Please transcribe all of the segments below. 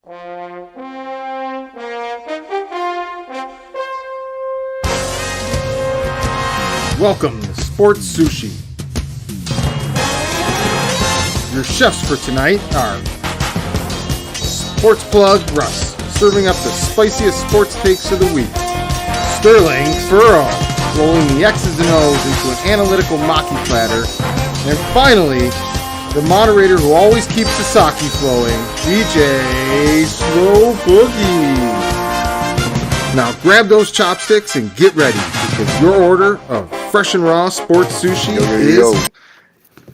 Welcome to Sports Sushi. Your chefs for tonight are Sports Plug Russ, serving up the spiciest sports takes of the week. Sterling Furrow, rolling the X's and O's into an analytical maki platter. And finally, the moderator who always keeps the sake flowing, DJ Slow Boogie. Now grab those chopsticks and get ready, because your order of fresh and raw sports sushi is...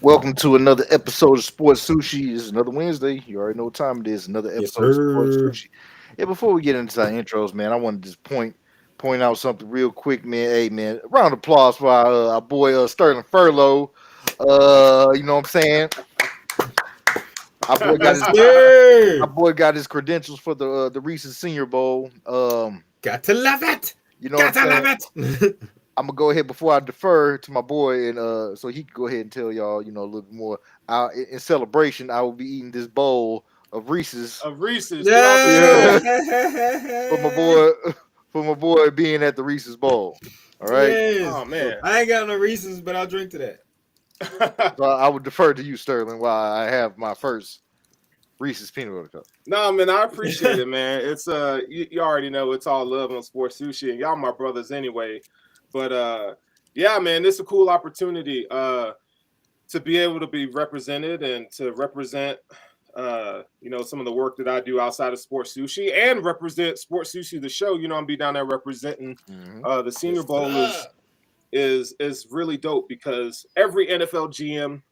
Welcome to another episode of Sports Sushi. It's another Wednesday. You already know what time it is. Another episode of Sports Sushi. Yeah, before we get into our intros, man, I want to just point out something real quick, man. Hey, man, round of applause for our boy Sterling Furlow. You know what I'm saying? Our boy got his credentials for the Reese's Senior Bowl. Got to love it. You know, got to love it. I'm gonna go ahead before I defer to my boy, and so he can go ahead and tell y'all, you know, a little bit more. In celebration, I will be eating this bowl of Reese's. Yeah. for my boy being at the Reese's Bowl. All right. Yes. Oh man, I ain't got no Reese's, but I'll drink to that. So I would defer to you, Sterling, while I have my first Reese's peanut butter cup. No, man, I appreciate it, man. It's you already know it's all love on Sports Sushi, and y'all my brothers anyway. But yeah, man, this is a cool opportunity to be able to be represented and to represent you know, some of the work that I do outside of Sports Sushi and represent Sports Sushi the show. You know, I'm be down there representing the Senior Bowl is really dope, because every NFL GM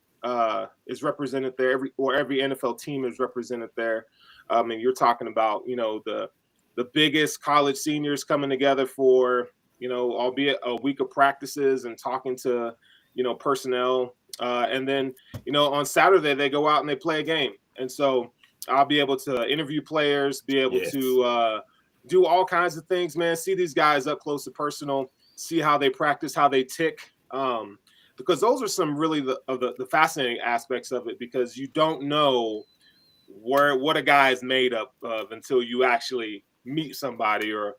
is represented there, every NFL team is represented there. And you're talking about, you know, the biggest college seniors coming together for, you know, albeit a week of practices and talking to, you know, personnel. And then, you know, on Saturday, they go out and they play a game. And so I'll be able to interview players, be able to do all kinds of things, man. See these guys up close and personal, see how they practice, how they tick. Because those are some really the fascinating aspects of it, because you don't know what a guy is made up of until you actually meet somebody or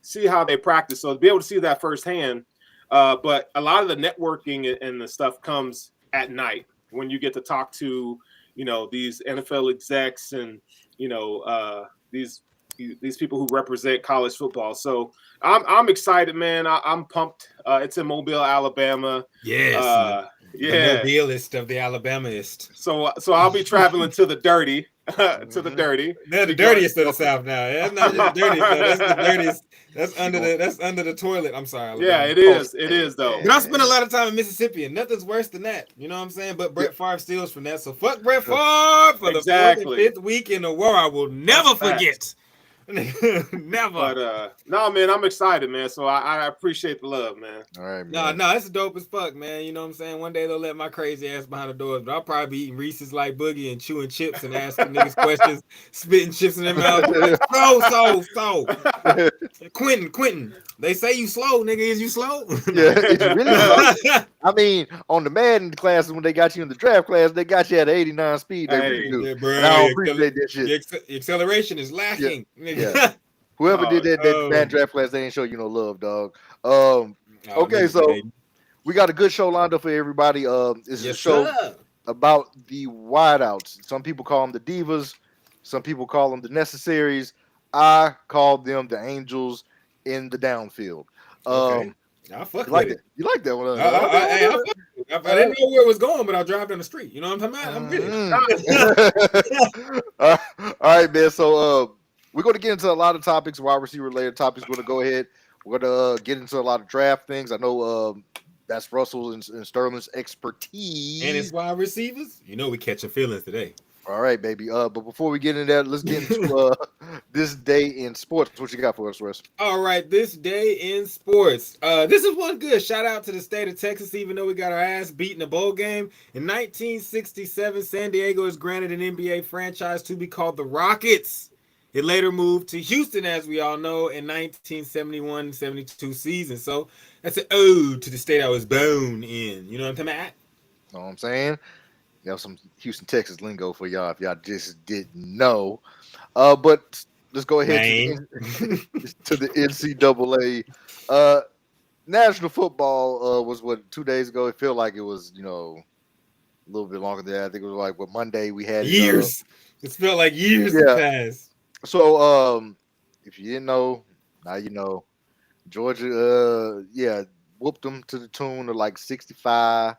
see how they practice. So to be able to see that firsthand, but a lot of the networking and the stuff comes at night when you get to talk to, you know, these NFL execs and, you know, these people who represent college football. So I'm excited, man. I'm pumped. It's in Mobile, Alabama. Yes. Yeah. The Mobileist of the Alabamaist. So I'll be traveling to the dirty. To the dirty. They're the dirtiest of the South now. That's not just dirty. That's the dirtiest. That's under the toilet. I'm sorry, Alabama. Yeah, it is. It is though. But I spent a lot of time in Mississippi, and nothing's worse than that. You know what I'm saying? But Brett Favre steals from that. So fuck Brett Favre for the 4th and 5th week in a row. I will never forget. Never. But no, man, I'm excited, man. So I appreciate the love, man. All right, man. No, it's dope as fuck, man. You know what I'm saying? One day they'll let my crazy ass behind the doors, but I'll probably be eating Reese's like Boogie and chewing chips and asking niggas questions, spitting chips in their mouth. So. Quentin, they say you slow, nigga. Is you slow? Yeah, it's really slow. I mean, on the Madden classes, when they got you in the draft class, they got you at 89 speed. They really do. Yeah, bro, and I don't appreciate that shit. The acceleration is lacking. Yeah. Whoever did that Madden draft class, they ain't show you no love, dog. Okay, so we got a good show lined up for everybody. This is a show about the wideouts. Some people call them the divas. Some people call them the necessaries. I call them the angels in the downfield. Okay. I fuck you like with it. You like that one? I didn't know where it was going, but I'll drive down the street. You know what I'm talking about? I'm with it. All right, man. So we're going to get into a lot of topics, wide receiver related topics. We're going to go ahead. We're going to get into a lot of draft things. I know that's Russell and Sterling's expertise. And it's wide receivers. You know we catching feelings today. All right, baby. But before we get into that, let's get into this day in sports. What you got for us, Russ? All right, this day in sports. This is one good. Shout out to the state of Texas, even though we got our ass beat in a bowl game. In 1967, San Diego is granted an NBA franchise to be called the Rockets. It later moved to Houston, as we all know, in 1971-72 season. So that's an ode to the state I was born in. You know what I'm talking about? Know what I'm saying? some Houston, Texas lingo for y'all if y'all just didn't know. But let's go ahead to Man. the NCAA. National football was what 2 days ago. It felt like it was a little bit longer than that. I think it was like Monday we had Years. It felt like years Yeah. passed. So if you didn't know, now you know. Georgia, whooped them to the tune of like 65.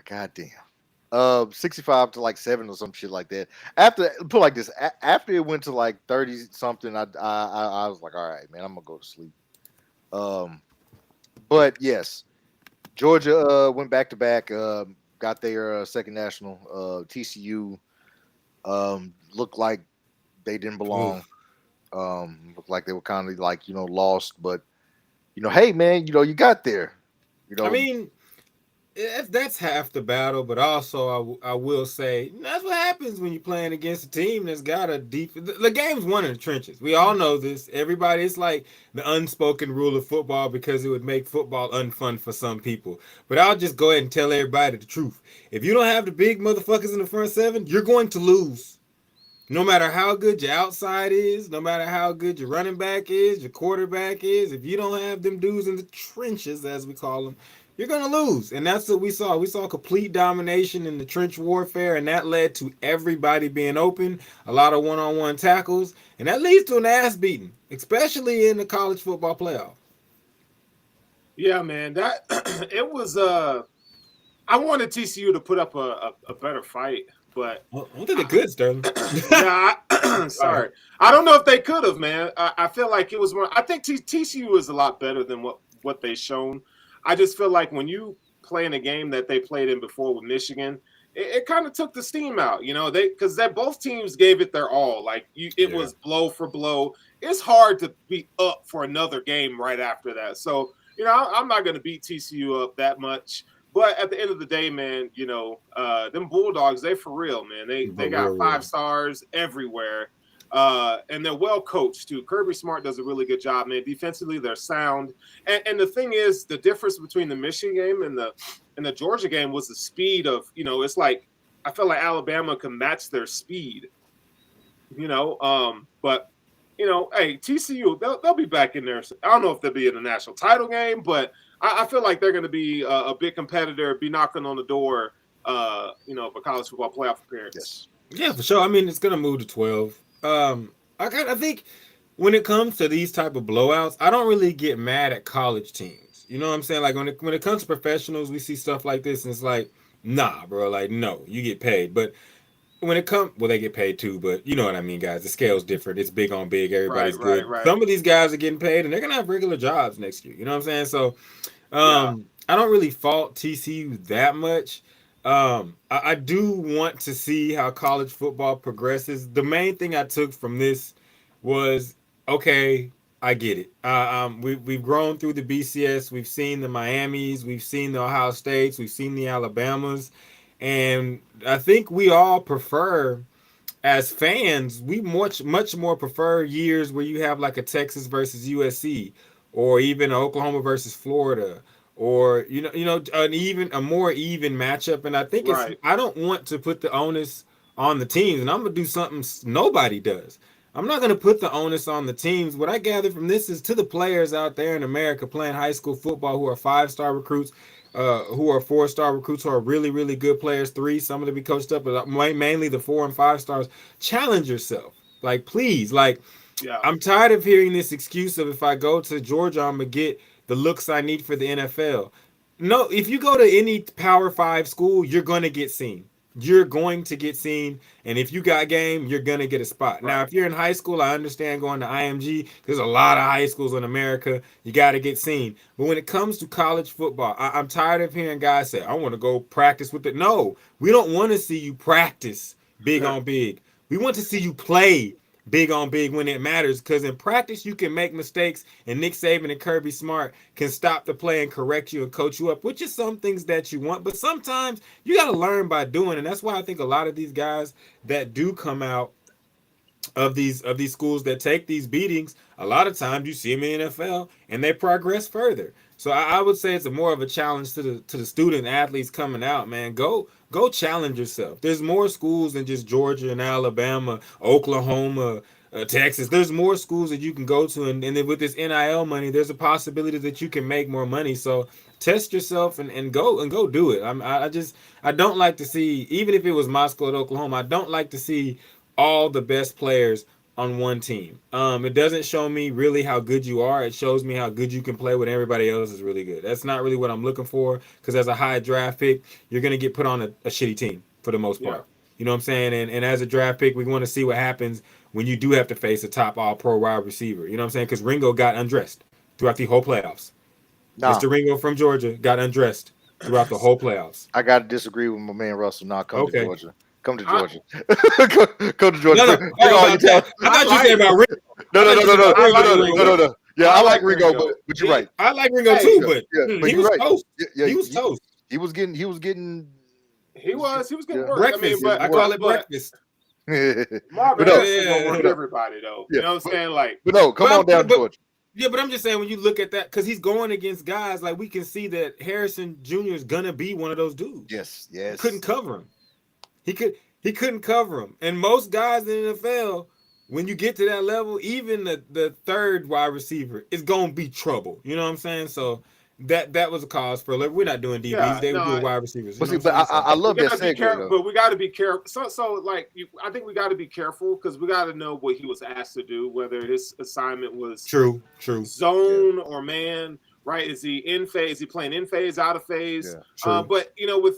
Goddamn. 65 to like 7 or some shit like that. After put like this, after it went to like 30 something, I was like, all right, man, I'm gonna go to sleep. But yes, Georgia went back to back, got their second national. TCU looked like they didn't belong. Looked like they were kind of like lost, but hey man, you got there. I mean, that's half the battle, but also I will say that's what happens when you're playing against a team that's got a deep. The game's won in the trenches. We all know this. Everybody, it's like the unspoken rule of football because it would make football unfun for some people. But I'll just go ahead and tell everybody the truth. If you don't have the big motherfuckers in the front seven, you're going to lose. No matter how good your outside is, no matter how good your running back is, your quarterback is, if you don't have them dudes in the trenches, as we call them, you're going to lose. And that's what we saw. We saw complete domination in the trench warfare, and that led to everybody being open, a lot of one-on-one tackles, and that leads to an ass beating, especially in the college football playoff. Yeah, man, that it was. I wanted TCU to put up a better fight, but I don't think they could, Sterling. Sorry, I don't know if they could have, man. I feel like it was more. I think TCU is a lot better than what they shown. I just feel like when you play in a game that they played in before with Michigan, it kind of took the steam out, because both teams gave it their all. Like it was blow for blow. It's hard to be up for another game right after that. So I'm not going to beat TCU up that much. But at the end of the day, man, them Bulldogs, they for real, man. They got 5 stars everywhere. And they're well coached too. Kirby Smart does a really good job, man. Defensively, they're sound. And the thing is, the difference between the Michigan game and the Georgia game was the speed of, it's like I felt like Alabama can match their speed. But hey, TCU, they'll be back in there. I don't know if they'll be in the national title game, but I feel like they're going to be a big competitor, be knocking on the door, for college football playoff appearance. Yeah, for sure. I mean, it's going to move to 12. I think when it comes to these type of blowouts, I don't really get mad at college teams. You know what I'm saying? Like when it comes to professionals, we see stuff like this, and it's like, nah, bro. Like, no, you get paid, but when it comes, they get paid too, but you know what I mean, guys. The scale's different. It's big on big. Everybody's good. Right. Some of these guys are getting paid, and they're gonna have regular jobs next year. You know what I'm saying? So, I don't really fault TCU that much. I do want to see how college football progresses. The main thing I took from this was, okay, I get it. We've grown through the BCS. We've seen the Miamis. We've seen the Ohio States. We've seen the Alabamas. And I think we all prefer, as fans, we much more prefer years where you have like a Texas versus USC, or even Oklahoma versus Florida, or a more even matchup. And I think I don't want to put the onus on the teams, and I'm gonna do something nobody does. I'm not gonna put the onus on the teams. What I gather from this is to the players out there in America playing high school football who are 5-star recruits, who are 4-star recruits, who are really, really good players. 3, some of them be coached up, but mainly the 4 and 5 stars. Challenge yourself, like please, like. Yeah. I'm tired of hearing this excuse of if I go to Georgia, I'm gonna get the looks I need for the NFL. No, if you go to any Power 5 school, you're gonna get seen. You're going to get seen, and if you got game, you're gonna get a spot. Right. Now, if you're in high school, I understand going to IMG. There's a lot of high schools in America. You got to get seen. But when it comes to college football, I'm tired of hearing guys say, "I want to go practice with it." No, we don't want to see you practice big on big. We want to see you play big on big when it matters, because in practice you can make mistakes, and Nick Saban and Kirby Smart can stop the play and correct you and coach you up, which is some things that you want, but sometimes you got to learn by doing. And that's why I think a lot of these guys that do come out of these schools that take these beatings, a lot of times you see them in the NFL and they progress further. So I would say it's more of a challenge to the student athletes coming out, man. Go challenge yourself. There's more schools than just Georgia and Alabama, Oklahoma, Texas. There's more schools that you can go to, and then with this NIL money, there's a possibility that you can make more money. So test yourself and go do it. I don't like to see, even if it was Moscow at Oklahoma, I don't like to see all the best players on one team. It doesn't show me really how good you are. It shows me how good you can play when everybody else is really good. That's not really what I'm looking for, because as a high draft pick, you're going to get put on a shitty team for the most part. You know what I'm saying? And as a draft pick, we want to see what happens when you do have to face a top all-pro wide receiver. You know what I'm saying? Because Ringo got undressed throughout the whole playoffs. Mr. Ringo from Georgia got undressed throughout the whole playoffs. I got to disagree with my man Russell. Now come to Georgia. Come to Georgia. Come to No, Georgia. I thought you said about Ringo. No. Yeah, I like Ringo, but you're right. I like Ringo too, but he was right. toast. Yeah, he was toast. He was getting getting work. Breakfast. I mean, but I call it breakfast. Marvin Harrison gonna work everybody though. You know what I'm saying? Like, but no, come on down, Georgia. Yeah, but I'm just saying, when you look at that, because he's going against guys, like, we can see that Harrison Jr. is gonna be one of those dudes. Yes. Couldn't cover him. He couldn't cover him. And most guys in the NFL, when you get to that level, even the third wide receiver is gonna be trouble. You know what I'm saying? So that was a cause for we're not doing DBs. They were doing wide receivers. But I love that segue. But we got to be careful. So like, I think we got to be careful, because we got to know what he was asked to do, whether his assignment was true zone or man. Right? Is he in phase? Is he playing in phase, out of phase? But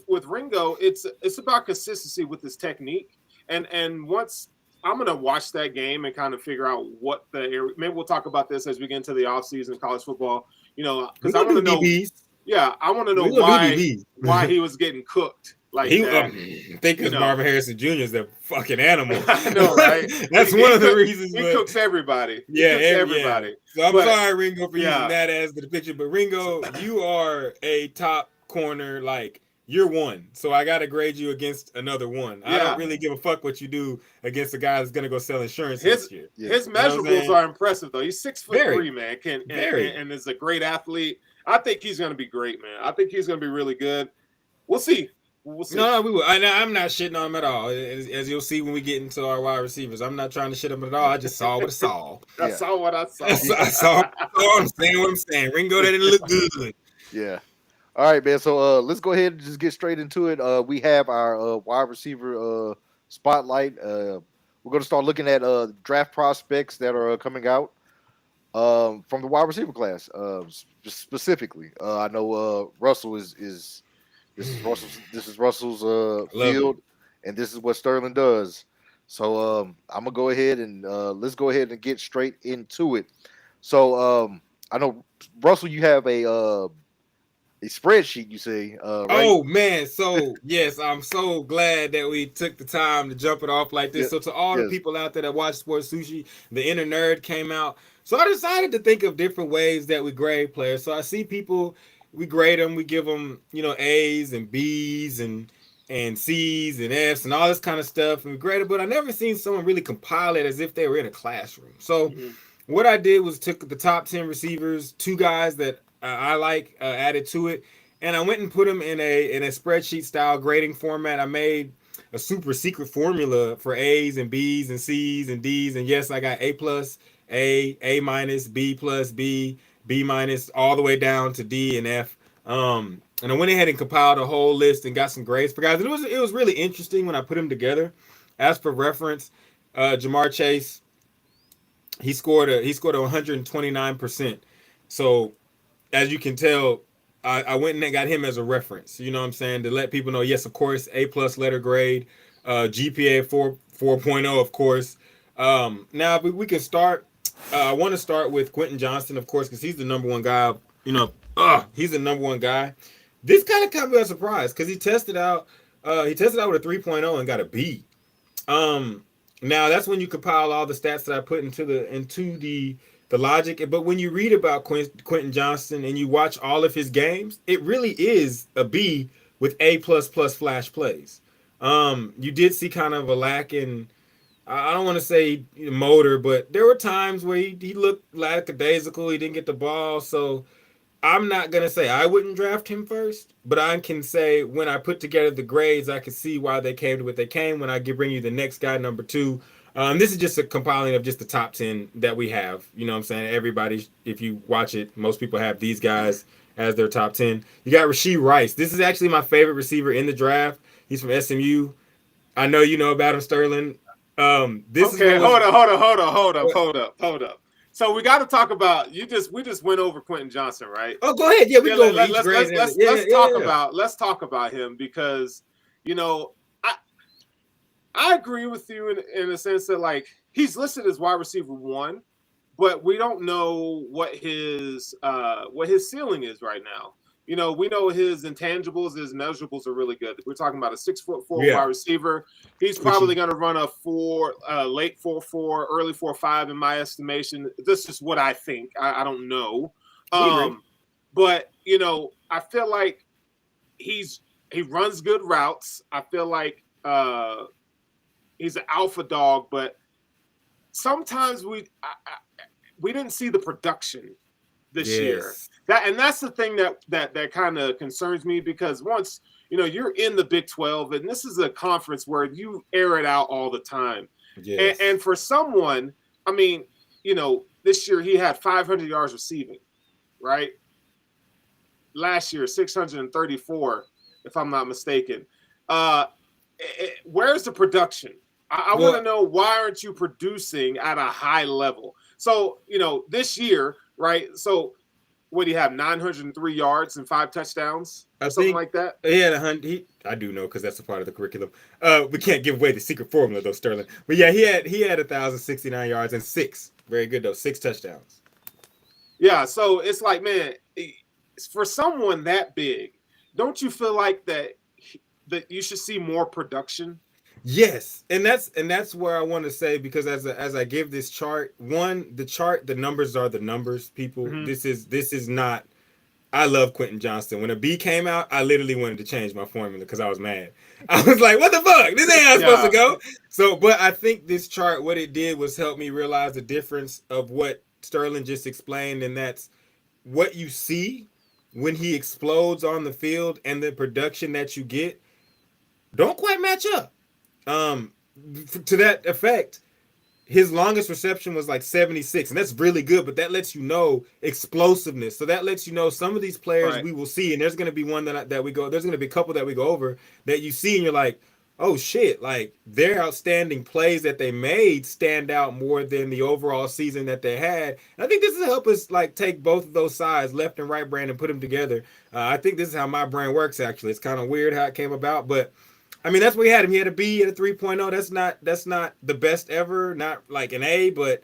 with Ringo, it's about consistency with his technique. And once I'm gonna watch that game and kind of figure out what the area. Maybe we'll talk about this as we get into the offseason in college football. Because I want to know. DBs. Yeah, I want to know why he was getting cooked like that. I think because Marvin Harrison Jr. is a fucking animal. I know, right? That's one of the reasons. He cooks everybody. Everybody. So I'm sorry, Ringo, for using that as the picture. But Ringo, you are a top corner. Like, you're one. So I got to grade you against another one. I don't really give a fuck what you do against a guy that's going to go sell insurance next year. His measurables are impressive, though. He's 6'3", man. And is a great athlete. I think he's going to be great, man. I think he's going to be really good. We'll see. No, we will. I'm not shitting on him at all. As you'll see when we get into our wide receivers, I'm not trying to shit him at all. I just saw what I saw. I saw what I saw. I'm saying what I'm saying. Ringo, that didn't look good. Yeah. All right, man. So let's go ahead and just get straight into it. We have our wide receiver spotlight. We're going to start looking at draft prospects that are coming out from the wide receiver class. Just specifically, I know Russell is this is Russell's field, and this is what Sterling does. So I'm gonna go ahead and let's go ahead and get straight into it. So I know, Russell, you have a spreadsheet, you say. Right? Oh man, so yes, I'm so glad that we took the time to jump it off like this. Yes. So to all the people out there that watch Sports Sushi, the Inner Nerd came out. So I decided to think of different ways that we grade players. So I see people, we grade them, we give them, A's and B's and C's and F's and all this kind of stuff, and we grade it. But I never seen someone really compile it as if they were in a classroom. So what I did was took the top 10 receivers, 2 guys that I like, added to it, and I went and put them in a spreadsheet style grading format. I made a super secret formula for A's and B's and C's and D's, and yes, I got A plus, A minus, B plus, B minus, all the way down to D and F. And I went ahead and compiled a whole list and got some grades for guys. It was really interesting when I put them together. As for reference, Jamar Chase, he scored a 129%. So as you can tell, I went and got him as a reference. You know what I'm saying? To let people know, yes, of course, A plus letter grade, GPA 4.0, of course. Now we can start. I want to start with Quentin Johnston, of course, because he's the number one guy. He's the number one guy. This kind of caught me by surprise because he tested out with a 3.0 and got a B. Now that's when you compile all the stats that I put into the logic. But when you read about Quentin Johnston and you watch all of his games, it really is a B with A plus flash plays. You did see kind of a lack in I don't want to say motor, but there were times where he looked lackadaisical. He didn't get the ball. So I'm not going to say I wouldn't draft him first, but I can say when I put together the grades, I can see why they came to what they came. When I bring you the next guy, number 2, this is just a compiling of just the top 10 that we have. You know what I'm saying? Everybody, if you watch it, most people have these guys as their top 10. You got Rashee Rice. This is actually my favorite receiver in the draft. He's from SMU. I know you know about him, Sterling. This okay, is hold up. So we got to talk about we just went over Quentin Johnson, right? Oh, go ahead. Yeah, we go over each grade. Let's talk about him because I agree with you in a sense that like he's listed as wide receiver 1, but we don't know what his ceiling is right now. You know, we know his intangibles, his measurables are really good. We're talking about a 6'4" wide receiver. He's probably going to run a late 4.4, early 4.5 in my estimation. This is what I think. I don't know. But you know, I feel like he runs good routes. I feel like he's an alpha dog, but sometimes we didn't see the production this year. That's the thing that kind of concerns me, because once you're in the Big 12, and this is a conference where you air it out all the time. Yes. And for someone, I mean, this year he had 500 yards receiving, right? Last year 634, if I'm not mistaken. Where's the production? I want to know, why aren't you producing at a high level? So, this year, right? So, what do you have? 903 yards and 5 touchdowns, something like that. He had 100. I do know, because that's a part of the curriculum. We can't give away the secret formula though, Sterling. But yeah, he had 1,069 yards and 6. Very good though, 6 touchdowns. Yeah, so it's like, man, for someone that big, don't you feel like that you should see more production? Yes, and that's where I want to say, because as I give this chart, the numbers are the numbers, people. Mm-hmm. This is not. I love Quentin Johnson. When a B came out, I literally wanted to change my formula because I was mad. I was like, "What the fuck? This ain't how it's supposed to go." So, but I think this chart, what it did was help me realize the difference of what Sterling just explained, and that's what you see when he explodes on the field and the production that you get don't quite match up. To that effect, his longest reception was like 76, and that's really good, but that lets you know explosiveness. So that lets you know some of these players we will see, and there's going to be one there's going to be a couple that we go over that you see and you're like, oh shit, like their outstanding plays that they made stand out more than the overall season that they had. And I think this will help us like take both of those sides, left and right brain, and put them together. I think this is how my brain works, actually. It's kind of weird how it came about, but I mean, that's what he had him. He had a B at a 3.0. That's not the best ever, not like an A, but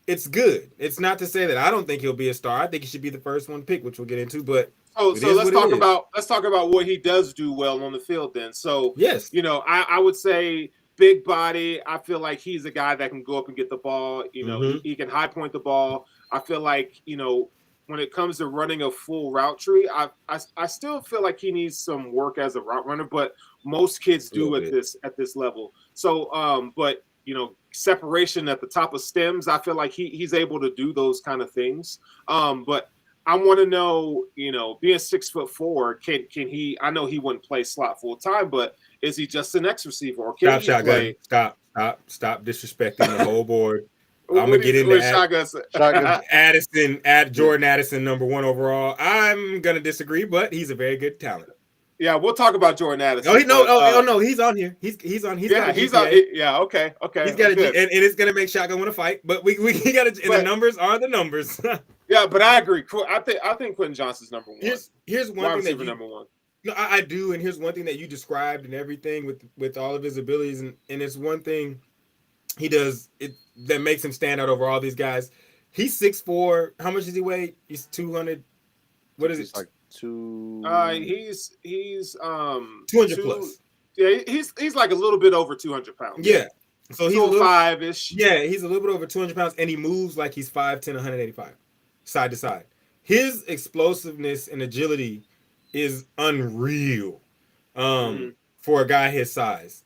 it's good. It's not to say that I don't think he'll be a star. I think he should be the first one picked, which we'll get into. But so let's talk about what he does do well on the field then. So yes, I would say big body. I feel like he's a guy that can go up and get the ball. He can high point the ball. I feel like when it comes to running a full route tree, I still feel like he needs some work as a route runner, but most kids do at this level. So, but separation at the top of stems, I feel like he's able to do those kind of things. But I want to know, being 6'4", can he? I know he wouldn't play slot full time, but is he just an X receiver, or can he play? Stop disrespecting the whole board. I'm gonna get into Jordan Addison, number 1 overall. I'm gonna disagree, but he's a very good talent. Yeah, we'll talk about Jordan Addison. No, he's on here. He's on. He's on. Yeah, okay. He's got and it's gonna make Shotgun want to fight, but we got to. The numbers are the numbers. Yeah, but I agree. I think Quentin Johnson's number 1. Here's one thing that number 1. No, I do, and here's one thing that you described and everything with all of his abilities, and it's one thing he does that makes him stand out over all these guys. He's 6'4". How much does he weigh? He's 200. What is it? Like 2. He's 200 plus. Yeah, he's like a little bit over 200 pounds. Yeah. So he's 5-ish. Yeah, he's a little bit over 200 pounds, and he moves like he's 5'10", 185, side to side. His explosiveness and agility is unreal for a guy his size.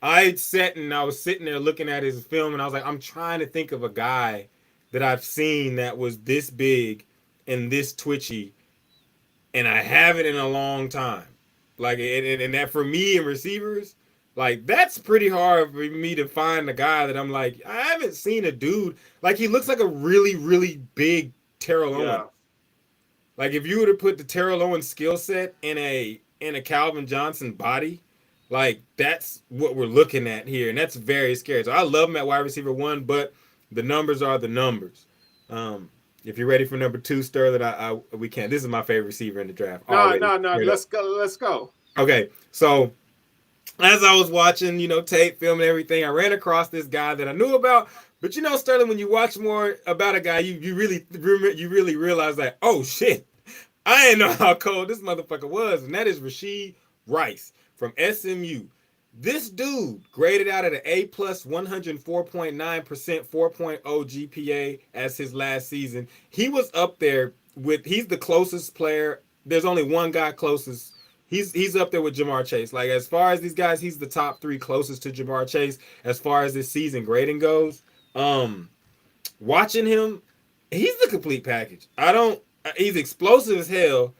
I was sitting there looking at his film, and I was like, I'm trying to think of a guy that I've seen that was this big and this twitchy, and I haven't in a long time. Like, and that for me and receivers, like that's pretty hard for me to find a guy that I'm like, I haven't seen a dude like he looks like a really, really big Terrell Owens. Like if you were to put the Terrell Owens skill set in a Calvin Johnson body, like that's what we're looking at here, and that's very scary. So I love him at wide receiver 1, but the numbers are the numbers. If you're ready for number 2, Sterling, we can. This is my favorite receiver in the draft. No. Let's go. Okay, so as I was watching, tape, film, and everything, I ran across this guy that I knew about. But Sterling, when you watch more about a guy, you really realize that, oh shit, I didn't know how cold this motherfucker was, and that is Rashee Rice from SMU. This dude graded out at an A+, 104.9%, 4.0 GPA as his last season. He was up there he's the closest player. There's only one guy closest. He's up there with Jamar Chase. Like, as far as these guys, he's the top 3 closest to Jamar Chase as far as this season grading goes. Watching him, he's the complete package. He's explosive as hell.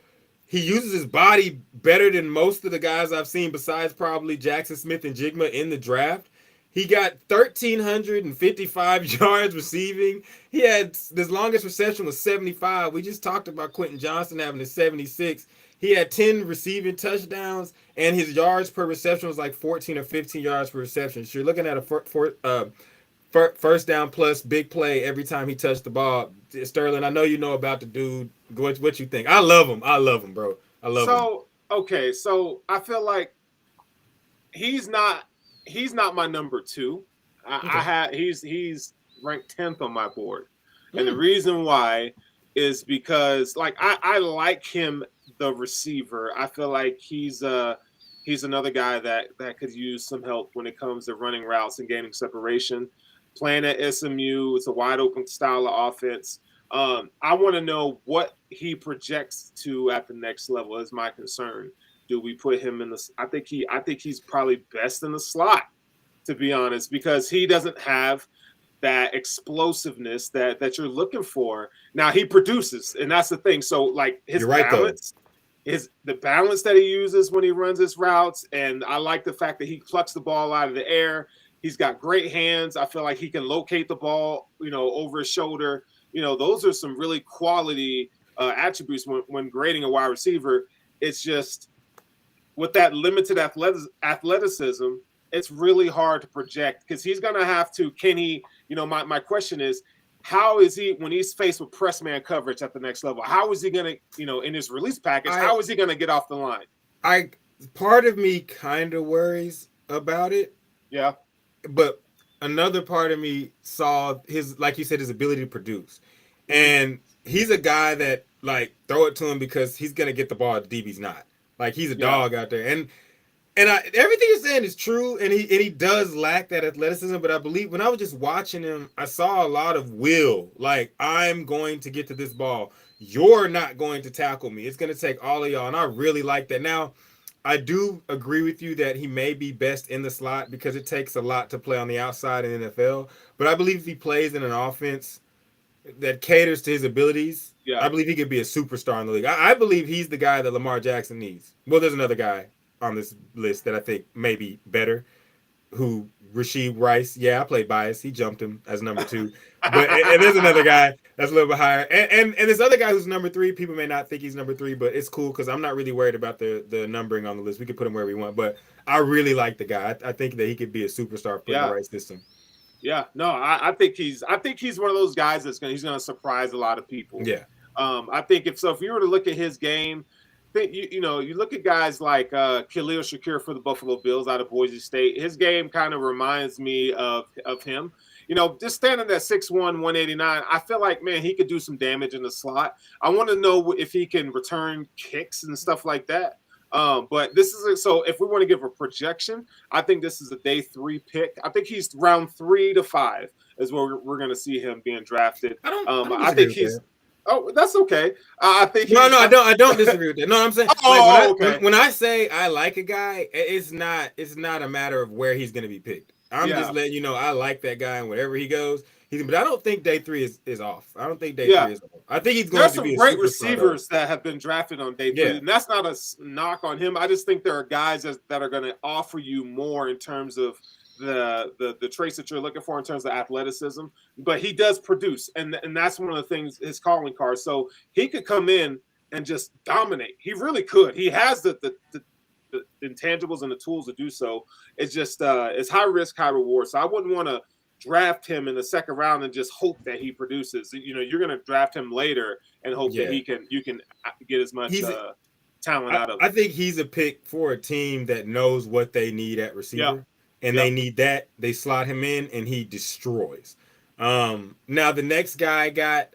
He uses his body better than most of the guys I've seen besides probably Jackson Smith and Jigma in the draft. He got 1,355 yards receiving. He had his longest reception was 75. We just talked about Quentin Johnson having a 76. He had 10 receiving touchdowns, and his yards per reception was like 14 or 15 yards per reception. So you're looking at a first down plus big play every time he touched the ball. Sterling, I know you know about the dude. What you think? I love him, bro. I love him. Okay, so I feel like he's not my number 2. He's ranked 10th on my board, and the reason why is because like I like him, the receiver. I feel like he's another guy that could use some help when it comes to running routes and gaining separation. Playing at SMU, it's a wide open style of offense. I want to know what he projects to at the next level is my concern. Do we put him in the? I think he's probably best in the slot, to be honest, because he doesn't have that explosiveness that you're looking for. Now he produces, and that's the thing. So like his balance, the balance that he uses when he runs his routes, and I like the fact that he plucks the ball out of the air. He's got great hands. I feel like he can locate the ball, over his shoulder. Those are some really quality attributes when grading a wide receiver. It's just with that limited athleticism, it's really hard to project because he's going to have to. Can he? My question is, how is he when he's faced with press man coverage at the next level? How is he going to, in his release package? How is he going to get off the line? Part of me kind of worries about it. Yeah. But another part of me saw his, like you said, his ability to produce. And he's a guy that, like, throw it to him because he's going to get the ball. DB's not. Like, he's a dog out there. And everything you're saying is true, and he does lack that athleticism, but I believe when I was just watching him, I saw a lot of will. Like, I'm going to get to this ball. You're not going to tackle me. It's going to take all of y'all, and I really like that. Now, I do agree with you that he may be best in the slot because it takes a lot to play on the outside in the NFL. But I believe if he plays in an offense that caters to his abilities, I believe he could be a superstar in the league. I believe he's the guy that Lamar Jackson needs. Well, there's another guy on this list that I think may be better, Rashee Rice. Yeah, I played bias. He jumped him as number 2. But and there's another guy that's a little bit higher. And this other guy who's number 3, people may not think he's number 3, but it's cool because I'm not really worried about the numbering on the list. We could put him where we want. But I really like the guy. I think that he could be a superstar for the right system. Yeah, no, I think he's one of those guys he's gonna surprise a lot of people. Yeah. I think if you were to look at his game, you look at guys like Khalil Shakir for the Buffalo Bills out of Boise State. His game kind of reminds me of him. Just standing at 6'1", 189, I feel like, man, he could do some damage in the slot. I want to know if he can return kicks and stuff like that. But this is so if we want to give a projection, I think this is a day 3 pick. I think he's round 3 to 5 is where we're going to see him being drafted. I think he's Oh, that's okay. I think no, I don't disagree with that. No, I'm saying okay. when I say I like a guy, it's not a matter of where he's going to be picked. I'm just letting you know I like that guy, and wherever he goes, but I don't think day 3 is off. I don't think day 3 is off. I think he's going to be some great receivers that have been drafted on day 3, and that's not a knock on him. I just think there are guys that are going to offer you more in terms of the traits that you're looking for in terms of athleticism, but he does produce, and that's one of the things, his calling card. So he could come in and just dominate. He really could. He has the intangibles and the tools to do so. It's just it's high risk, high reward. So I wouldn't want to draft him in the second round and just hope that he produces. You're going to draft him later and hope that you can get as much talent out of him. I think he's a pick for a team that knows what they need at receiver. Yeah. And they need that. They slot him in, and he destroys. Now, the next guy got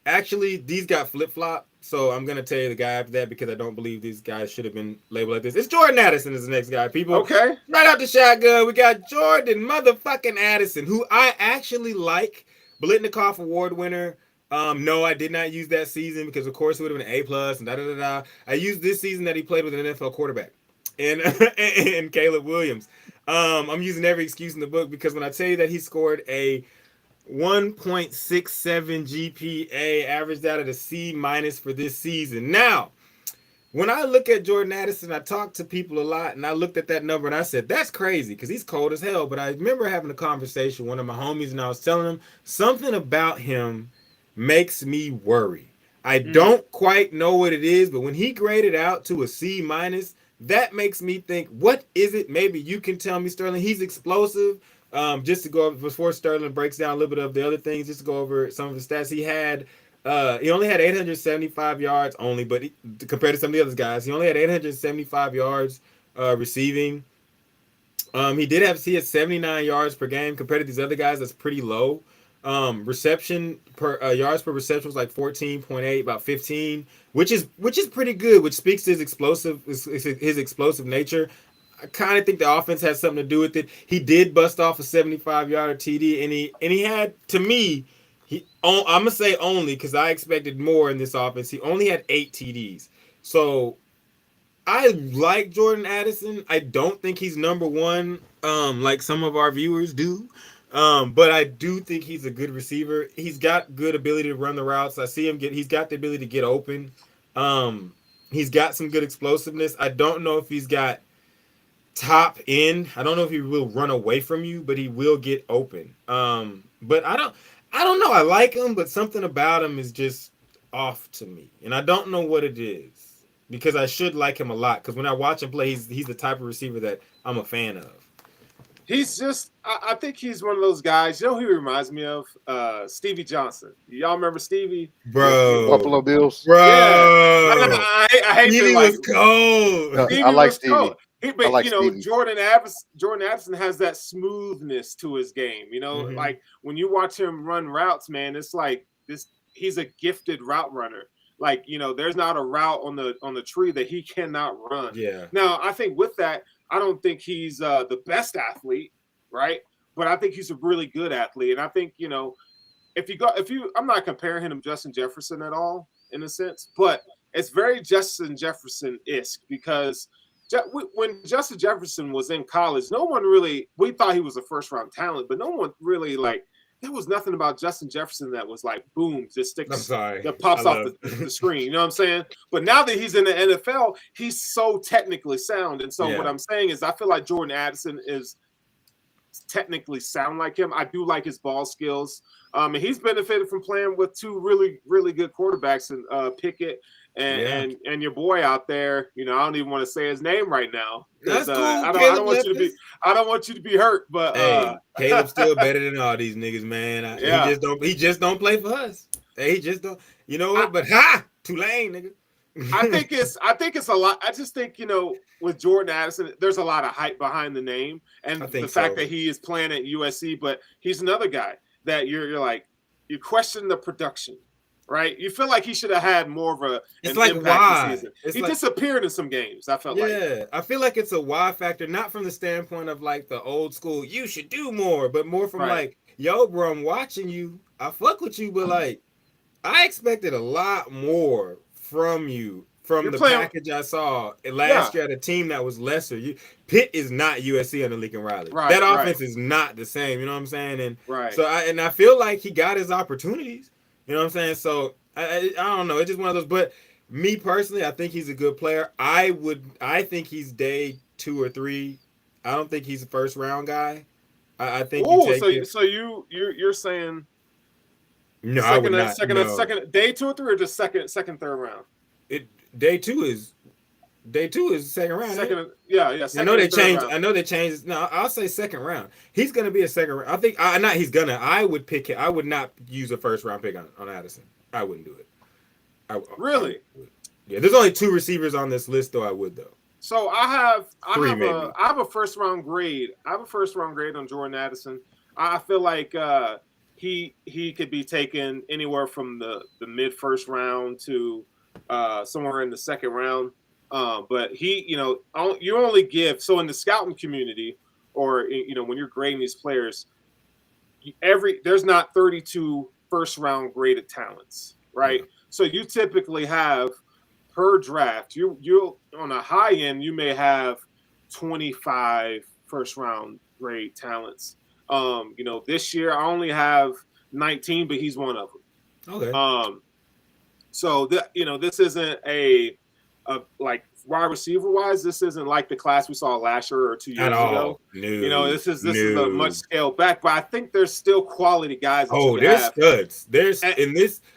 actually, these got flip-flop. So I'm going to tell you the guy after that because I don't believe these guys should have been labeled like this. It's Jordan Addison is the next guy. People, okay. Right out the shotgun, we got Jordan motherfucking Addison, who I actually like. Blitnikoff Award winner. No, I did not use that season because, of course, it would have been an A+ and da-da-da-da. I used this season that he played with an NFL quarterback and Caleb Williams. I'm using every excuse in the book because when I tell you that he scored a 1.67 GPA, averaged out at a C- for this season. Now, when I look at Jordan Addison, I talk to people a lot, and I looked at that number and I said, that's crazy because he's cold as hell. But I remember having a conversation with one of my homies, and I was telling him something about him makes me worry. I don't quite know what it is, but when he graded out to a C-, that makes me think, what is it? Maybe you can tell me, Sterling. He's explosive. Just to go over, before Sterling breaks down a little bit of the other things, just to go over some of the stats. He only had 875 yards only, but compared to some of the other guys, he only had 875 yards receiving. He had 79 yards per game. Compared to these other guys, that's pretty low. Reception per yards per reception was like 14.8, about 15, which is pretty good, which speaks to his explosive nature. I kind of think the offense has something to do with it. He did bust off a 75-yard TD, and he had, to me, I'm gonna say only because I expected more in this offense. He only had 8 TDs. So I like Jordan Addison. I don't think he's number one, like some of our viewers do. But I do think he's a good receiver. He's got good ability to run the routes. I see him he's got the ability to get open. He's got some good explosiveness. I don't know if he's got top end. I don't know if he will run away from you, but he will get open. But I don't know. I like him, but something about him is just off to me. And I don't know what it is because I should like him a lot because when I watch him play, he's the type of receiver that I'm a fan of. He's just, I think he's one of those guys. You know who he reminds me of? Stevie Johnson. Y'all remember Stevie? Bro. Buffalo Bills. Bro. Yeah. I hate Stevie was cold. No, I like Stevie. Cold. I like Stevie. Jordan Addison has that smoothness to his game. Like when you watch him run routes, man, it's like this. He's a gifted route runner. Like, there's not a route on the tree that he cannot run. Yeah. Now, I think with that, I don't think he's the best athlete, right? But I think he's a really good athlete. And I think, I'm not comparing him to Justin Jefferson at all in a sense, but it's very Justin Jefferson-esque because when Justin Jefferson was in college, we thought he was a first-round talent, but no one really there was nothing about Justin Jefferson that was like, boom, just sticks that pops off the screen. You know what I'm saying? But now that he's in the NFL, he's so technically sound. And so what I'm saying is I feel like Jordan Addison is technically sound like him. I do like his ball skills. And he's benefited from playing with 2 really, really good quarterbacks in Pickett and your boy out there. I don't even want to say his name right now. That's cool. I don't want you to be hurt, but hey, Caleb's still better than all these niggas, man. He just don't play for us. He just don't. You know what? But Tulane, nigga. I think it's a lot. I just think, with Jordan Addison, there's a lot of hype behind the name and the fact that he is playing at USC, but he's another guy that you're like, you question the production, right? You feel like he should have had more of an impact this season. He disappeared in some games, I felt like. Yeah, I feel like it's a why factor, not from the standpoint of like the old school, you should do more, but more from like, yo, bro, I'm watching you. I fuck with you, but like, I expected a lot more from you from You're the playing- package I saw last year at a team that was lesser. Pitt is not USC under Lincoln Riley. Right, that right. offense is not the same. You know what I'm saying? And Right. so I feel like he got his opportunities. You know what I'm saying? So I don't know. It's just one of those. But me personally, I think he's a good player. I think he's day 2 or 3. I don't think he's a first round guy. I think you're saying no, I would not. Second day 2 or 3 or just second, third round. Day two is second round. Yeah. I know they changed. No, I'll say second round. He's gonna be a second round. I think not. He's gonna. I would pick it. I would not use a first round pick on Addison. I wouldn't do it. Really? Yeah. There's only 2 receivers on this list, though. I would though. So I have a first round grade. I have a first round grade on Jordan Addison. I feel like he could be taken anywhere from the mid first round to somewhere in the second round. But you only give, so in the scouting community, or when you're grading these players, there's not 32 first round graded talents, right? Mm-hmm. So you typically have per draft, you on a high end, you may have 25 first round grade talents. This year I only have 19, but he's one of them. Okay. So this isn't a like wide receiver wise, this isn't like the class we saw last year or 2 years ago. No, this is a much scaled back, but I think there's still quality guys. There's studs.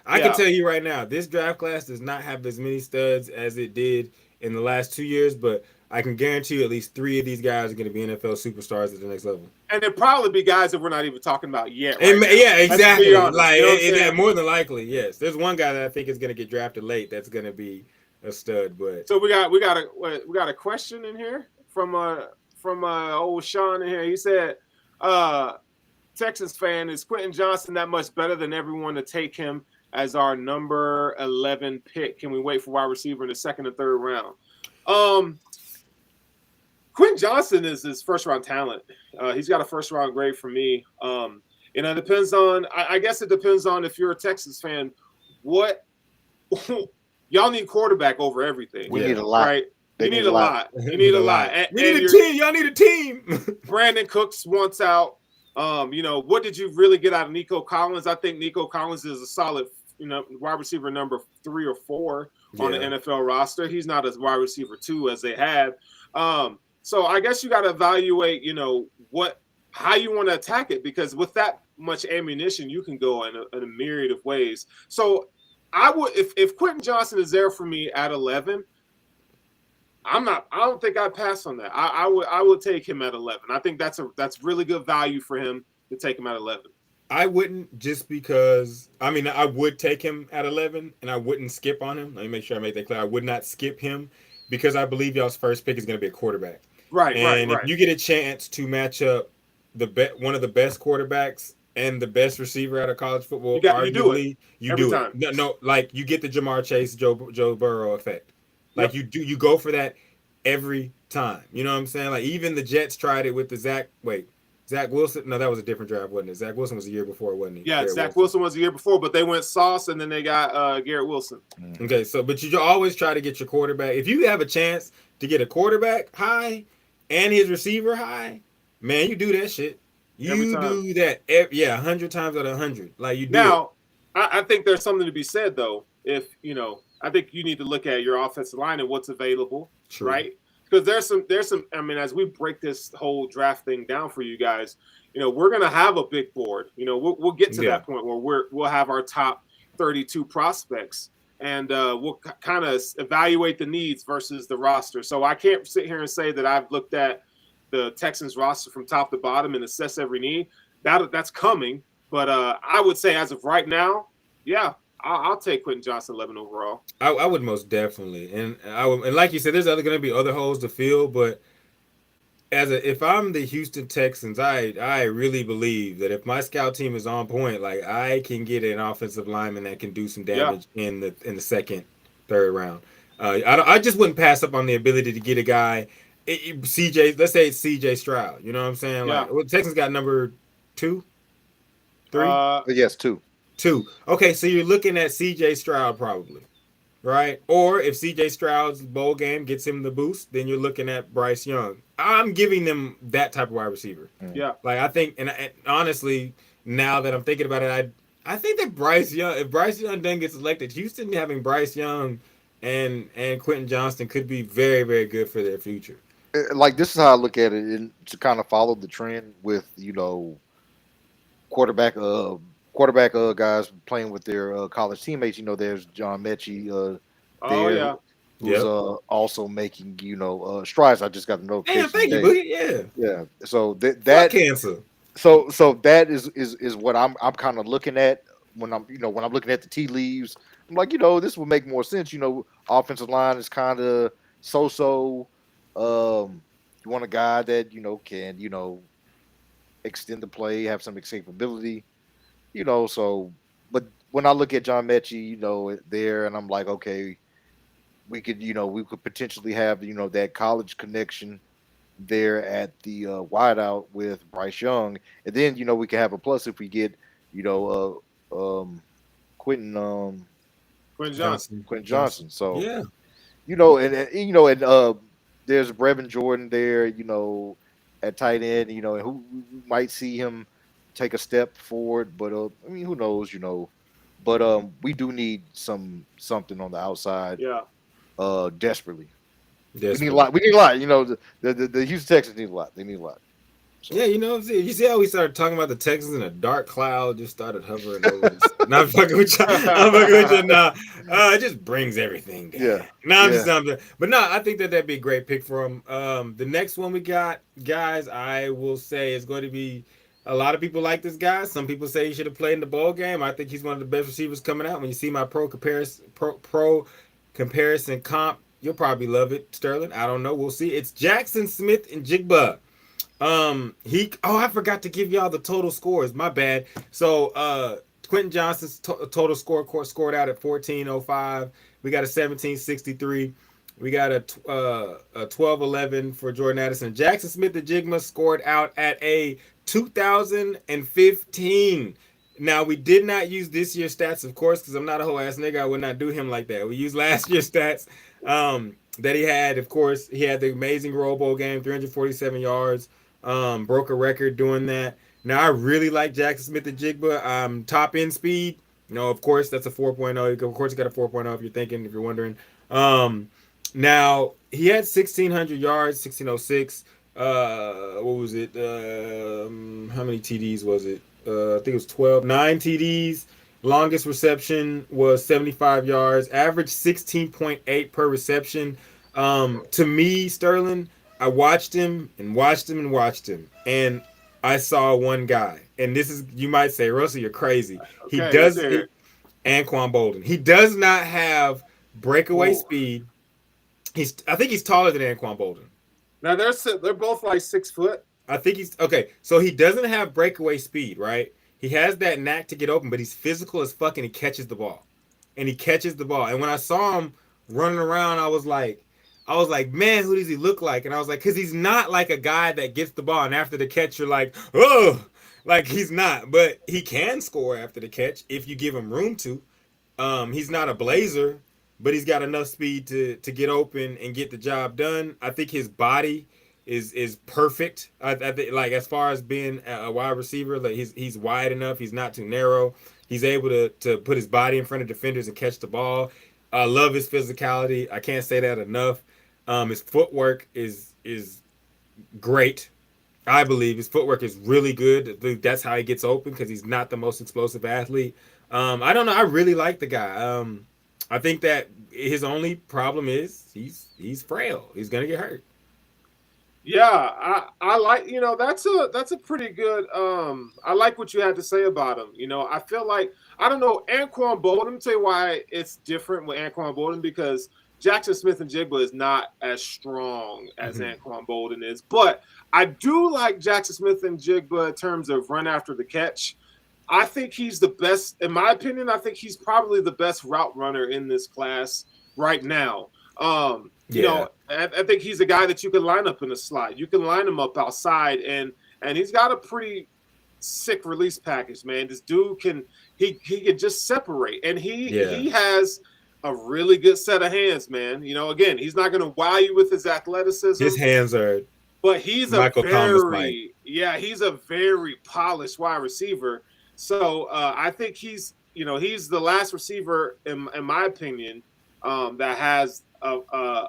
I can tell you right now, this draft class does not have as many studs as it did in the last 2 years, but I can guarantee you at least 3 of these guys are going to be NFL superstars at the next level. And it'll probably be guys that we're not even talking about yet. Yeah, exactly. Honest, more than likely, yes. There's one guy that I think is going to get drafted late. That's going to be a stud. But so we got a question in here from old Sean in here. He said, Texans fan, is Quentin Johnson that much better than everyone to take him as our number 11 pick? Can we wait for wide receiver in the second or third round? Quentin Johnson is his first round talent. He's got a first round grade for me. It depends on, I guess it depends on, if you're a Texas fan, what y'all need quarterback over everything. We need a lot. Right? You need a lot. You need a lot. We need a team. Y'all need a team. Brandon Cooks wants out. What did you really get out of Nico Collins? I think Nico Collins is a solid, wide receiver number 3 or 4 on the NFL roster. He's not as wide receiver 2 as they had. So I guess you got to evaluate, how you want to attack it, because with that much ammunition, you can go in a myriad of ways. So I would, if Quentin Johnson is there for me at 11, I don't think I'd pass on that. I would take him at 11. I think that's really good value for him to take him at 11. I wouldn't, just because, I would take him at 11 and I wouldn't skip on him. Let me make sure I make that clear. I would not skip him because I believe y'all's first pick is going to be a quarterback. Right. If you get a chance to match up one of the best quarterbacks and the best receiver out of college football, arguably, you do it. No, like you get the Jamar Chase, Joe Burrow effect. Like you go for that every time. You know what I'm saying? Like even the Jets tried it with the Zach Wilson. No, that was a different draft, wasn't it? Zach Wilson was the year before, wasn't he? Yeah, Zach Wilson was the year before, but they went Sauce and then they got Garrett Wilson. Okay, but you always try to get your quarterback. If you have a chance to get a quarterback high and his receiver high, man, you do that shit. You do that 100 times out of 100. Like you do. Now, I think there's something to be said though. If I think you need to look at your offensive line and what's available, True. Right? Because there's some. As we break this whole draft thing down for you guys, we're gonna have a big board. We'll get to that point where we'll have our top 32 prospects, and we'll kind of evaluate the needs versus the roster. So I can't sit here and say that I've looked at the Texans roster from top to bottom and assess every need. That's coming, but I would say as of right now, I'll take Quentin Johnson 11 overall. I would most definitely, and like you said, there's going to be other holes to fill. But if I'm the Houston Texans, I really believe that if my scout team is on point, like I can get an offensive lineman that can do some damage in the second, third round. I just wouldn't pass up on the ability to get a guy. CJ, let's say it's CJ Stroud. You know what I'm saying? Like, Texans got number 2, 3. Yes, 2. 2. Okay, so you're looking at C.J. Stroud probably, right? Or if C.J. Stroud's bowl game gets him the boost, then you're looking at Bryce Young. I'm giving them that type of wide receiver. Yeah. Like I think, and honestly, now that I'm thinking about it, I think that if Bryce Young then gets elected, Houston having Bryce Young and Quentin Johnston could be very, very good for their future. Like this is how I look at it, and to kind of follow the trend with quarterback guys playing with their college teammates. There's John Mechie Oh there yeah. who's also making strides. I just got the Damn, notification thank you, today. Boogie. Yeah. Yeah. So Fuck that cancer. so that is what I'm kind of looking at when I'm looking at the tea leaves. I'm like, this will make more sense. Offensive line is kind of so. You want a guy that can extend the play, have some escapability. So but when I look at John Mechie, there, and I'm like, okay, we could potentially have that college connection there at the wideout with Bryce Young, and then we can have a plus if we get Quentin Quentin Johnson. Johnson. So Yeah. and there's Brevin Jordan there, at tight end, and who might see him take a step forward, but I mean, who knows, but we do need something on the outside, Yeah. desperately. Yes, We need a lot. We need a lot. The Houston Texans need a lot. They need a lot. So. Yeah, you see how we started talking about the Texans and a dark cloud just started hovering over us. Not fucking with you. I'm fucking with you now. It just brings everything down. Yeah. No, I'm just but no, I think that'd be a great pick for him. The next one we got, guys, I will say is going to be a lot of people like this guy. Some people say he should have played in the bowl game. I think he's one of the best receivers coming out. When you see my pro comparison comp, you'll probably love it, Sterling. I don't know. We'll see. It's Jackson Smith and Jigba. I forgot to give y'all the total scores. My bad. So Quentin Johnston's total scored out at 1405. We got a 1763. We got a 1211 for Jordan Addison. Jackson Smith and Jigma scored out at a 2015. Now we did not use this year's stats, of course, because I'm not a whole ass nigga. I would not do him like that. We used last year's stats that he had. Of course, he had the amazing Roll Bowl game, 347 yards. Broke a record doing that. Now I really like Jackson Smith and Jigba. Top end speed. Of course that's a 4.0. Of course you got a 4.0 if you're wondering. Now he had 1600 yards, 1606. What was it? How many TDs was it? I think it was 12. 9 TDs. Longest reception was 75 yards. Average 16.8 per reception. To me, Sterling, I watched him, and I saw one guy. And this is, you might say, Russell, you're crazy. Okay, Anquan Bolden. He does not have breakaway speed. I think he's taller than Anquan Bolden. Now they're both like 6 foot. I think he's okay. So he doesn't have breakaway speed, right? He has that knack to get open, but he's physical as fuck, and he catches the ball. And when I saw him running around, I was like, man, who does he look like? And I was like, because he's not like a guy that gets the ball and after the catch, you're like, oh, like he's not. But he can score after the catch if you give him room to. He's not a blazer, but he's got enough speed to get open and get the job done. I think his body is perfect. I think, like, as far as being a wide receiver, like he's wide enough. He's not too narrow. He's able to put his body in front of defenders and catch the ball. I love his physicality. I can't say that enough. His footwork is great. I believe his footwork is really good. That's how he gets open, because he's not the most explosive athlete. I don't know. I really like the guy. I think that his only problem is he's frail. He's gonna get hurt. Yeah, I like, that's a pretty good, I like what you had to say about him. I feel like, I don't know, Anquan Bolden, let me tell you why it's different with Anquan Bolden, because Jackson Smith and Jigba is not as strong as Anquan Bolden is, but I do like Jackson Smith and Jigba in terms of run after the catch. I think he's the best, in my opinion. I think he's probably the best route runner in this class right now. You know, I think he's a guy that you can line up in the slot. You can line him up outside, and he's got a pretty sick release package, man. This dude can he could just separate, and he has a really good set of hands, man. You know, again, he's not going to wow you with his athleticism. His hands are, but he's Michael Thomas like. He's a very polished wide receiver. So I think he's the last receiver in my opinion that has a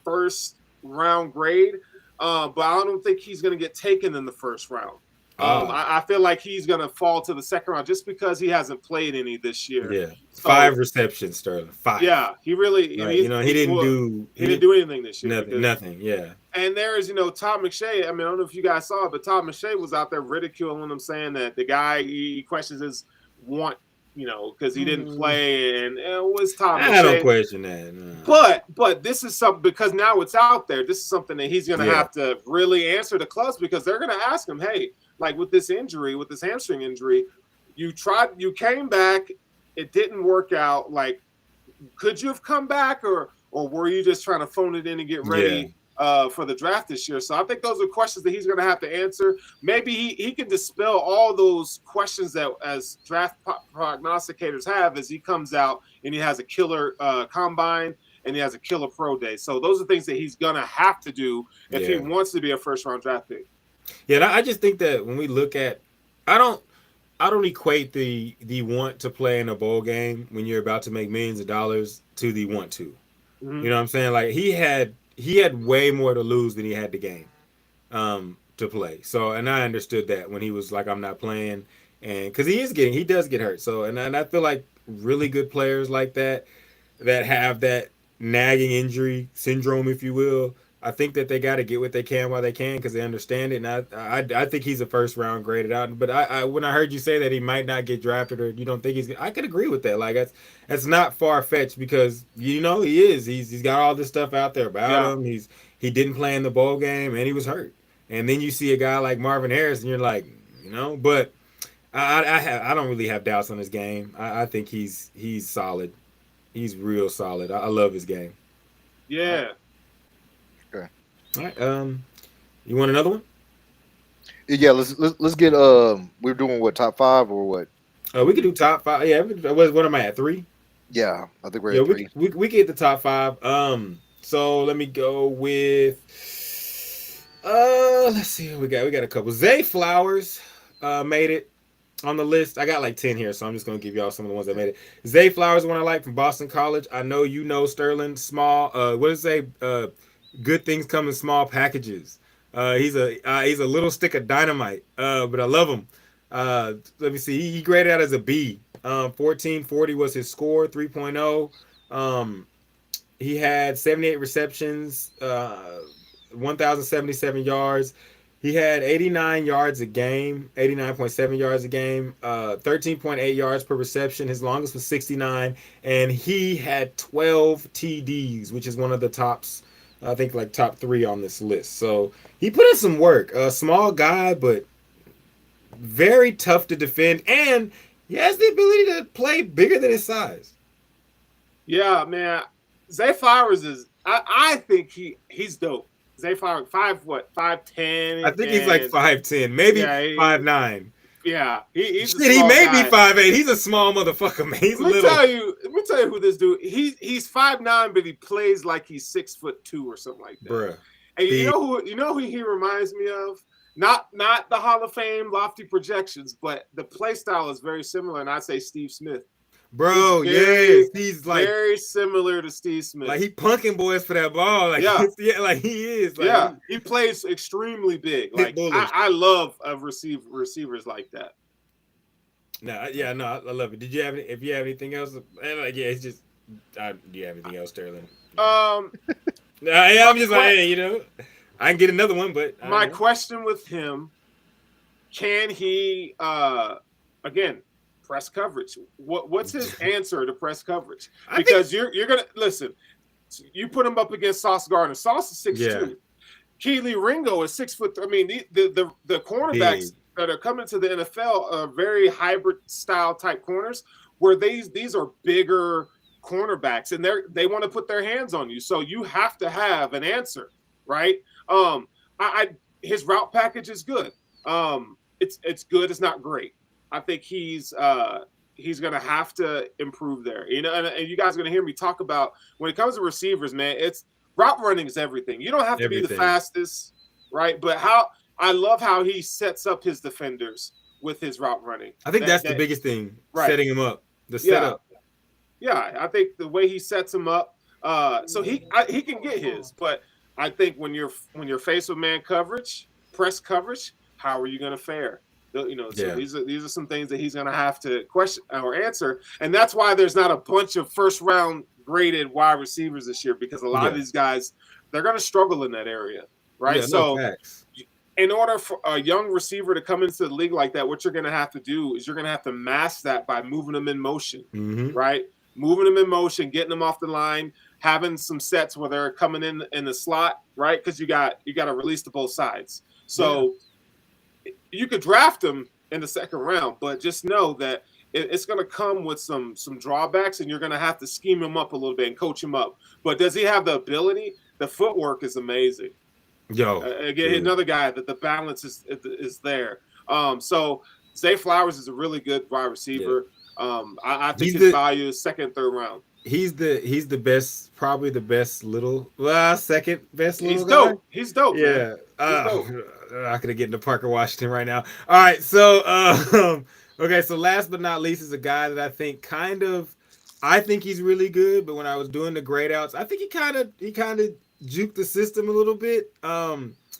first round grade. But I don't think he's going to get taken in the first round. I feel like he's going to fall to the second round just because he hasn't played any this year. Yeah, so, 5 receptions, Sterling. 5. Yeah, he really. Right. He didn't do anything this year. Nothing. Yeah. And there is, Todd McShay. I mean, I don't know if you guys saw it, but Todd McShay was out there ridiculing him, saying that the guy he questions his want. Because he didn't play, and it was Tom. I don't question that. No. But this is something, because now it's out there. This is something that he's going to have to really answer to clubs, because they're going to ask him, hey, like with this injury, with this hamstring injury, you came back, it didn't work out. Like, could you have come back, or were you just trying to phone it in and get ready for the draft this year? So I think those are questions that he's going to have to answer. Maybe he can dispel all those questions that as draft prognosticators have as he comes out and he has a killer combine and he has a killer pro day. So those are things that he's going to have to do if he wants to be a first round draft pick. Yeah, I just think that when we look at, I don't equate the want to play in a bowl game when you're about to make millions of dollars to the want to. Mm-hmm. You know what I'm saying? Like he had way more to lose than he had to gain to play. So, and I understood that when he was like, I'm not playing, and because he does get hurt. So, and I feel like really good players like that have that nagging injury syndrome, if you will. I think that they got to get what they can while they can because they understand it. And I think he's a first round graded out. But I when I heard you say that he might not get drafted or you don't think I could agree with that. Like that's not far fetched because he is. He's got all this stuff out there about him. He didn't play in the bowl game and he was hurt. And then you see a guy like Marvin Harris and you're like, but I don't really have doubts on his game. I think he's solid. He's real solid. I love his game. Yeah. All right. You want another one? Yeah. Let's get. We're doing what, top 5 or what? We could do top 5. Yeah. What am I at, 3? Yeah, I think we're at 3. We get the top 5. So let me go with. Let's see what we got. We got a couple. Zay Flowers made it on the list. I got like 10 here, so I'm just gonna give y'all some of the ones that made it. Zay Flowers, one I like from Boston College. I know Sterling. Small. What does it say? Good things come in small packages. He's a little stick of dynamite, but I love him. Let me see. He graded out as a B. 1440 was his score, 3.0. He had 78 receptions, 1,077 yards. He had 89 yards a game, 89.7 yards a game, 13.8 yards per reception. His longest was 69, and he had 12 TDs, which is one of the tops. I think like top 3 on this list. So he put in some work. A small guy, but very tough to defend. And he has the ability to play bigger than his size. Yeah, man. Zay Flowers is, I think he's dope. Zay Flowers, 5'10". I think he's like 5'10", maybe 5'9". Yeah, he's shit. He may be 5'8". He's a small motherfucker, man. He's let me tell you who this dude. He's 5'9", but he plays like he's 6'2" or something like that. Bruh. And you know who he reminds me of? Not the Hall of Fame lofty projections, but the play style is very similar. And I say Steve Smith. Bro, he's like very similar to Steve Smith. Like he punking boys for that ball. Like like he is. Like, he plays extremely big. Like I love receivers like that. I love it. Did you have if you have anything else? It's just. Do you have anything else, Sterling? I'm just like, I can get another one, but my question with him: can he again? Press coverage. What's his answer to press coverage? Because you're gonna listen. You put him up against Sauce Gardner. Sauce is 6'2". Keely Ringo is 6 foot. I mean, the cornerbacks that are coming to the NFL are very hybrid style type corners, where these are bigger cornerbacks, and they want to put their hands on you. So you have to have an answer, right? His route package is good. It's good. It's not great. I think he's he's going to have to improve there. And you guys are going to hear me talk about when it comes to receivers, man, it's route running is everything. You don't have to be the fastest, right? But I love how he sets up his defenders with his route running. I think that's the biggest thing, setting him up, the setup. Yeah, I think the way he sets him up, so he can get his. But I think when you're faced with man coverage, press coverage, how are you going to fare? So these are some things that he's going to have to question or answer, and that's why there's not a bunch of first round graded wide receivers this year, because a lot of these guys, they're going to struggle in that area, right? Yeah, so in order for a young receiver to come into the league like that, what you're going to have to do is you're going to have to mask that by moving them in motion, right? Moving them in motion, getting them off the line, having some sets where they're coming in the slot, right? Because you got to release to both sides. So you could draft them in the second round, but just know that it's going to come with some drawbacks, and you're going to have to scheme him up a little bit and coach him up. But does he have the ability? The footwork is amazing. Again, another guy that the balance is there. So Zay Flowers is a really good wide receiver. I think his value is second, third round. He's the best, probably the best second best little guy. Dope. He's dope. Yeah. I'm not gonna get into Parker Washington right now. All right, so okay, so last but not least is a guy that I think he's really good, but when I was doing the grade outs, I think he kind of juked the system a little bit.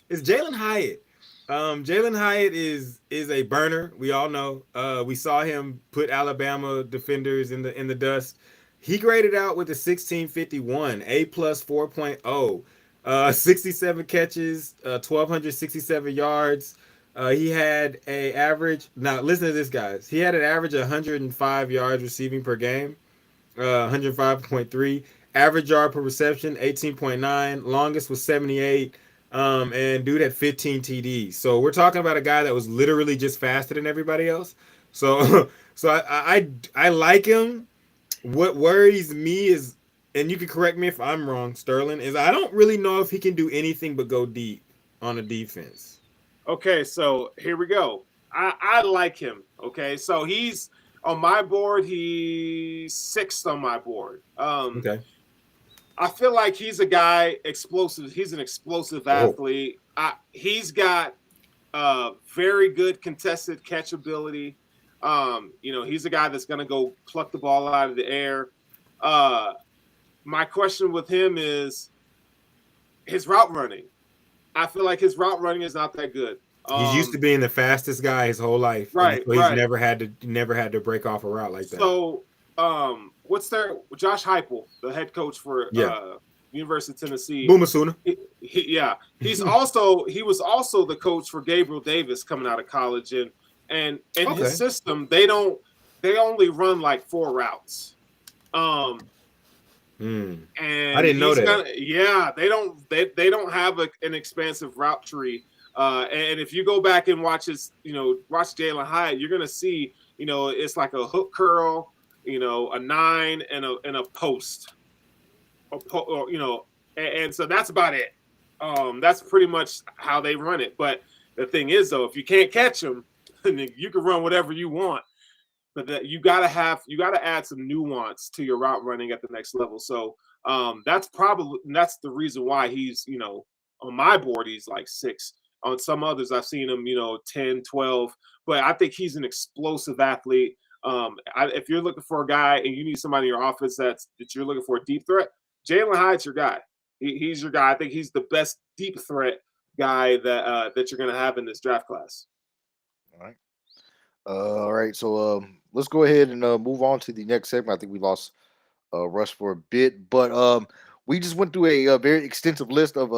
Is Jalen Hyatt. Jalen Hyatt is a burner. We all know. We saw him put Alabama defenders in the dust. He graded out with a 1651, A+ 4.0, 67 catches, 1,267 yards. He had a average. Now listen to this, guys. He had an average of 105 yards receiving per game, 105.3. Average yard per reception, 18.9. Longest was 78. And dude had 15 TDs. So we're talking about a guy that was literally just faster than everybody else. So I like him. What worries me is, and you can correct me if I'm wrong, Sterling, is I don't really know if he can do anything but go deep on a defense. Okay, so here we go. I like him. Okay, so he's on my board. He's 6th on my board. Okay. I feel like he's a guy explosive. He's an explosive athlete. He's got very good contested catch ability. He's a guy that's going to go pluck the ball out of the air. My question with him is his route running. I feel like his route running is not that good. He's used to being the fastest guy his whole life. Right. He's never had to break off a route like that. So, Josh Heupel, the head coach for University of Tennessee. Boomasuna. He was also the coach for Gabriel Davis coming out of college, and in his system they only run like 4 routes. And I didn't know that. They don't have an expansive route tree. And if you go back and watch Jalen Hyatt, you're gonna see, it's like a hook curl, a 9 and a post, and so that's about it. That's pretty much how they run it. But the thing is, though, if you can't catch them, you can run whatever you want. But that you gotta add some nuance to your route running at the next level. So that's the reason why he's, on my board he's like 6. On some others I've seen him, 10, 12. But I think he's an explosive athlete. If you're looking for a guy and you need somebody in your offense that you're looking for a deep threat, Jalen Hyatt's your guy. He's your guy. I think he's the best deep threat guy that you're going to have in this draft class. All right. So let's go ahead and move on to the next segment. I think we lost Russ for a bit, but we just went through a very extensive list of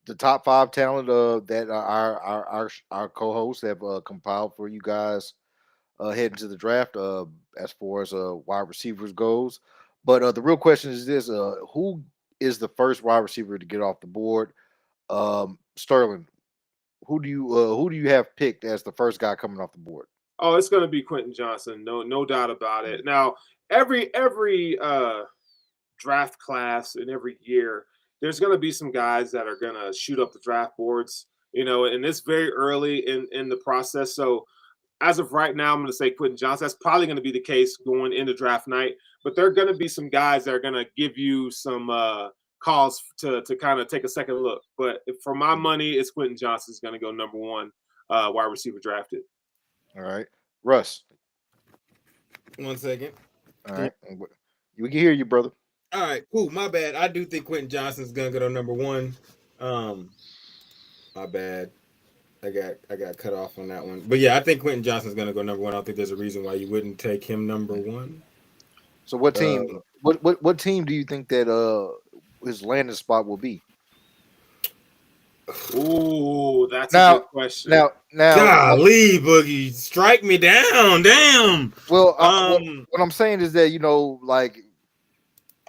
the top 5 talent that our co-hosts have compiled for you guys heading to the draft as far as wide receivers goes. But the real question is this: who is the first wide receiver to get off the board? Sterling, who do you have picked as the first guy coming off the board? Oh, it's going to be Quentin Johnson, no doubt about it. Now, every draft class and every year, there's going to be some guys that are going to shoot up the draft boards, and it's very early in the process. So as of right now, I'm going to say Quentin Johnson. That's probably going to be the case going into draft night. But there are going to be some guys that are going to give you some calls to kind of take a second look. But for my money, it's Quentin Johnson's going to go number one wide receiver drafted. All right. Russ. 1 second. All right. We can hear you, brother. All right, cool. My bad. I do think Quentin Johnson's gonna go to number one. My bad. I got cut off on that one. But yeah, I think Quentin Johnson's gonna go number one. I don't think there's a reason why you wouldn't take him number one. So what team? What team do you think that his landing spot will be? Ooh, that's a good question. Now, golly, Boogie, strike me down, damn. Well, what I'm saying is that like,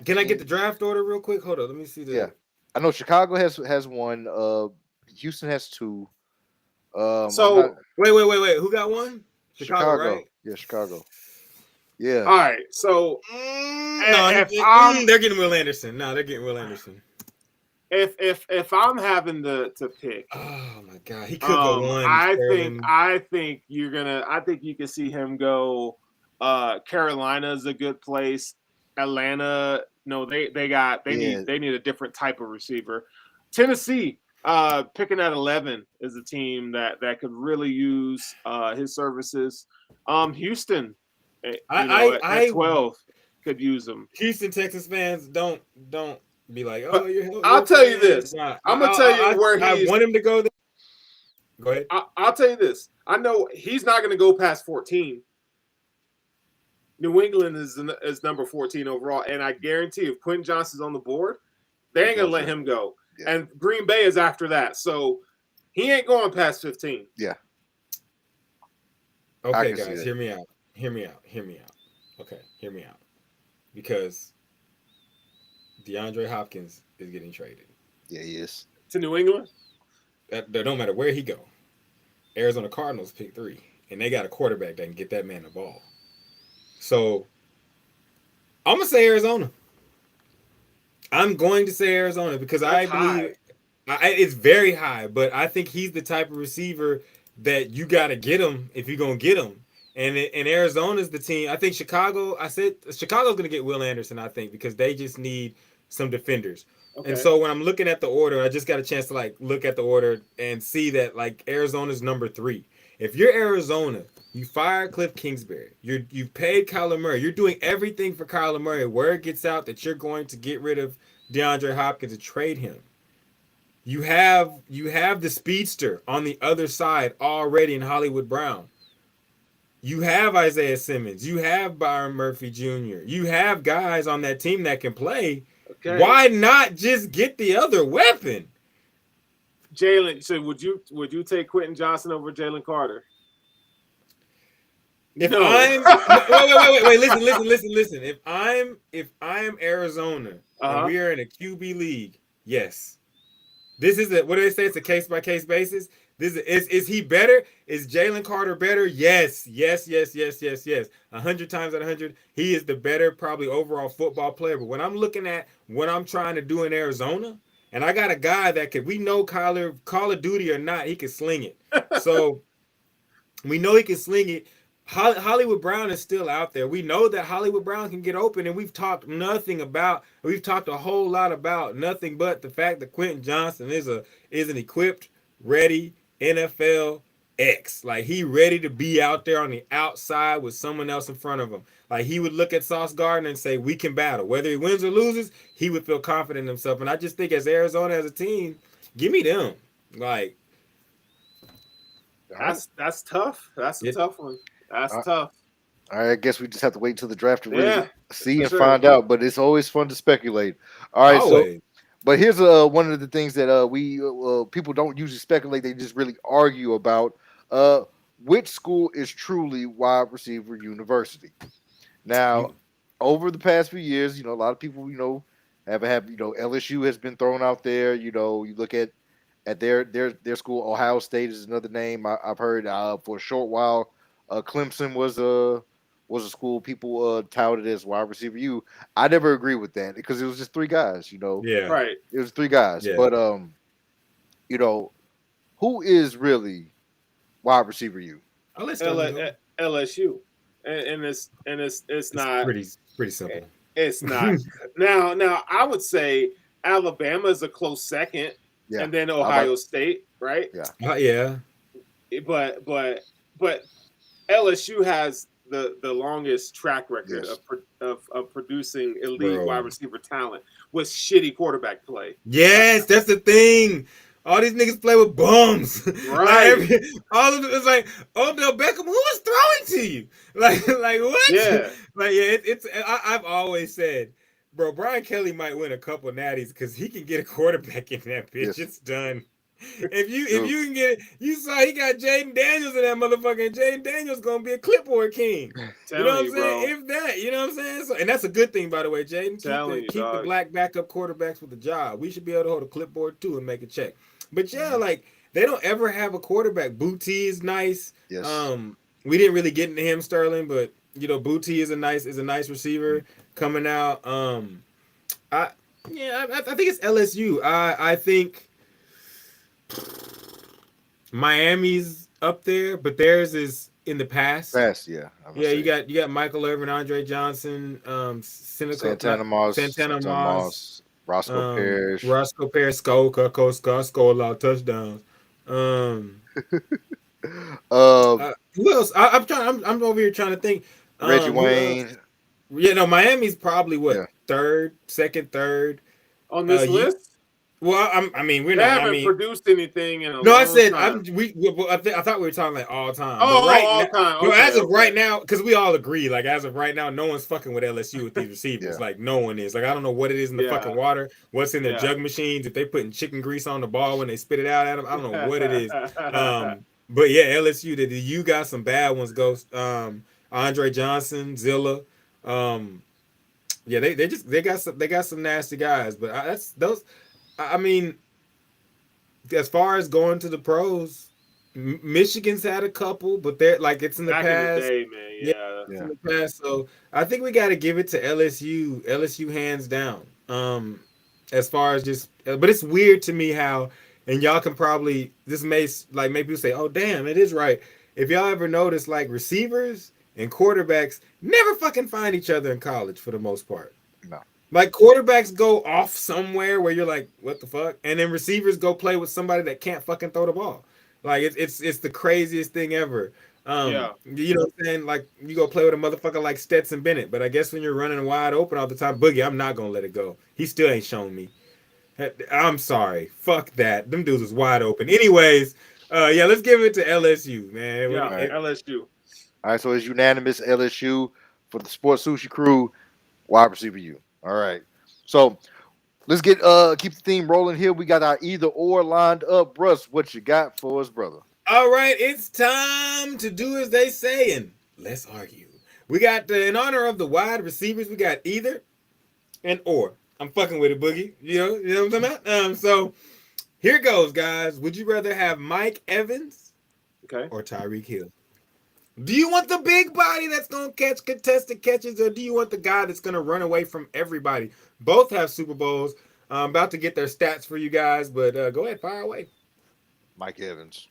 can I get the draft order real quick? Hold on, let me see that. Yeah, I know Chicago has one. Houston has two. So wait, who got one? Chicago, right? Yeah, Chicago. Yeah. All right, so they're getting Will Anderson. No, they're getting Will Anderson. If I'm having to pick, oh my god, he could go one. I think you can see him go. Carolina is a good place. Atlanta, no, they need a different type of receiver. Tennessee, picking at 11 is a team that could really use his services. Houston, at 12 could use him. Houston Texas fans don't be like, oh, I'll tell you this. I'm gonna tell you where I want him to go. Go ahead. I'll tell you this. I know he's not going to go past 14. New England is number 14 overall, and I guarantee if Quentin Johnson's on the board, they ain't gonna let him go. Yeah. And Green Bay is after that, so he ain't going past 15. Yeah. Okay, guys, hear me out. Okay, hear me out. Because DeAndre Hopkins is getting traded. Yeah, he is. To New England? That don't matter where he go. Arizona Cardinals pick 3, and they got a quarterback that can get that man the ball. So I'm gonna say Arizona. I'm going to say Arizona because I believe it's very high, but I think he's the type of receiver that you got to get him if you're gonna get him. And Arizona's the team. I think Chicago. I said Chicago's gonna get Will Anderson. I think because they just need some defenders. Okay. And so when I'm looking at the order, I just got a chance to look at the order and see that Arizona's number 3. If you're Arizona, you fire Cliff Kingsbury. You paid Kyler Murray. You're doing everything for Kyler Murray. Word gets out that you're going to get rid of DeAndre Hopkins and trade him. You have the speedster on the other side already in Hollywood Brown. You have Isaiah Simmons. You have Byron Murphy Jr. You have guys on that team that can play. Okay. Why not just get the other weapon? Jalen, so would you take Quentin Johnson over Jalen Carter? If I'm wait, listen. If I'm Arizona and we are in a QB league, yes. This is what do they say? It's a case by case basis. Is he better? Is Jalen Carter better? Yes. 100 times out of 100, he is the better, probably overall football player. But when I'm looking at what I'm trying to do in Arizona, and I got a guy that we know Kyler, Call of Duty or not, he can sling it. So we know he can sling it. Hollywood Brown is still out there. We know that Hollywood Brown can get open, and we've talked a whole lot about nothing but the fact that Quentin Johnson is an equipped, ready NFL X. He ready to be out there on the outside with someone else in front of him. He would look at Sauce Gardner and say, we can battle. Whether he wins or loses, he would feel confident in himself. And I just think as Arizona as a team, give me them. That's tough. That's a tough one. That's tough. All right, I guess we just have to wait until the draft to really see and find out. But it's always fun to speculate. All right, always. But here's one of the things that we people don't usually speculate. They just really argue about which school is truly wide receiver university. Now, over the past few years, a lot of people, have LSU has been thrown out there. You look at their school. Ohio State is another name I've heard for a short while. Clemson was a school people touted as wide receiver U. I never agree with that because it was just 3 guys, Yeah. Right. It was 3 guys. Yeah. But who is really wide receiver U? I'll let Sterling go. LSU, and it's not pretty simple. It's not. Now I would say Alabama is a close second, and then Ohio State, right? Yeah. But LSU has the longest track record of producing elite wide receiver talent with shitty quarterback play. Yes, that's the thing. All these niggas play with bums. Right. All of it is like Odell Beckham. Who is throwing to you? Like what? Yeah. It's. I've always said, bro, Brian Kelly might win a couple natties because he can get a quarterback in that bitch. Yes. It's done. If you can get, you saw he got Jaden Daniels in that motherfucker, and Jaden Daniels gonna be a clipboard king. You know what I'm saying? If that, you know what I'm saying? So, and that's a good thing, by the way, Jaden. Keep the black backup quarterbacks with the job. We should be able to hold a clipboard too and make a check. But yeah, like they don't ever have a quarterback. Booty is nice. Yes. We didn't really get into him, Sterling, but you know, Booty is a nice receiver coming out. I think it's LSU. I think Miami's up there, but theirs is in the past. Yeah. You got Michael Irvin, Andre Johnson, Santana Moss, Roscoe Parrish, score a lot of touchdowns. Who else? I'm over here trying to think. Reggie Wayne. Yeah, no, Miami's probably second, third on this list. Well, I mean, we're they not. haven't produced anything in a long I said time. I thought we were talking like all time. Oh, all time. Okay, as of right now, because we all agree, like as of right now, no one's fucking with LSU with these receivers. Like no one is. Like I don't know what it is in the fucking water. What's in their jug machines? If they putting chicken grease on the ball when they spit it out at them, I don't know what it is. But yeah, LSU. You got some bad ones. Ghost. Andre Johnson, Zilla. They got some nasty guys. But that's those. I mean, as far as going to the pros, Michigan's had a couple, but they're like it's in the Back past. In the day, man. Yeah. In the past. So I think we got to give it to LSU. LSU hands down. As far as but it's weird to me how, and y'all can probably make people say, oh damn, it is right. If y'all ever notice, like receivers and quarterbacks never fucking find each other in college for the most part. No. Like quarterbacks go off somewhere where you're like, what the fuck? And then receivers go play with somebody that can't fucking throw the ball. Like it's the craziest thing ever. You know what I'm saying? Like you go play with a motherfucker like Stetson Bennett, but I guess when you're running wide open all the time, Boogie, I'm not gonna let it go. He still ain't shown me. I'm sorry. Fuck that. Them dudes was wide open. Anyways, let's give it to LSU, man. LSU. All right, so it's unanimous LSU for the Sports Sushi crew. Wide receiver you. All right. So let's keep the theme rolling here. We got our either or lined up. Russ, what you got for us, brother? All right, it's time to do as they say and let's argue. We got in honor of the wide receivers, we got either and or. I'm fucking with it, Boogie. You know what I'm talking about? So here goes, guys. Would you rather have Mike Evans or Tyreek Hill? Do you want the big body that's going to catch contested catches, or do you want the guy that's going to run away from everybody? Both have Super Bowls. I'm about to get their stats for you guys, but go ahead, fire away. Mike Evans.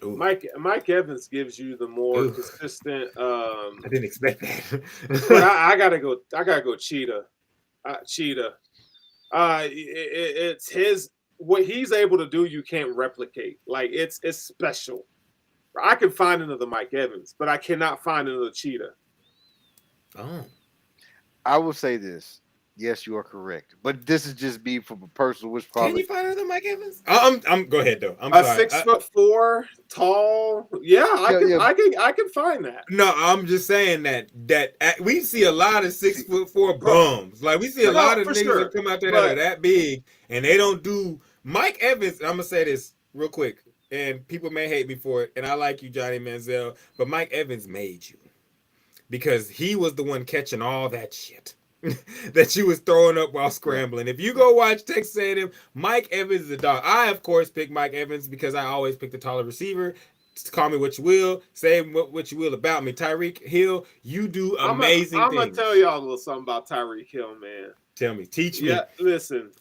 Ooh. Mike Evans gives you the more consistent. I didn't expect that. But I gotta go Cheetah. Cheetah. It's his what he's able to do. You can't replicate. Like it's special. I can find another Mike Evans, but I cannot find another Cheetah. Oh. I will say this. Yes, you are correct. But this is just me from a personal wish. Can you find another Mike Evans? I'm go ahead though. I'm sorry. 6'4", tall. Yeah, I can find that. No, I'm just saying that we see a lot of 6'4" bums. Like we see a lot of niggas that come out there that are that big and they don't do Mike Evans. I'm gonna say this real quick. And people may hate me for it, and I like you, Johnny Manziel, but Mike Evans made you because he was the one catching all that shit that you was throwing up while scrambling. If you go watch Texas A&M, Mike Evans is a dog. I, of course, pick Mike Evans because I always pick the taller receiver. Call me what you will. Say what you will about me. Tyreek Hill, you do amazing things. I'm going to tell y'all a little something about Tyreek Hill, man. Tell me. Teach me. Yeah, listen.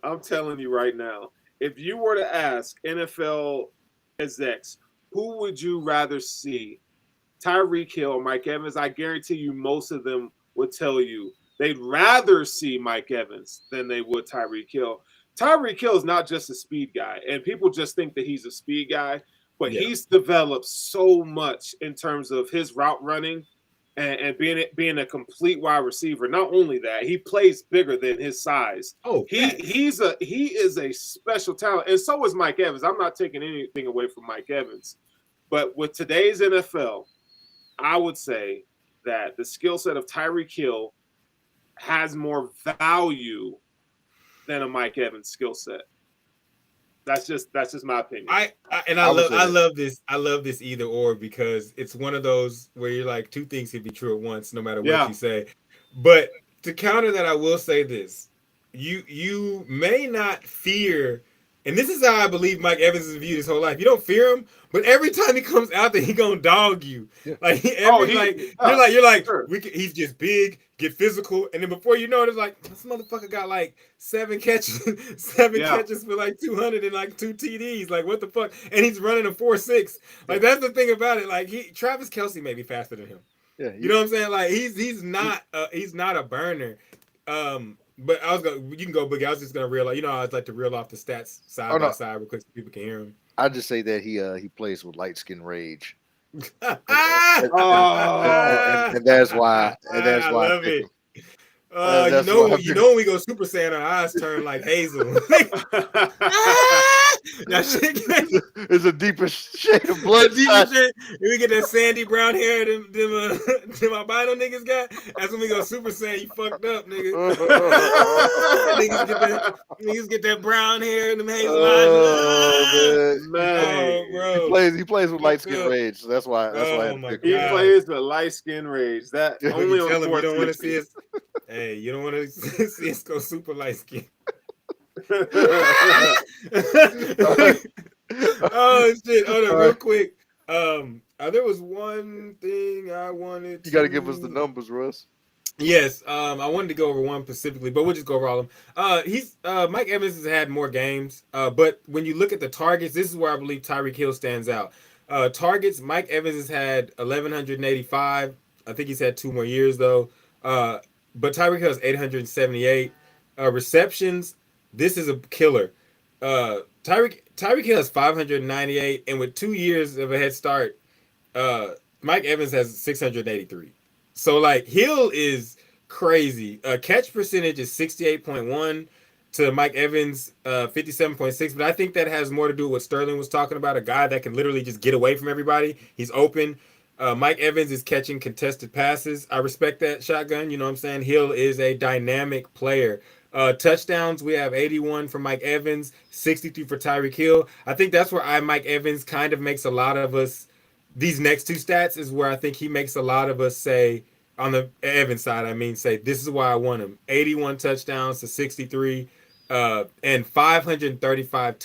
I'm telling you right now. If you were to ask NFL execs, who would you rather see? Tyreek Hill or Mike Evans? I guarantee you most of them would tell you they'd rather see Mike Evans than they would Tyreek Hill. Tyreek Hill is not just a speed guy, and people just think that he's a speed guy, but he's developed so much in terms of his route running and being a complete wide receiver. Not only that, he plays bigger than his size. He is a special talent, and so is Mike Evans. I'm not taking anything away from Mike Evans, but with today's NFL, I would say that the skill set of Tyreek Hill has more value than a Mike Evans skill set. That's just my opinion. I love this. I love this either or, because it's one of those where you're like, two things can be true at once, no matter what you say. But to counter that, I will say this: you may not fear, and this is how I believe Mike Evans is viewed his whole life. You don't fear him, but every time he comes out there, he gonna dog you. Like you're like, sure. He's just big, get physical, and then before you know it, it's like, this motherfucker got like 7 catches for like 200 and like 2 TDs. Like, what the fuck? And he's running a 4.6. Like, that's the thing about it. Like, Travis Kelce may be faster than him. Yeah, you know what I'm saying? Like, he's not a burner. But you can go, Boogie. I was just gonna reel, I always like to reel off the stats side by side real quick so people can hear him. I just say that he plays with light skin rage. and that's why. I love it. When we go Super Saiyan, our eyes turn like hazel. That shit it's a deeper shade of blood. We get that sandy brown hair them albino niggas got. That's when we go Super Saiyan. You fucked up, nigga. niggas get that brown hair and them hazel eyes. Man. Bro. He plays with light skin rage. So that's why. He plays with light skin rage. That only on you don't want to see us. Hey, you don't want to see us go super light skin. Oh shit! Hold on, real quick. There was one thing I wanted. You got to give us the numbers, Russ. Yes, I wanted to go over one specifically, but we'll just go over all of them. Mike Evans has had more games, but when you look at the targets, this is where I believe Tyreek Hill stands out. Targets, Mike Evans has had 1,185. I think he's had 2 more years though. But Tyreek Hill has 878 receptions. This is a killer. Tyreek Hill has 598, and with 2 years of a head start, Mike Evans has 683. So like Hill is crazy. Catch percentage is 68.1 to Mike Evans 57.6. But I think that has more to do with what Sterling was talking about, a guy that can literally just get away from everybody. He's open. Mike Evans is catching contested passes. I respect that shotgun. You know what I'm saying? Hill is a dynamic player. Touchdowns, we have 81 for Mike Evans, 63 for Tyreek Hill. I think that's where Mike Evans kind of makes a lot of us, these next 2 stats is where I think he makes a lot of us say, on the Evans side, say, this is why I want him. 81 touchdowns to 63, and 535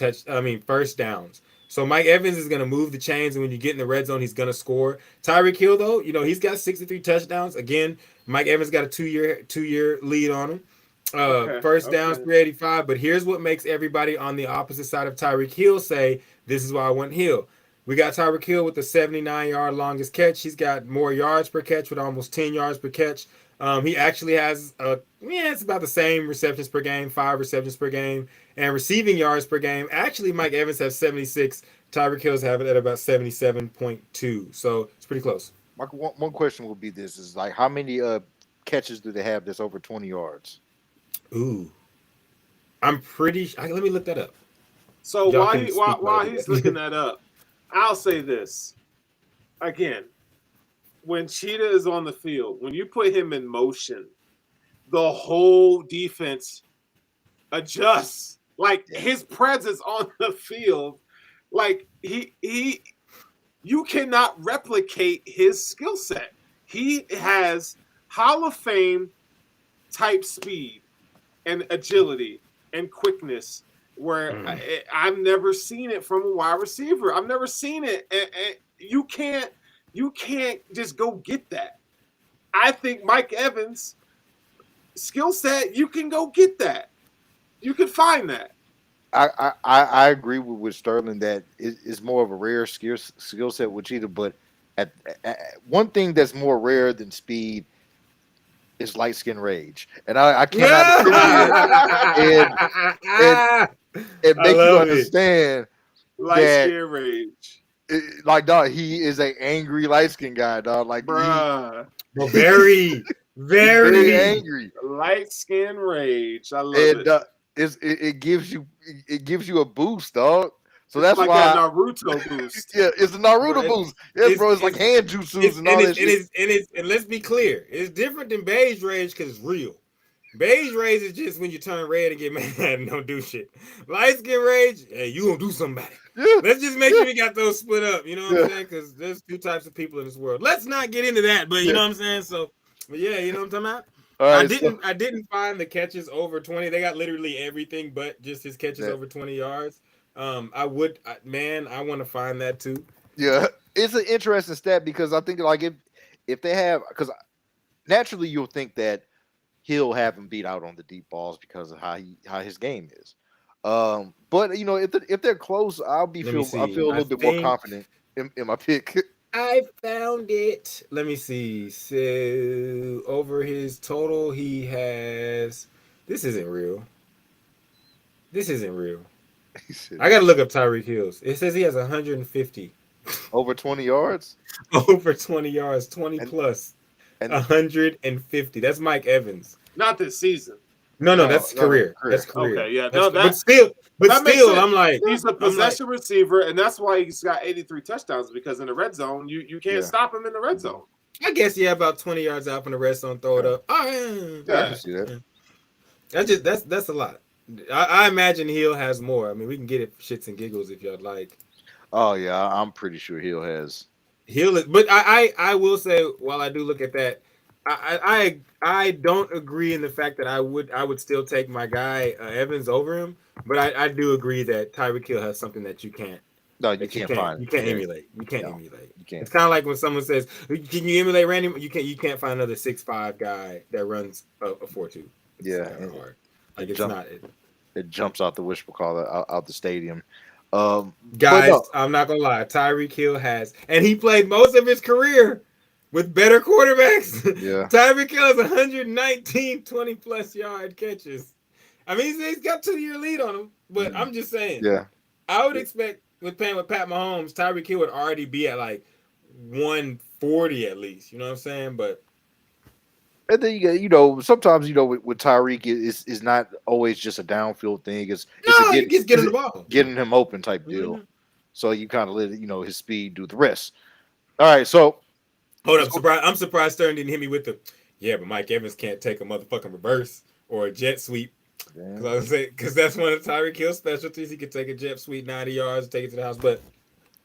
first downs. So Mike Evans is going to move the chains, and when you get in the red zone, he's going to score. Tyreek Hill, though, he's got 63 touchdowns. Again, Mike Evans got a 2-year lead on him. First downs, 385. But here's what makes everybody on the opposite side of Tyreek Hill say, this is why I want Hill. We got Tyreek Hill with the 79-yard longest catch. He's got more yards per catch with almost 10 yards per catch. He actually has, it's about the same receptions per game, 5 receptions per game. And receiving yards per game, actually Mike Evans has 76. Tyreek Hill's have it at about 77.2. So it's pretty close. Mark, one question will be this, is like, how many catches do they have that's over 20 yards? Ooh. I'm pretty let me look that up. So while he's looking that up, I'll say this. Again, when Cheetah is on the field, when you put him in motion, the whole defense adjusts. Like, his presence on the field, like you cannot replicate his skill set. He has Hall of Fame type speed and agility and quickness where I've never seen it from a wide receiver. I've never seen it. And you can't just go get that. I think Mike Evans' skill set, you can go get that. You can find that. I agree with Sterling that it's more of a rare skill set with Cheetah, but at one thing that's more rare than speed is light skin rage, and I cannot differentiate and and and I make you love it. understand Light that skin rage, like dog, he is a angry light skin guy, dog. Like bruh. But very, he's very very. angry, Light skin rage. I love and it. it gives you a boost, dog. So It's that's like that why. Naruto boost. Yeah, it's a Bro, Naruto boost. Yes, bro. It's like hand jutsus and all that shit. And let's be clear, it's different than beige rage because it's real. Beige rage is just when you turn red and get mad and don't do shit. Light skin rage, hey, you gonna do something about it. Yeah. Let's just make sure we got those split up. You know what I'm saying? Because there's two types of people in this world. Let's not get into that, but you know what I'm saying. So, but yeah, you know what I'm talking about. All right, I didn't find the catches over 20. They got literally everything but just his catches over 20 yards. I want to find that too. Yeah, it's an interesting stat because I think like if they have, because naturally you'll think that he'll have him beat out on the deep balls because of how his game is. But you know if they're close, I feel a little bit more confident in my pick. I found it. Let me see. So over his total, he has. This isn't real. I gotta look up Tyreek Hills. It says he has 150 over 20 yards. Over 20 yards, 20 plus, and 150. That's Mike Evans. Not this season. No, that's career. That's career. Okay, yeah. But still, I'm like, he's a possession receiver, and that's why he's got 83 touchdowns because in the red zone, you can't stop him in the red zone. I guess about 20 yards out from the red zone, throw it up. I can see that. That's a lot. I imagine Hill has more. I mean, we can get it for shits and giggles if y'all like. Oh yeah, I'm pretty sure Hill has. But I will say, while I do look at that, I don't agree in the fact that I would still take my guy Evans over him. But I do agree that Tyreek Hill has something that you can't. No, you can't find. You can't emulate. You can't emulate. You can't. It's kind of like when someone says, "Can you emulate Randy?" You can't find another 6'5" guy that runs a 4.2. Yeah, hard. Like it's not. It jumps out the wishful out the stadium. Guys, no. I'm not gonna lie. Tyreek Hill and he played most of his career with better quarterbacks. Yeah, Tyreek Hill has 119 20+ yard catches. I mean, he's got 2-year lead on him, but I'm just saying. Yeah, I would expect with playing with Pat Mahomes, Tyreek Hill would already be at like 140 at least. You know what I'm saying? But. And then sometimes with Tyreek is not always just a downfield thing. It's getting the ball, getting him open type deal. Mm-hmm. So you kind of let his speed do the rest. All right, so hold up. I'm surprised Stern didn't hit me with but Mike Evans can't take a motherfucking reverse or a jet sweep. Because that's one of Tyreek Hill's specialties. He could take a jet sweep 90 yards, take it to the house. But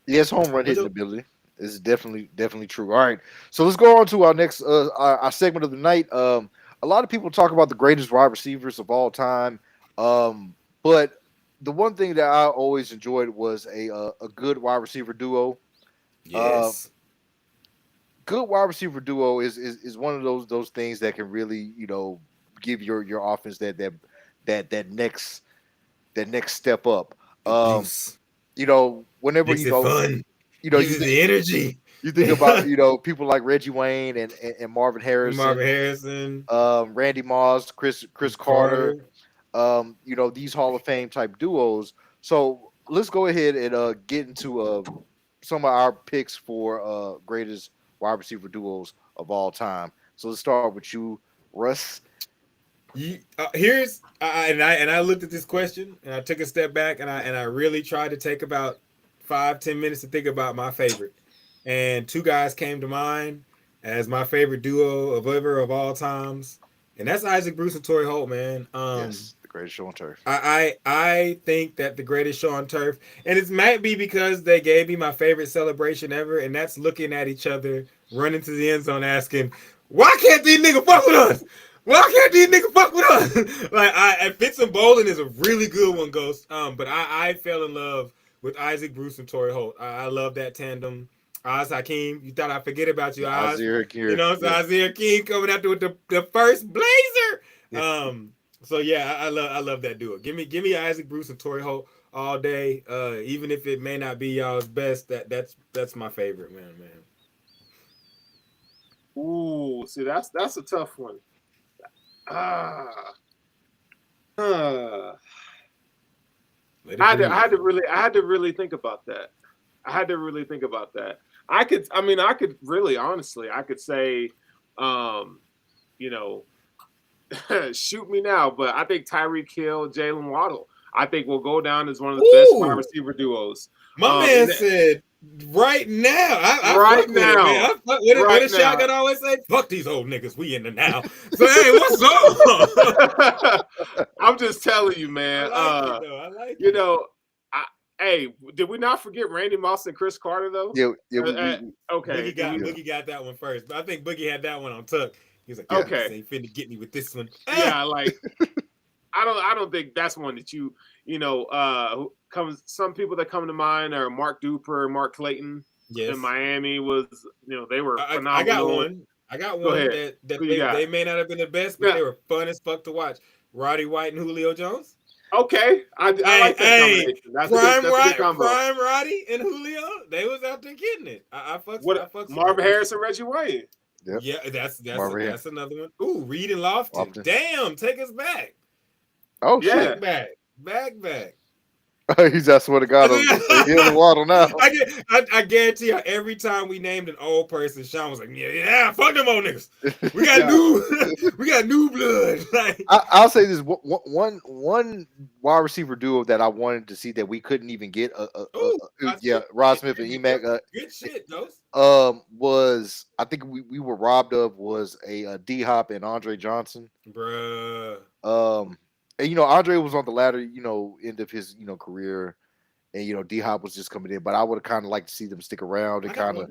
he has home run hitting ability. This is definitely true. All right, so let's go on to our next our segment of the night. A lot of people talk about the greatest wide receivers of all time, but the one thing that I always enjoyed was a good wide receiver duo. Yes, good wide receiver duo is one of those things that can really give your offense that next step up. Whenever makes it fun. The energy. You think about people like Reggie Wayne and Marvin Harrison, Randy Moss, Chris Carter, these Hall of Fame type duos. So let's go ahead and get into some of our picks for greatest wide receiver duos of all time. So let's start with you, Russ. I looked at this question and I took a step back and I really tried to take about 5-10 minutes to think about my favorite, and two guys came to mind as my favorite duo of all times, and that's Isaac Bruce and Torrey Holt, man. Yes, the greatest show on turf. I think that the greatest show on turf, and it might be because they gave me my favorite celebration ever, and that's looking at each other running to the end zone asking, "Why can't these niggas fuck with us? Why can't these niggas fuck with us?" Like Fitz and Bowling is a really good one, Ghost. But I fell in love with Isaac Bruce and Torrey Holt. I love that tandem. Oz Hakeem, you thought I'd forget about you, Oz. Azir Hakeem. Azir Hakeem coming out with the first blazer. So yeah, I love that duo. Give me Isaac Bruce and Torrey Holt all day. Even if it may not be y'all's best, that's my favorite, man. Ooh, see, that's a tough one. I had to really think about that. I could really honestly, I could say, shoot me now, but I think Tyreek Hill, Jalen Waddle, I think will go down as one of the best wide receiver duos. My man said right now. I right fuck now. With it, man. What does Shotgun always say? Fuck these old niggas. We in the now. So hey, what's up? I'm just telling you, man. I like it. Hey, did we not forget Randy Moss and Chris Carter though? Yeah. Okay. Boogie got that one first, but I think Boogie had that one on tuck. He was like, okay, ain't finna get me with this one. Yeah, like I don't think that's one that some people that come to mind are Mark Duper, Mark Clayton. Yes. In Miami was, they were phenomenal. I got one that they may not have been the best, but they were fun as fuck to watch. Roddy White and Julio Jones. Okay, I like that combination. That's a good combo. Prime Roddy and Julio, they was out there getting it. I fucks Marvin Harris and Reggie White. Yep. Yeah, that's another one. Ooh, Reed and Lofton. Damn, take us back. Oh yeah, back. He's I swear to God, he's in the water now. I guarantee you, every time we named an old person, Sean was like, "Yeah, fuck them old niggas. We got new blood." Like, I'll say this: one wide receiver duo that I wanted to see that we couldn't even get. Rod Smith and Emac. Good shit, those. Was I think we were robbed of was a D Hop and Andre Johnson, bruh. And Andre was on the latter, end of his, career, and D Hop was just coming in. But I would have kind of liked to see them stick around and kind of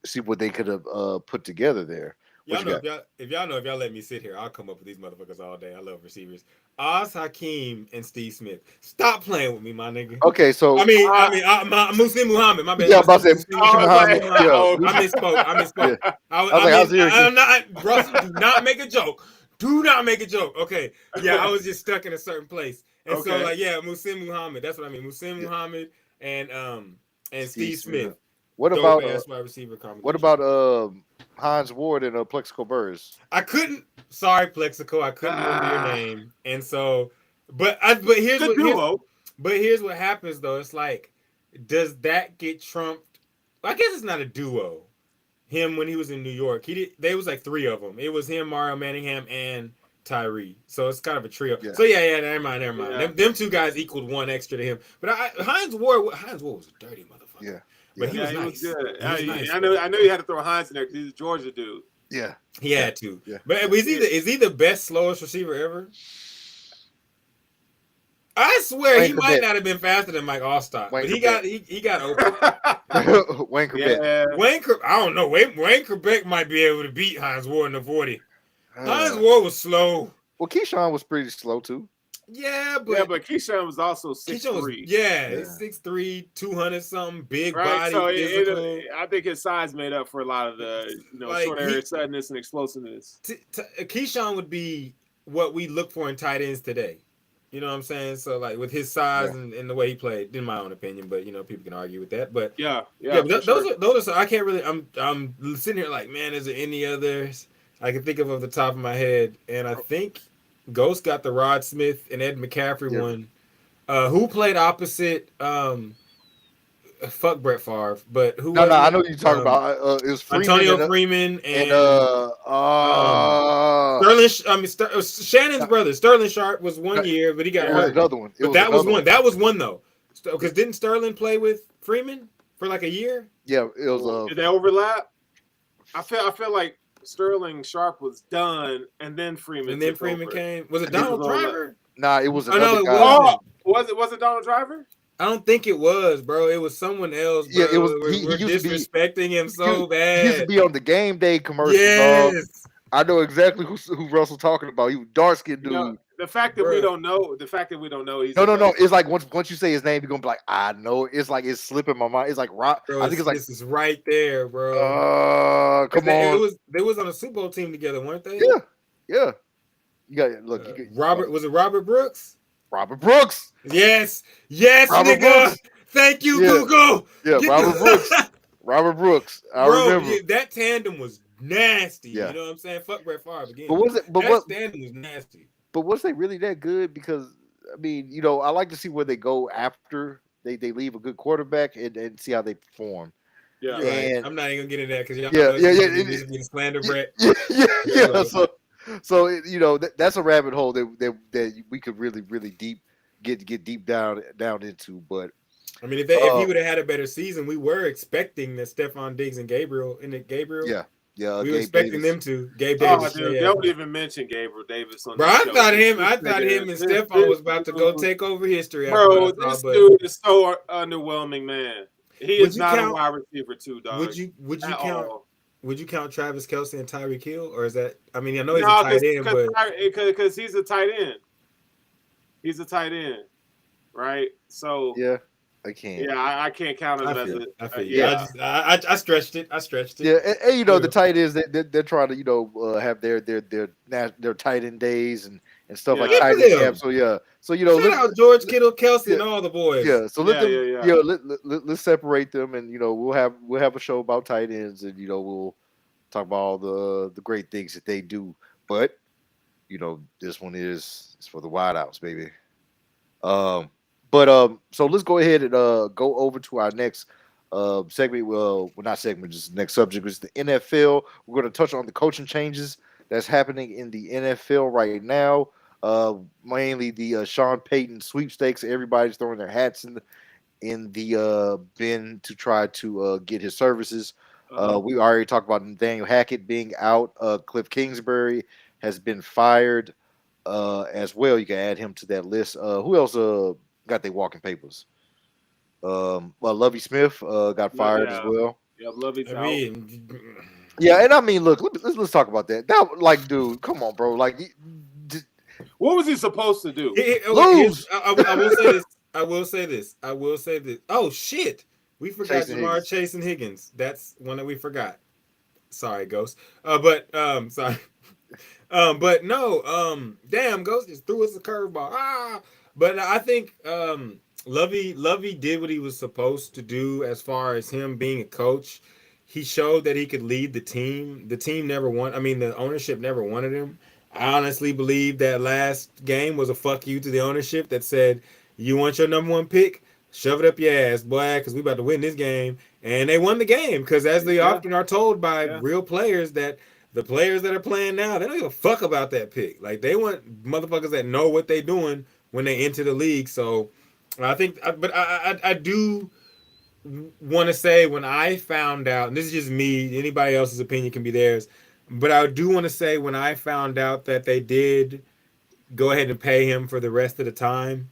see what they could have put together there. If y'all let me sit here, I'll come up with these motherfuckers all day. I love receivers. Oz Hakeem and Steve Smith. Stop playing with me, my nigga. Okay, so Muslim Muhammad. My bad. Yeah, I'm about to say Muhammad. I misspoke. Yeah. I'm not. Russell, do not make a joke. Do not make a joke. Okay. Yeah, I was just stuck in a certain place. And so Muslim Muhammad. That's what I mean. Muslim Muhammad and Steve Smith. What about wide receiver combination. What about Hines Ward and Plexico Burrs? Sorry, Plexico, I couldn't remember your name. And so but here's what happens though. It's like, does that get trumped? I guess it's not a duo. Him when he was in New York, they was like three of them. It was him, Mario Manningham, and Tyree. So it's kind of a trio. Yeah. So yeah, never mind. Yeah. Them two guys equaled one extra to him. But Hines Ward was a dirty motherfucker. Yeah. But he was nice. He was good. I know you had to throw Hines in there because he's a Georgia dude. Yeah. He had to. Yeah. But is he the best slowest receiver ever? I swear he might not have been faster than Mike Allstott, but he got open. Wayne Quebec. I don't know. Wayne Quebec might be able to beat Hines Ward in the 40. Hines Ward was slow. Well, Keyshawn was pretty slow too. Yeah, but Keyshawn was also 6'3". He's 6'3", 200 something, big body, so physical. I think his size made up for a lot of the short area suddenness and explosiveness. Keyshawn would be what we look for in tight ends today. You know what I'm saying? So like with his size and the way he played, in my own opinion, but people can argue with that. But but those are I can't really. I'm sitting here like, man, is there any others I can think of off the top of my head? And I think Ghost got the Rod Smith and Ed McCaffrey one. Who played opposite? Fuck Brett Favre, but who? No, I know you're talking about. It was Freeman Antonio Freeman and Sterling. Shannon's brother, Sterling Sharp, was 1 year, but he got hurt. Another one. That was one though, because didn't Sterling play with Freeman for like a year? Yeah, it was. Did they overlap? I feel like Sterling Sharp was done, and then Freeman. Came. Was it Donald Driver? Nah, it was another guy. Was it Donald Driver? I don't think it was, bro. It was someone else. Bro. Yeah, it was. We're disrespecting him so bad. He used to be on the game day commercials. Yes. I know exactly who Russell talking about. He was dark skinned dude. The fact that we don't know. He's no. It's like once you say his name, you're gonna be like, I know. It's like it's slipping my mind. It's like rock. Bro, I think it's like this is right there, bro. Come on. They was on a Super Bowl team together, weren't they? Yeah. You got look. Robert was it Robert Brooks? Robert Brooks. Yes, Robert nigga. Brooks. Thank you, Yeah. Google. Yeah, Robert Brooks. Robert Brooks. I remember. That tandem was nasty. Yeah. You know what I'm saying? Fuck Brett Favre again. But was it? But that tandem was nasty. But was they really that good? Because I mean, I like to see where they go after they leave a good quarterback and see how they perform. Yeah, right. I'm not even gonna get into that because y'all yeah. slander Brett. Yeah. So that's a rabbit hole that we could really get deep down into. But I mean, if he would have had a better season, we were expecting that Stephon Diggs and Gabriel. Yeah, we were expecting them to. Gabe Davis. Oh, dude, don't even mention Gabriel Davis on bro, I thought him and Stephon was about to go take over history. Bro, this dude is so underwhelming, man. He is not a wide receiver too, dog. Would you count Travis Kelce and Tyreek Hill, or is that? I mean, I know he's a tight end, but because he's a tight end. He's a tight end, right? So yeah. I can't. Yeah, I can't count him as I stretched it. Yeah, and the tight ends they're trying to have their tight end days and stuff like tight end camp. So shout out George Kittle, Kelce, and all the boys. Yeah, so let's separate them, and we'll have a show about tight ends, and we'll talk about all the great things that they do. But this one is for the wideouts, baby. So let's go ahead and go over to our next segment. Well, not segment, just next subject is the NFL. We're going to touch on the coaching changes that's happening in the NFL right now. Mainly the Sean Payton sweepstakes. Everybody's throwing their hats in the bin to try to get his services. We already talked about Nathaniel Hackett being out. Cliff Kingsbury has been fired as well. You can add him to that list. Who else got their walking papers? Lovie Smith got fired as well. Yeah, Lovie's out. Yeah, and I mean, look, let's talk about that. That dude, come on, bro. Like, what was he supposed to do? Lose. I will say this. Oh shit, we forgot Jamar Chase and Higgins. That's one that we forgot. Sorry, Ghost. Sorry. But no. Damn, Ghost just threw us a curveball. But I think Lovie did what he was supposed to do as far as him being a coach. He showed that he could lead the team. The team never won. I mean, the ownership never wanted him. I honestly believe that last game was a fuck you to the ownership that said, you want your number one pick? Shove it up your ass, boy, because we about to win this game. And they won the game because as they often are told by real players that the players that are playing now, they don't give a fuck about that pick. Like, they want motherfuckers that know what they're doing when they enter the league. So I think, but I do want to say when I found out, and this is just me, anybody else's opinion can be theirs, but I do want to say when I found out that they did go ahead and pay him for the rest of the time,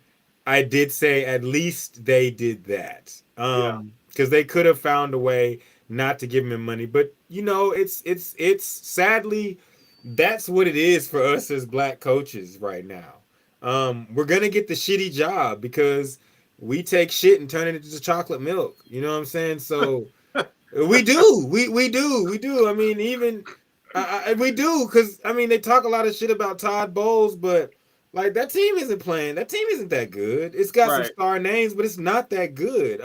I did say at least they did that. Because they could have found a way not to give him money. But, it's sadly, that's what it is for us as black coaches right now. We're going to get the shitty job because we take shit and turn it into chocolate milk. You know what I'm saying? So we do. We do. I mean, even we do because, I mean, they talk a lot of shit about Todd Bowles, but like that team isn't playing. That team isn't that good. It's got some star names, but it's not that good.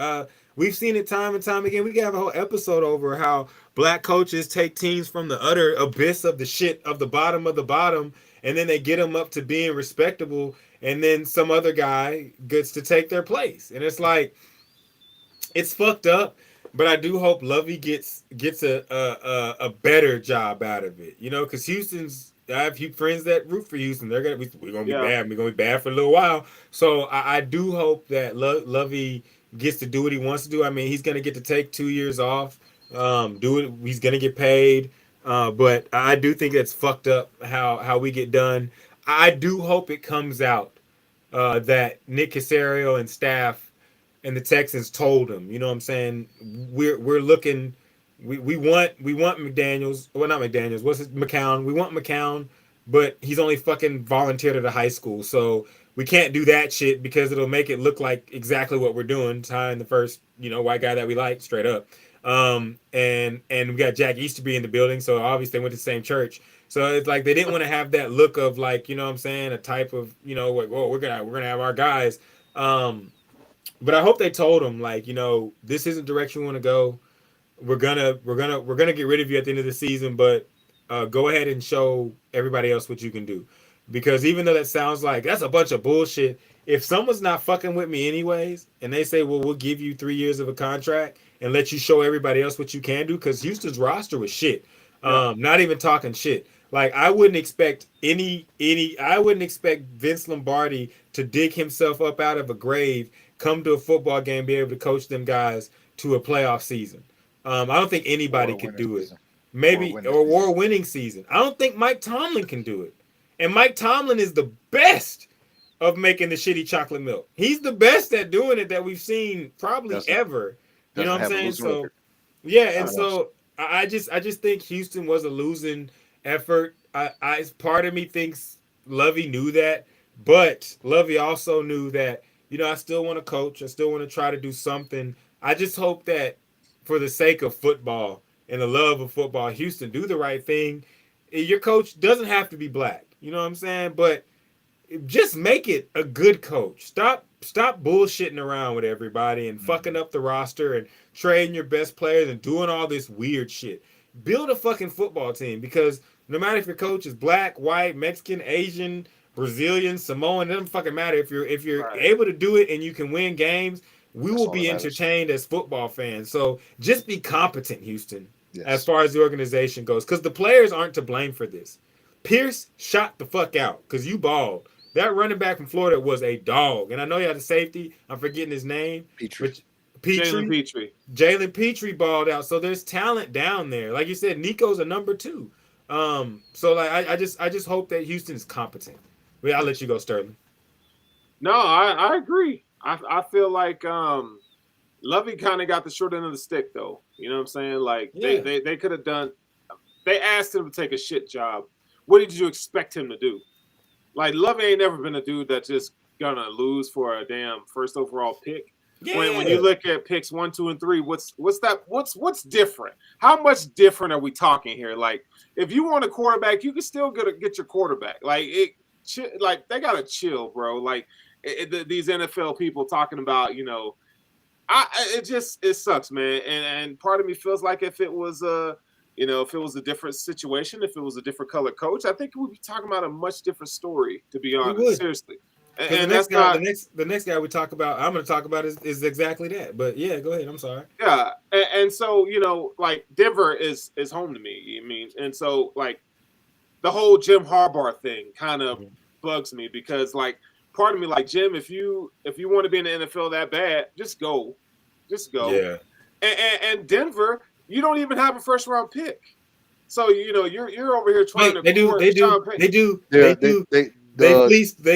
We've seen it time and time again. We can have a whole episode over how black coaches take teams from the utter abyss of the shit of the bottom, and then they get them up to being respectable, and then some other guy gets to take their place. And it's like, it's fucked up, but I do hope Lovie gets a better job out of it, because I have few friends that root for Houston. We're gonna be bad. We're gonna be bad for a little while. So I do hope that Lovie gets to do what he wants to do. I mean, he's gonna get to take 2 years off. Do it. He's gonna get paid. But I do think that's fucked up how we get done. I do hope it comes out that Nick Caserio and staff and the Texans told him. You know what I'm saying? We're looking. We want McDaniels. Well, not McDaniels. What's his McCown? We want McCown, but he's only fucking volunteered at a high school, so we can't do that shit because it'll make it look like exactly what we're doing, tying the first white guy that we like straight up. And we got Jack Easterby in the building, so obviously they went to the same church. So it's like they didn't want to have that look of like, you know what I'm saying, a type of, you know, like, oh, we're gonna have our guys. But I hope they told him like, you know, this isn't the direction we want to go. We're gonna get rid of you at the end of the season, but go ahead and show everybody else what you can do. Because even though that sounds like that's a bunch of bullshit, if someone's not fucking with me anyways, and they say, well, we'll give you 3 years of a contract and let you show everybody else what you can do, because Houston's roster was shit. Not even talking shit. Like I wouldn't expect I wouldn't expect Vince Lombardi to dig himself up out of a grave, come to a football game, be able to coach them guys to a playoff season. I don't think anybody could do it. Maybe or a winning season. I don't think Mike Tomlin can do it. And Mike Tomlin is the best of making the shitty chocolate milk. He's the best at doing it that we've seen probably ever. You know what I'm saying? So yeah, and so I just think Houston was a losing effort. I part of me thinks Lovey knew that, but Lovey also knew that, you know, I still want to coach. I still want to try to do something. I just hope that for the sake of football and the love of football, Houston do the right thing. Your coach doesn't have to be black. You know what I'm saying? But just make it a good coach. Stop bullshitting around with everybody and fucking up the roster and trading your best players and doing all this weird shit. Build a fucking football team, because no matter if your coach is black, white, Mexican, Asian, Brazilian, Samoan, it doesn't fucking matter. If you're able to do it and you can win games, we will be entertained as football fans. So just be competent, Houston, as far as the organization goes, because the players aren't to blame for this. Pierce shot the fuck out because you balled. That running back from Florida was a dog. And I know you had a safety. I'm forgetting his name. Jalen Petrie balled out. So there's talent down there. Like you said, Nico's a number 2. So like I just hope that Houston is competent. But I'll let you go, Sterling. No, I agree. I feel like Lovey kind of got the short end of the stick, though. You know what I'm saying? Like they could have done. They asked him to take a shit job. What did you expect him to do? Like, Lovey ain't never been a dude that's just gonna lose for a damn first overall pick. Yeah. When you look at picks 1, 2, and 3, what's different? How much different are we talking here? Like, if you want a quarterback, you can still get your quarterback. Like they gotta chill, bro. Like these NFL people talking about, you know, it sucks, man. And part of me feels like if it was if it was a different situation, if it was a different color coach, I think we'd be talking about a much different story, to be honest. Seriously. And the next guy we talk about, I'm going to talk about is exactly that. But yeah, go ahead. I'm sorry. Yeah, and so, you know, like Denver is home to me. I mean, and so like the whole Jim Harbaugh thing kind of bugs me, because like part of me like, Jim, if you want to be in the NFL that bad, just go. Yeah. And Denver, you don't even have a first round pick. So, you know, you're over here trying to. They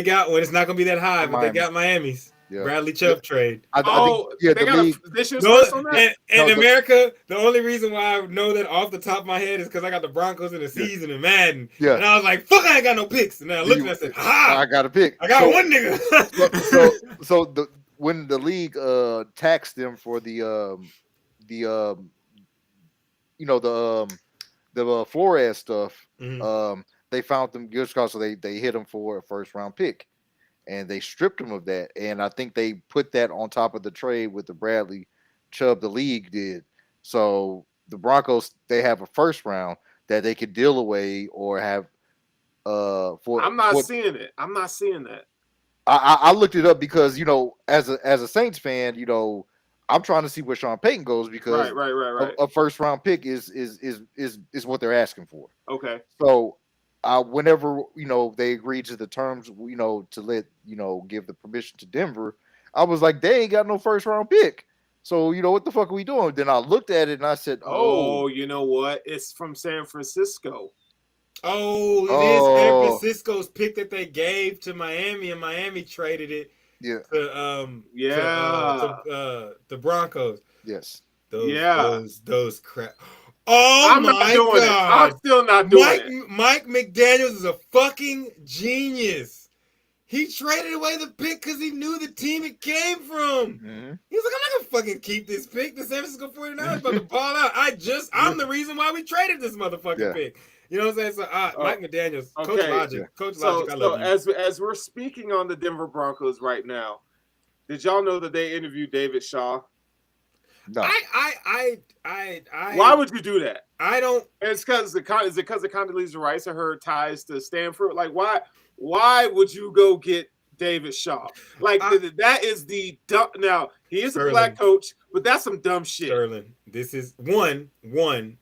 got one. It's not going to be that high, but they got Miami's Bradley Chubb trade. They got a position on that. And America, the only reason why I know that off the top of my head is because I got the Broncos in the season in Madden. Yeah. And I was like, fuck, I ain't got no picks. And then I looked and I said, I got a pick. I got one nigga. When the league taxed them for the Flores stuff, they found them good scores, so they hit them for a first round pick, and they stripped him of that. And I think they put that on top of the trade with the Bradley Chubb the league did. So the Broncos, they have a first round that they could deal away or have. I'm not seeing it. I'm not seeing that. I looked it up because, you know, as a Saints fan, you know, I'm trying to see where Sean Payton goes, because right. A first round pick is what they're asking for. Okay. So whenever, you know, they agreed to the terms, you know, to let, you know, give the permission to Denver, I was like, they ain't got no first round pick. So, you know, what the fuck are we doing? Then I looked at it and I said, oh, you know what? It's from San Francisco. Oh, it is San Francisco's pick that they gave to Miami, and Miami traded it to the Broncos. Yes. Those crap. Oh, I'm not doing it. I'm still not doing it. Mike McDaniels is a fucking genius. He traded away the pick because he knew the team it came from. Mhm. He was like, I'm not gonna fucking keep this pick. The San Francisco 49ers about to ball out. I'm the reason why we traded this motherfucking pick. You know what I'm saying? So Mike McDaniels, Coach Logic, Coach Logic, I love you. As we're speaking on the Denver Broncos right now, did y'all know that they interviewed David Shaw? No. Why would you do that? I don't. It's because of Condoleezza Rice and her ties to Stanford. Like, why would you go get David Shaw? Like, that is the dumb. Now, he is a black coach, but that's some dumb shit. Sterling, this is one.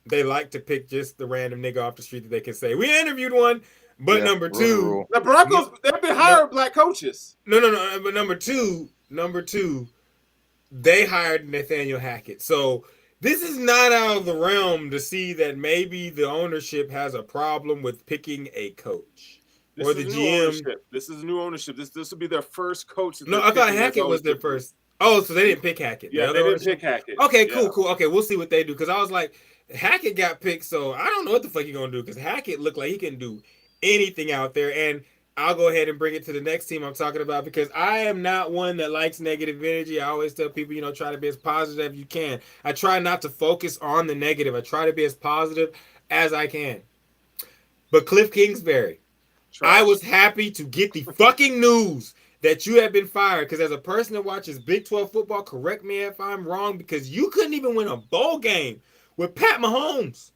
They like to pick just the random nigga off the street that they can say, we interviewed one. But number two, the Broncos, they've been hiring black coaches. No. But number two, they hired Nathaniel Hackett. So this is not out of the realm to see that maybe the ownership has a problem with picking a coach or the GM. This is new ownership. This will be their first coach. No, I thought Hackett was their first. Oh, so they didn't pick Hackett. Yeah, they didn't pick Hackett. Okay, cool. Okay, we'll see what they do. Because I was like, Hackett got picked, so I don't know what the fuck he's going to do. Because Hackett looked like he can do anything out there. And I'll go ahead and bring it to the next team I'm talking about, because I am not one that likes negative energy. I always tell people, try to be as positive as you can. I try not to focus on the negative. I try to be as positive as I can. But Cliff Kingsbury, I was happy to get the fucking news that you have been fired, because as a person that watches Big 12 football, correct me if I'm wrong, because you couldn't even win a bowl game with Pat Mahomes.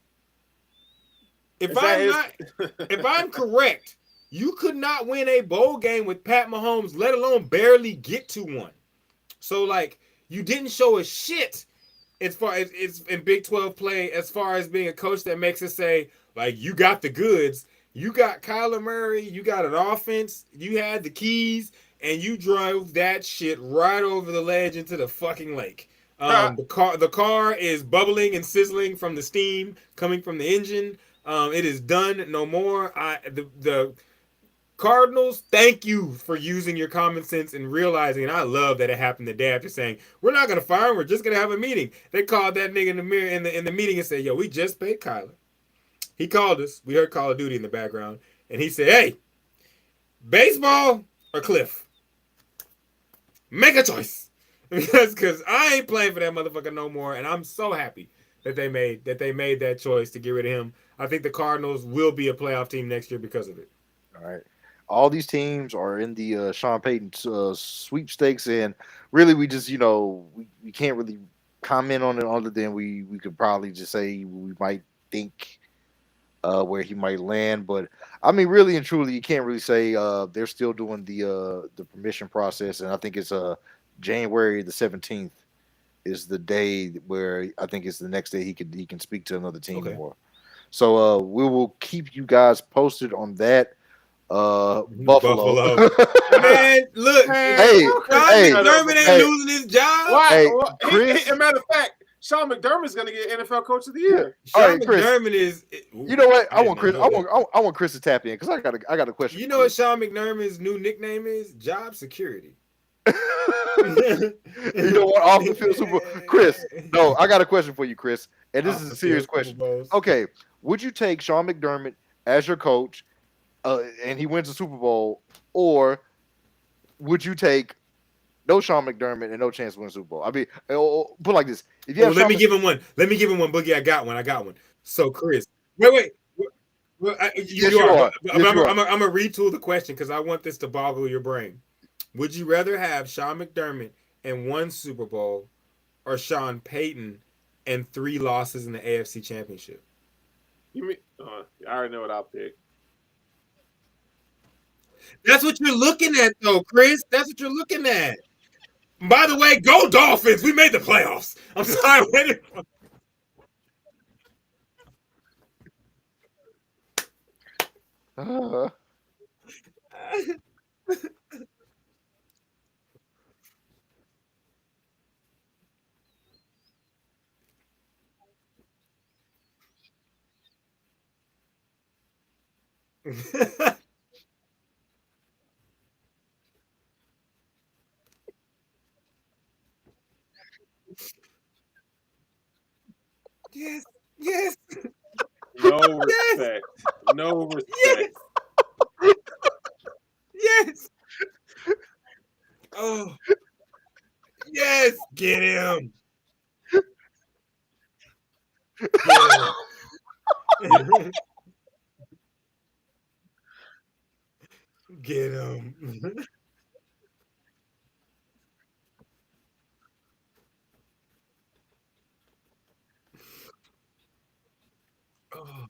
If I'm correct, you could not win a bowl game with Pat Mahomes, let alone barely get to one. So, you didn't show a shit as far as it's in Big 12 play, as far as being a coach that makes us say, you got the goods. You got Kyler Murray, you got an offense, you had the keys, and you drove that shit right over the ledge into the fucking lake. The car is bubbling and sizzling from the steam coming from the engine. It is done no more. The Cardinals, thank you for using your common sense and realizing, and I love that it happened the day after, saying, we're not going to fire him, we're just going to have a meeting. They called that nigga in the mirror in the meeting and said, yo, we just paid Kyler. He called us. We heard Call of Duty in the background. And he said, hey, baseball or Cliff? Make a choice. Because I ain't playing for that motherfucker no more. And I'm so happy that they made that choice to get rid of him. I think the Cardinals will be a playoff team next year because of it. All right. All these teams are in the Sean Payton sweepstakes. And really, we just, we can't really comment on it other than we could probably just say we might think where he might land. But I mean, really and truly, you can't really say they're still doing the permission process. And I think it's January the 17th is the day where I think it's the next day he can speak to another team more. So we will keep you guys posted on that. Buffalo. Man, look, hey, McDermott ain't losing his job. Why? Hey, Chris, as a matter of fact, Sean McDermott's going to get NFL Coach of the Year. Sean McDermott is. You know what? I want Chris to tap in because I got a question. You know what Sean McDermott's new nickname is? Job security. You know what? Off the field Super Bowl. Chris, no, I got a question for you, Chris, and this is a serious question. Okay, would you take Sean McDermott as your coach, and he wins the Super Bowl, or would you take no Sean McDermott and no chance to win the Super Bowl? I mean, put it like this: if you have let me give him one, Boogie. I got one. So, Chris, wait. You are. I'm gonna retool the question because I want this to boggle your brain. Would you rather have Sean McDermott and 1 Super Bowl, or Sean Payton and 3 losses in the AFC Championship? You mean? I already know what I'll pick. That's what you're looking at, though, Chris. That's what you're looking at. By the way, go Dolphins! We made the playoffs. I'm sorry. Yes. No respect. No respect. Yes. Oh, yes, get him. Get him. Oh.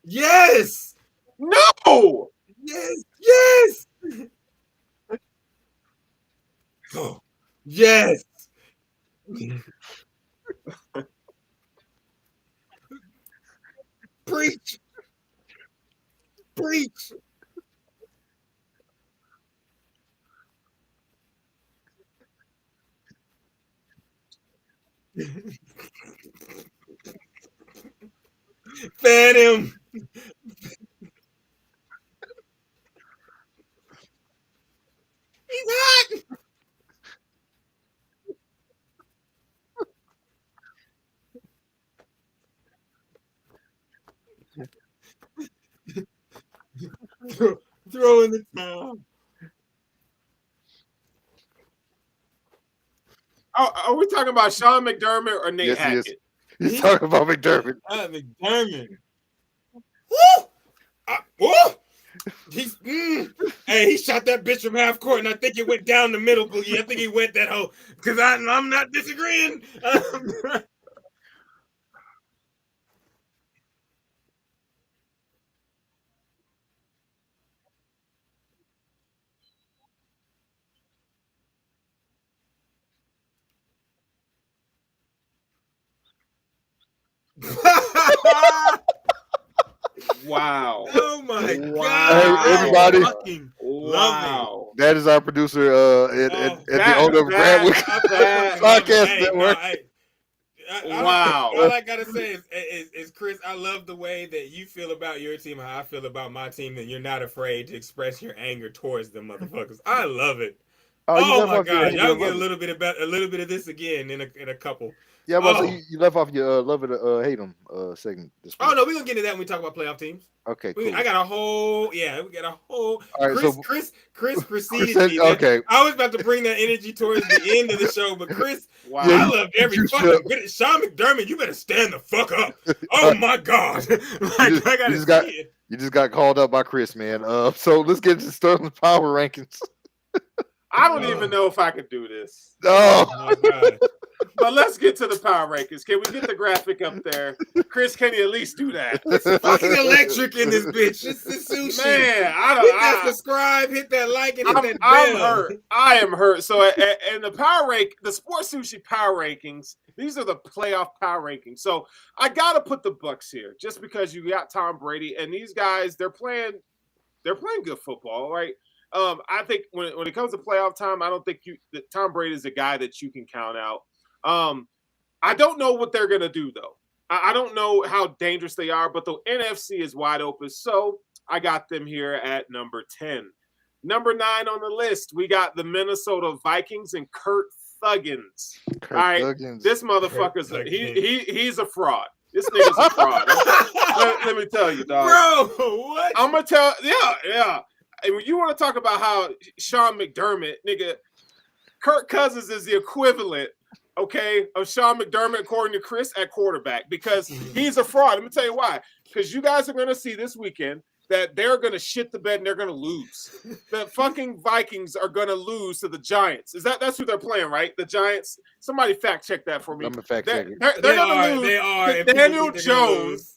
Yes. No. Yes. Yes. Oh. Yes. Preach. Preach. Fan him. He's hot. Throw in the towel. Oh, are we talking about Sean McDermott or Nate Yes, he is. Hackett? He's talking about McDermott. McDermott. Woo! Woo! He's hey, he shot that bitch from half court, and I think it went down the middle. Boogie. I think he went that hole because I'm not disagreeing. Wow. Oh my Wow. God. Hey, everybody. Fucking Wow. That is our producer and the owner of Gratwick Podcast Network. Wow. All I gotta say is Chris, I love the way that you feel about your team, how I feel about my team, and you're not afraid to express your anger towards them motherfuckers. I love it. Oh my God, y'all get a little bit of this again in a couple. Yeah, but you left off your love it or hate them segment. Oh no, we're gonna get into that when we talk about playoff teams. Okay, cool. I got a whole, we got a whole. All right, Chris preceded me. Okay, I was about to bring that energy towards the end of the show, but Chris, wow. I loved every fucking bit. Sean McDermott, you better stand the fuck up. Oh my God, I gotta see it. You just got called up by Chris, man. So let's get into Sterling Power Rankings. I don't even know if I could do this. Oh my God. But let's get to the power rankings. Can we get the graphic up there? Chris, can you at least do that? It's fucking electric in this bitch. It's the sushi. Man, hit that subscribe, hit that like, and hit that bell. I'm hurt. I am hurt. So, and the Sports Sushi power rankings, these are the playoff power rankings. So, I got to put the Bucks here just because you got Tom Brady, and these guys, they're playing good football, right? I think when it comes to playoff time, I don't think that Tom Brady is a guy that you can count out. I don't know what they're gonna do though. I don't know how dangerous they are, but the NFC is wide open. So I got them here at number 10. Number 9 on the list, we got the Minnesota Vikings and Kurt Thuggins. All right, Thuggins. This motherfucker's he's a fraud. This nigga's a fraud. let me tell you, dog. Bro, what? I'm gonna tell. Yeah. And when you want to talk about how Sean McDermott, nigga, Kirk Cousins is the equivalent, okay, of Sean McDermott, according to Chris, at quarterback, because he's a fraud. Let me tell you why. Because you guys are going to see this weekend that they're going to shit the bed and they're going to lose. The fucking Vikings are going to lose to the Giants. That's who they're playing, right? The Giants. Somebody fact check that for me. I'm going to fact check it. They're going to lose. They are. Daniel Jones,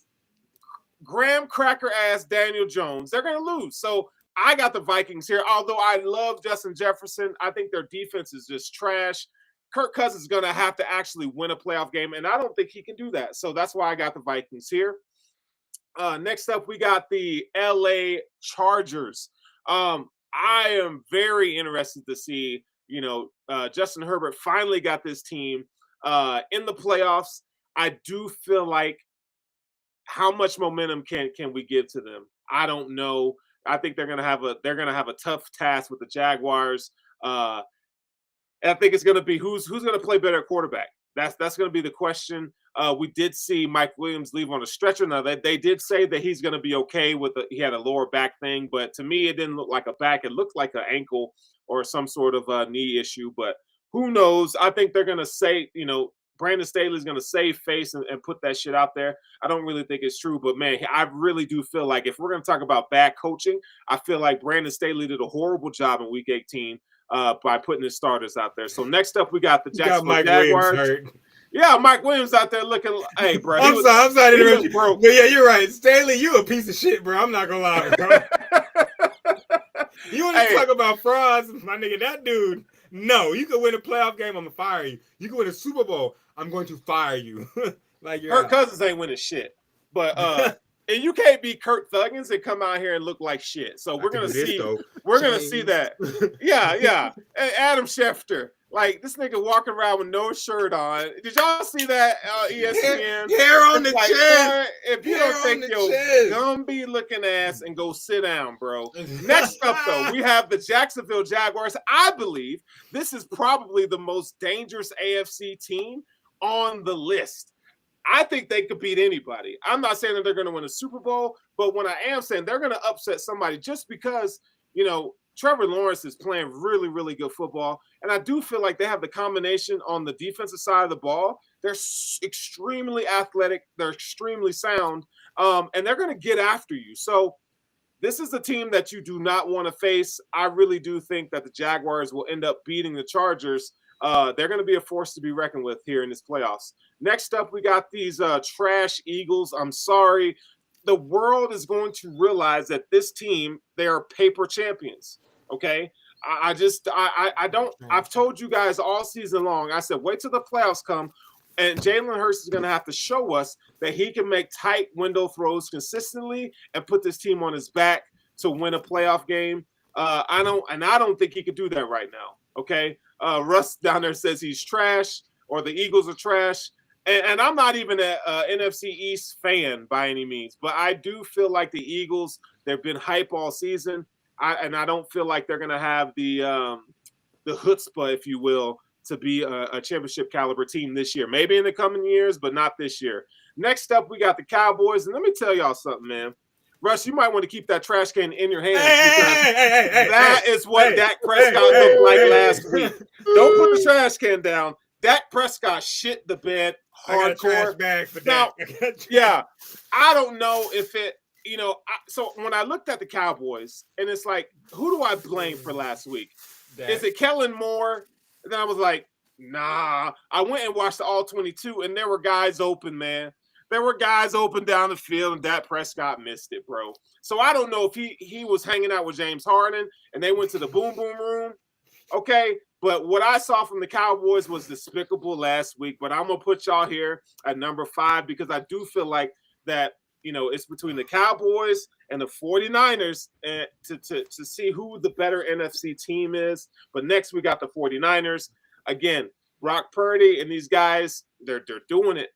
graham cracker ass Daniel Jones. They're going to lose. So I got the Vikings here. Although I love Justin Jefferson, I think their defense is just trash. Kirk Cousins is going to have to actually win a playoff game, and I don't think he can do that. So that's why I got the Vikings here. Next up, we got the LA Chargers. I am very interested to see, Justin Herbert finally got this team in the playoffs. I do feel like how much momentum can we give to them? I don't know. I think they're gonna have a tough task with the Jaguars. And I think it's gonna be who's gonna play better at quarterback. That's gonna be the question. We did see Mike Williams leave on a stretcher. Now, they did say that he's going to be okay with he had a lower back thing, but to me, it didn't look like a back. It looked like an ankle or some sort of knee issue, but who knows? I think they're going to say, Brandon Staley's going to save face and put that shit out there. I don't really think it's true, but man, I really do feel like if we're going to talk about bad coaching, I feel like Brandon Staley did a horrible job in Week 18 by putting his starters out there. So next up, we got the Jacksonville Jaguars. Yeah, Mike Williams out there looking. Hey, bro. I'm sorry to interrupt you, bro. But yeah, you're right. Staley, you a piece of shit, bro. I'm not gonna lie, bro. You want to talk about frauds, my nigga? That dude. No, you could win a playoff game, I'm gonna fire you. You could win a Super Bowl, I'm going to fire you. Like Kirk Cousins ain't winning shit, but and you can't be Kirk Thuggins and come out here and look like shit. So we're gonna see. We're gonna see that. Yeah. And Adam Schefter. Like, this nigga walking around with no shirt on. Did y'all see that ESPN? Hair on the chest. If you don't take your Gumby looking ass and go sit down, bro. Next up, though, we have the Jacksonville Jaguars. I believe this is probably the most dangerous AFC team on the list. I think they could beat anybody. I'm not saying that they're going to win a Super Bowl, but when I am saying they're going to upset somebody just because, Trevor Lawrence is playing really, really good football. And I do feel like they have the combination on the defensive side of the ball. They're extremely athletic. They're extremely sound. And they're going to get after you. So this is a team that you do not want to face. I really do think that the Jaguars will end up beating the Chargers. They're going to be a force to be reckoned with here in this playoffs. Next up, we got these trash Eagles. I'm sorry. The world is going to realize that this team, they are paper champions. Okay. I've told you guys all season long. I said, wait till the playoffs come. And Jalen Hurts is going to have to show us that he can make tight window throws consistently and put this team on his back to win a playoff game. I don't think he could do that right now. Okay. Russ down there says he's trash or the Eagles are trash. And I'm not even an NFC East fan by any means, but I do feel like the Eagles, they've been hype all season. I don't feel like they're going to have the chutzpah, if you will, to be a championship caliber team this year. Maybe in the coming years, but not this year. Next up, we got the Cowboys. And let me tell y'all something, man. Russ, you might want to keep that trash can in your hands because that is what Dak Prescott looked like last week. Don't put the trash can down. Dak Prescott shit the bed hardcore. I got a trash bag for now, yeah, I don't know if it, so when I looked at the Cowboys, and it's like, who do I blame for last week? Dak. Is it Kellen Moore? And then I was like, nah. I went and watched the All 22, and there were guys open, man. There were guys open down the field, and Dak Prescott missed it, bro. So I don't know if he was hanging out with James Harden, and they went to the boom boom room. Okay, but what I saw from the Cowboys was despicable last week. But I'm going to put y'all here at number 5 because I do feel like that, it's between the Cowboys and the 49ers to see who the better NFC team is. But next we got the 49ers. Again, Brock Purdy and these guys, they're doing it.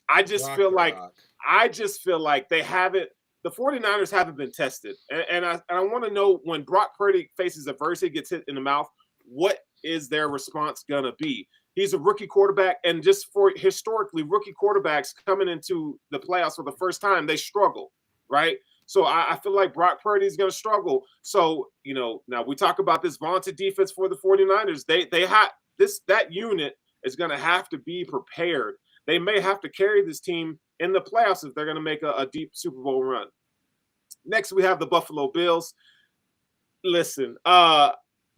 I just feel like they haven't. The 49ers haven't been tested. And I want to know when Brock Purdy faces adversity, gets hit in the mouth, what is their response going to be? He's a rookie quarterback, and just for historically, rookie quarterbacks coming into the playoffs for the first time, they struggle, right? So I feel like Brock Purdy is going to struggle. So, now we talk about this vaunted defense for the 49ers. That unit is going to have to be prepared. They may have to carry this team in the playoffs if they're going to make a deep Super Bowl run. Next, we have the Buffalo Bills. Listen,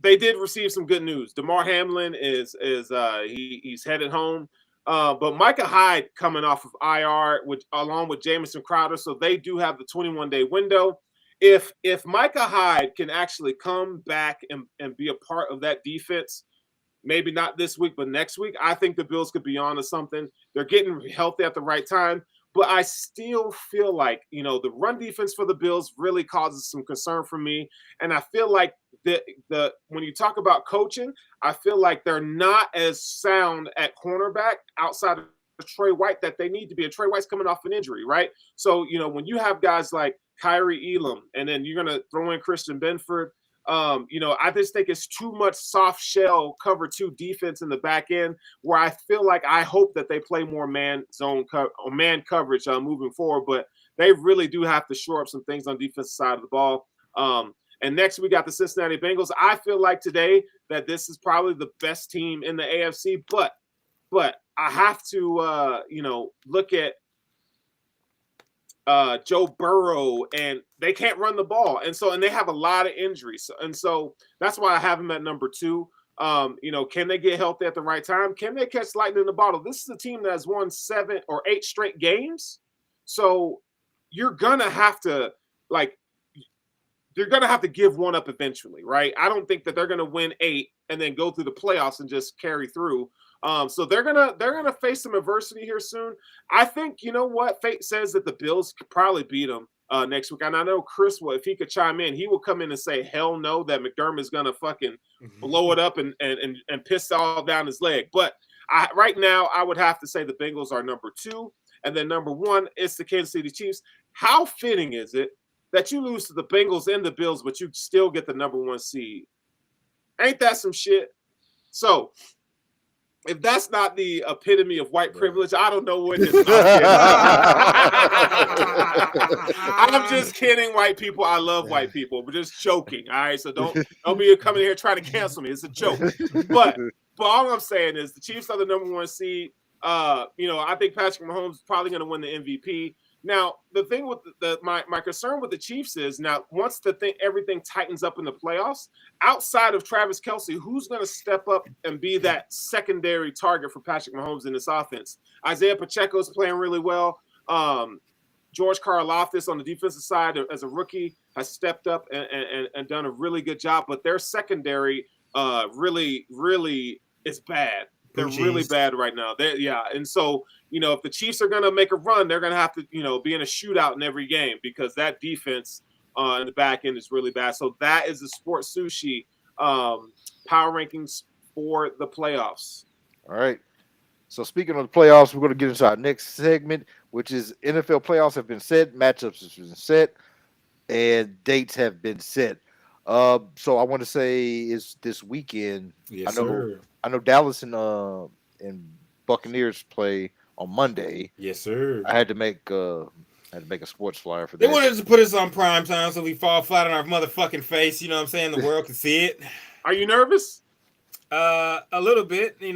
they did receive some good news. DeMar Hamlin he's headed home, but Micah Hyde coming off of IR along with Jamison Crowder, so they do have the 21-day window. If Micah Hyde can actually come back and be a part of that defense, maybe not this week, but next week, I think the Bills could be on to something. They're getting healthy at the right time. But I still feel like, the run defense for the Bills really causes some concern for me. And I feel like when you talk about coaching, I feel like they're not as sound at cornerback outside of Trey White that they need to be. And Trey White's coming off an injury, right? So, when you have guys like Kyrie Elam, and then you're going to throw in Christian Benford, I just think it's too much soft shell cover 2 defense in the back end, where I feel like I hope that they play more man zone or man coverage moving forward, but they really do have to shore up some things on defensive side of the ball. And next we got the Cincinnati Bengals. I feel like today that this is probably the best team in the AFC, but I have to look at Joe Burrow, and they can't run the ball. And they have a lot of injuries. And so that's why I have them at number 2. Can they get healthy at the right time? Can they catch lightning in the bottle? This is a team that has won 7 or 8 straight games. So you're going to have to give one up eventually, right? I don't think that they're going to win 8 and then go through the playoffs and just carry through. So they're gonna face some adversity here soon. I think, you know what, fate says that the Bills could probably beat them next week. And I know Chris will, if he could chime in, he will come in and say, hell no, that McDermott's gonna fucking blow it up and piss all down his leg. But right now, I would have to say the Bengals are number 2, and then number 1 is the Kansas City Chiefs. How fitting is it that you lose to the Bengals and the Bills, but you still get the number 1 seed? Ain't that some shit? So if that's not the epitome of white privilege, I don't know what it is. I'm just kidding, white people. I love white people. We're just joking. All right. So don't be coming here trying to cancel me. It's a joke. But all I'm saying is the Chiefs are the number 1 seed. I think Patrick Mahomes is probably going to win the MVP. Now, the thing with my concern with the Chiefs is now once everything tightens up in the playoffs, outside of Travis Kelce, who's going to step up and be that secondary target for Patrick Mahomes in this offense? Isaiah Pacheco's playing really well. George Karlaftis on the defensive side as a rookie has stepped up and done a really good job, but their secondary really, really is bad. They're really bad right now. And so, if the Chiefs are going to make a run, they're going to have to, be in a shootout in every game because that defense in the back end is really bad. So that is the Sports Sushi power rankings for the playoffs. All right. So speaking of the playoffs, we're going to get into our next segment, which is NFL playoffs have been set, matchups have been set, and dates have been set. So I want to say is this weekend. Yes, sir. I know Dallas and Buccaneers play on Monday. Yes, sir. I had to make a sports flyer for that. They wanted to put us on prime time so we fall flat on our motherfucking face. You know what I'm saying? The world can see it. Are you nervous? A little bit. You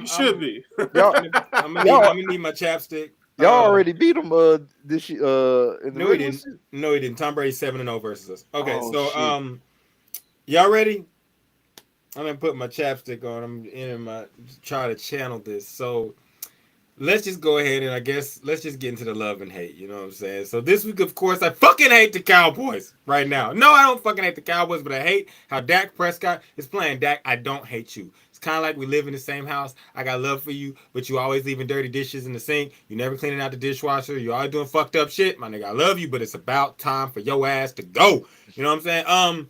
should be. I'm gonna need my chapstick. Y'all already beat them this year. No, he didn't. No, he didn't. Tom Brady's 7-0 versus us. Okay, y'all ready? I'm gonna put my chapstick on. I'm try to channel this. So let's just go ahead and I guess let's just get into the love and hate. You know what I'm saying? So this week, of course, I fucking hate the Cowboys right now. No, I don't fucking hate the Cowboys, but I hate how Dak Prescott is playing. Dak, I don't hate you. It's kind of like we live in the same house. I got love for you, but you always leaving dirty dishes in the sink. You never cleaning out the dishwasher. You always doing fucked up shit. My nigga, I love you, but it's about time for your ass to go. You know what I'm saying?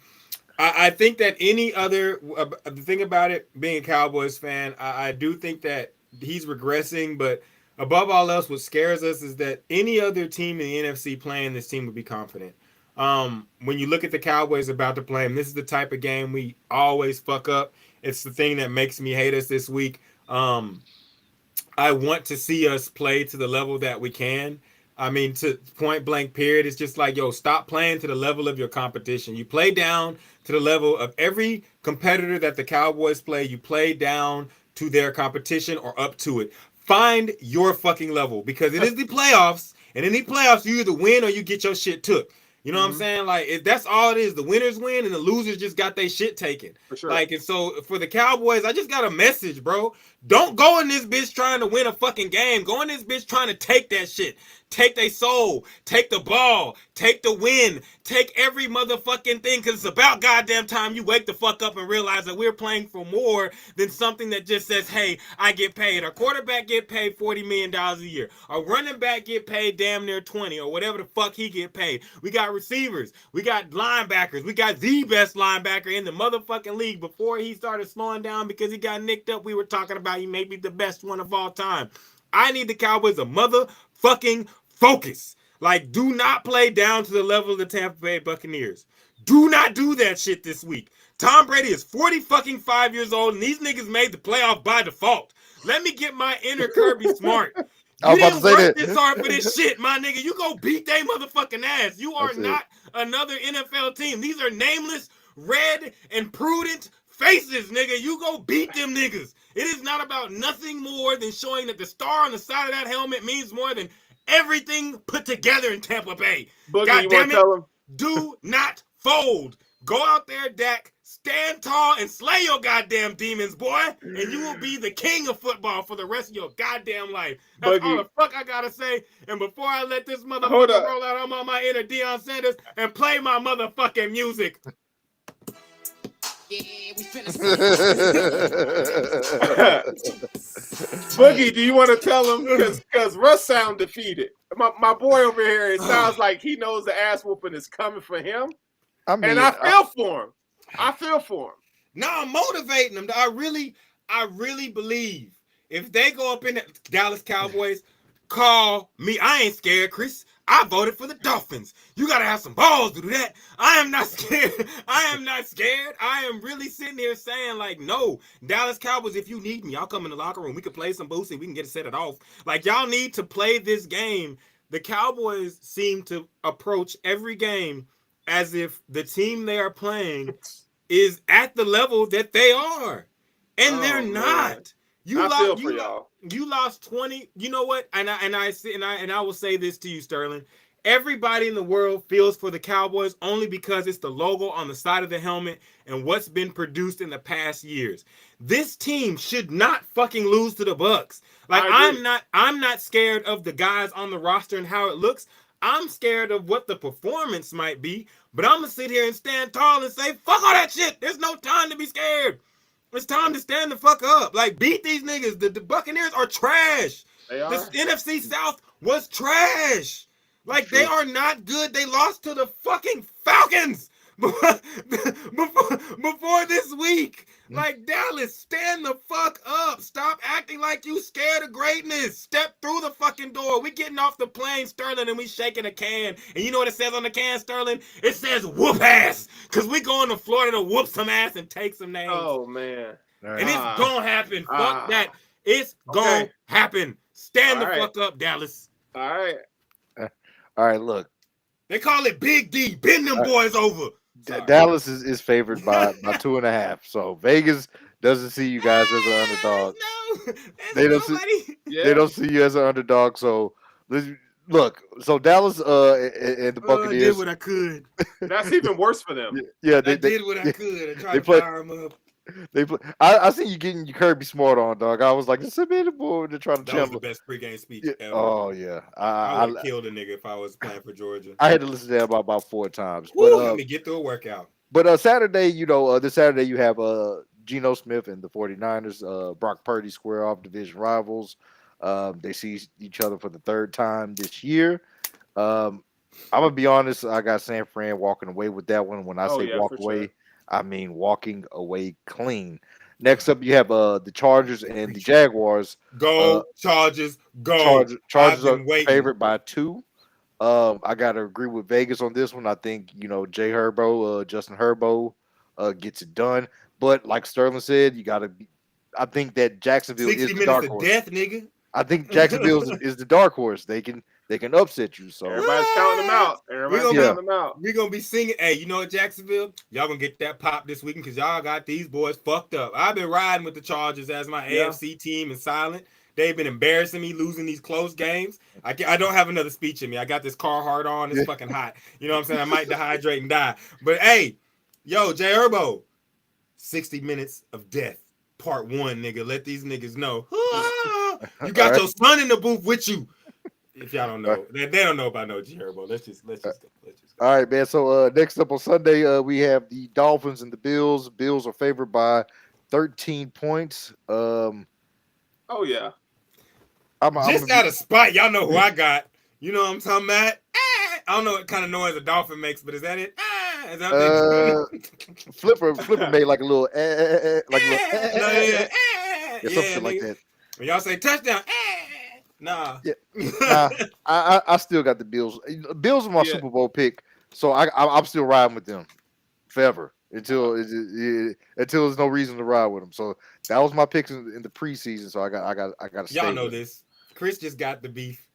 I think that the thing about it, being a Cowboys fan, I do think that he's regressing, but above all else, what scares us is that any other team in the NFC playing this team would be confident. When you look at the Cowboys about to play them, this is the type of game we always fuck up. It's the thing that makes me hate us this week. I want to see us play to the level that we can. I mean, to point blank period, it's just like, stop playing to the level of your competition. You play down to the level of every competitor that the Cowboys play. You play down to their competition or up to it. Find your fucking level because it is the playoffs, and in the playoffs, you either win or you get your shit took. You know what I'm saying? Like, that's all it is. The winners win, and the losers just got their shit taken. For sure. Like, and so for the Cowboys, I just got a message, bro. Don't go in this bitch trying to win a fucking game. Go in this bitch trying to take that shit. Take their soul. Take the ball. Take the win. Take every motherfucking thing, because it's about goddamn time you wake the fuck up and realize that we're playing for more than something that just says, hey, I get paid. Our quarterback get paid $40 million a year. Our running back get paid damn near 20 or whatever the fuck he get paid. We got receivers. We got linebackers. We got the best linebacker in the motherfucking league. Before he started slowing down because he got nicked up, we were talking about he may be the best one of all time. I need the Cowboys to motherfucking focus. Like, do not play down to the level of the Tampa Bay Buccaneers. Do not do that shit this week. Tom Brady is 45 years old, and these niggas made the playoff by default. Let me get my inner Kirby Smart. You didn't work this hard for this shit, my nigga. You go beat they motherfucking ass. You are not another NFL team. These are nameless, red, and prudent faces, nigga. You go beat them niggas. It is not about nothing more than showing that the star on the side of that helmet means more than everything put together in Tampa Bay. Boogie, God you damn want it. to tell him? Do not fold. Go out there, Dak. Stand tall and slay your goddamn demons, boy. And you will be the king of football for the rest of your goddamn life. That's all the fuck I gotta say. And before I let this motherfucker roll out, I'm on my inner Deion Sanders and play my motherfucking music. Yeah, we finna Boogie, do you want to tell him? Because Russ sound defeated. My boy over here, it sounds like he knows the ass whooping is coming for him. I mean, and I feel for him. I feel for him. No, I'm motivating them. I really believe if they go up in the Dallas Cowboys, call me. I ain't scared, Chris. I voted for the Dolphins. You got to have some balls to do that. I am not scared. I am not scared. I am really sitting here saying, like, no, Dallas Cowboys, if you need me, I'll come in the locker room. We can play some boots and we can get it set it off. Like, y'all need to play this game. The Cowboys seem to approach every game as if the team they are playing is at the level that they are. And they're not. You lost 20. You know what? And I will say this to you, Sterling. Everybody in the world feels for the Cowboys only because it's the logo on the side of the helmet and what's been produced in the past years. This team should not fucking lose to the Bucs. Like, I'm not scared of the guys on the roster and how it looks. I'm scared of what the performance might be, but I'm going to sit here and stand tall and say, fuck all that shit. There's no time to be scared. It's time to stand the fuck up. Like, beat these niggas. The Buccaneers are trash. They are. The NFC South was trash. Like, they are not good. They lost to the fucking Falcons before this week. Like, Dallas, stand the fuck up. Stop acting like you scared of greatness. Step through the fucking door. We getting off the plane, Sterling, and we shaking a can. And you know what it says on the can, Sterling? It says whoop ass. Because we going to Florida to whoop some ass and take some names. Oh, man. And it's going to happen. Fuck that. It's going to happen. Stand the fuck up, Dallas. All right. All right, look. They call it Big D. Bend them boys over. Dallas is favored by 2.5. So Vegas doesn't see you guys as an underdog. No, they don't see you as an underdog. So look. So Dallas and the Buccaneers did what I could. That's even worse for them. Yeah, they did what I could and tried to fire them up. I see you getting your Kirby Smart on, dog. I was like, it's a bit boy to try to That was the best pregame speech ever. Oh yeah, I would have killed a nigga if I was playing for Georgia. I had to listen to that about 4 times. But let me get through a workout. But Saturday, this Saturday you have Geno Smith and the 49ers. Brock Purdy square off, division rivals. They see each other for the 3rd time this year. I'm gonna be honest. I got San Fran walking away with that one. When I say walk away. Sure. I mean, walking away clean. Next up, you have the Chargers and the Jaguars. Go Chargers, go! Chargers are favored by 2. I gotta agree with Vegas on this one. I think Justin Herbo, gets it done. But like Sterling said, you gotta be. I think that Jacksonville is the dark horse. 60 minutes of death, nigga. I think Jacksonville is the dark horse. They can upset you. So everybody's counting them out. We're gonna be singing. Hey, you know what, Jacksonville? Y'all gonna get that pop this weekend because y'all got these boys fucked up. I've been riding with the Chargers as my AFC team in silent. They've been embarrassing me losing these close games. I don't have another speech in me. I got this Carhartt on. It's fucking hot. You know what I'm saying? I might dehydrate and die. But hey, yo, J Herbo, 60 minutes of death. Part 1, nigga. Let these niggas know. You got your son in the booth with you. If y'all don't know, they don't know about no J Herbo. Let's just go. All right, man. So next up on Sunday, we have the Dolphins and the Bills. Bills are favored by 13 points. Oh yeah. I'm out of spite. Y'all know who I got. You know what I'm talking about? I don't know what kind of noise a dolphin makes, but is that it? Is that Flipper made like a little something like that. When y'all say touchdown, nah. Yeah. I still got the Bills. Bills are my Super Bowl pick, so I'm still riding with them. forever until there's no reason to ride with him. So that was my picks in the preseason. So I got to stay. Y'all know with this. Chris just got the beef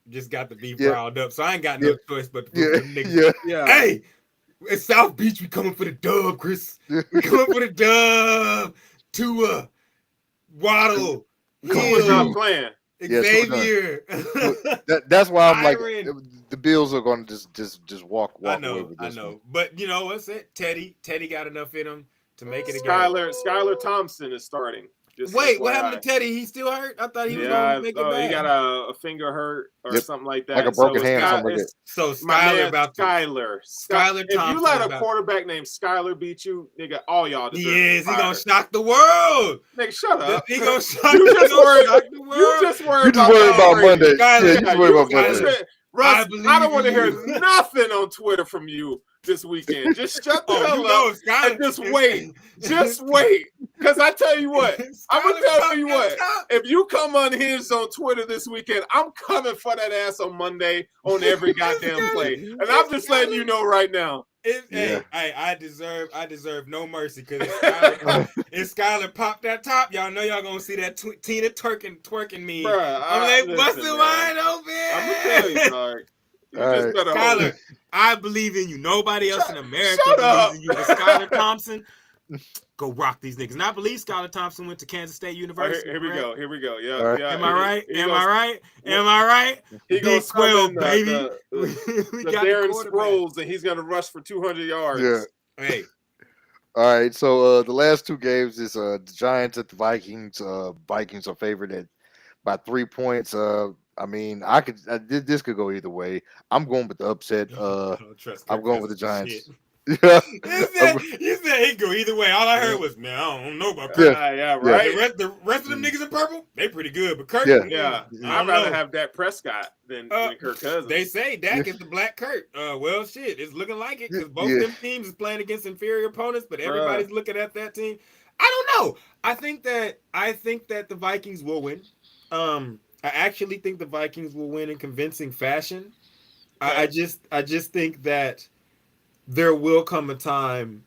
Yeah. riled up. So I ain't got no choice but to put Yeah, them niggas. yeah. Hey, at South Beach, we coming for the dub, Chris. We coming for the dub. Tua, Waddle, Cool, not Hill, playing. Xavier. That's why I'm like Byron. the Bills are going to just walk I away know, with I this know. one. But you know what's it? Teddy got enough in him to make it a game. Skylar Thompson is starting. Just Wait, FYI. what happened to Teddy? He's still hurt? I thought he was Yeah, gonna make it back. he got a finger hurt or something like that. Like a broken hand or something like that. So My Skylar man, about to Skylar Thompson. If you let a quarterback named Skylar beat you, nigga, all y'all deserve he gonna shock the world. Nigga, shut up. He gonna shock You just worried You just worried about Monday. Skylar, Yeah, you just worried about Monday. Russ, I don't want to in hear you. nothing on Twitter from you this weekend. Just shut the hell up and just wait. Just wait. Because I tell you what, I'm going to tell you what. If you come unhinged on Twitter this weekend, I'm coming for that ass on Monday on every goddamn play. And I'm just letting you know right now. Hey, I deserve no mercy because if Skylar popped that top, y'all know y'all gonna see that Tina twerking me. Bruh, I'm like busting wide open. I'm gonna tell you, dog. You just better Skylar, I believe in you. Nobody else in America believes in you. But Skylar Thompson, go rock these niggas. And I believe Skylar Thompson went to Kansas State University. Here we go. Yeah. Right. Yeah. Am I right? Am I right? He Big 12, baby. We got Darren Sproles, and he's gonna rush for 200 yards. Yeah. Hey. All right. So the last two games is the Giants at the Vikings. Vikings are favored by 3 points. I mean, this could go either way. I'm going with the upset. I'm going with the Giants. Yeah. You said it go either way. All I heard was, man, I don't know about Kirk. Yeah, right. The rest of them niggas in purple, they pretty good. But Kirk, I'd rather have Dak Prescott than Kirk Cousins. They say Dak is the black Kirk. Well, shit, it's looking like it because both them teams is playing against inferior opponents, but everybody's looking at that team. I don't know. I think that the Vikings will win. I actually think the Vikings will win in convincing fashion. I just think that there will come a time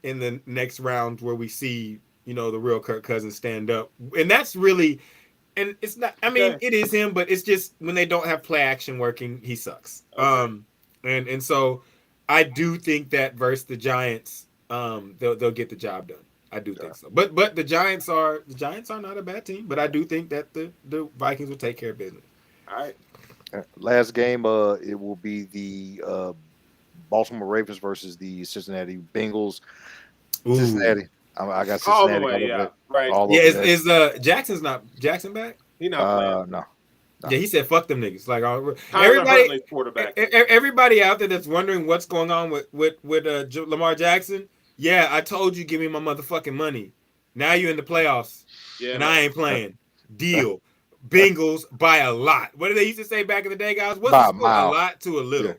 in the next round where we see, the real Kirk Cousins stand up. And that's really, and it's not, I mean, it is him, but it's just when they don't have play action working, he sucks. Okay. And so I do think that versus the Giants, they'll get the job done. I do think so. But the Giants are not a bad team, but I do think that the Vikings will take care of business. All right. Last game, it will be the Baltimore Ravens versus the Cincinnati Bengals. Ooh. Cincinnati. I got Cincinnati. All the way, right. Is Jackson back? He not playing. No. Yeah, he said, "Fuck them niggas." Like quarterback. Everybody out there that's wondering what's going on with Lamar Jackson. Yeah, I told you, give me my motherfucking money. Now you're in the playoffs, and I ain't playing. Deal. Bengals by a lot. What did they used to say back in the day, guys? What's the score? A lot to a little.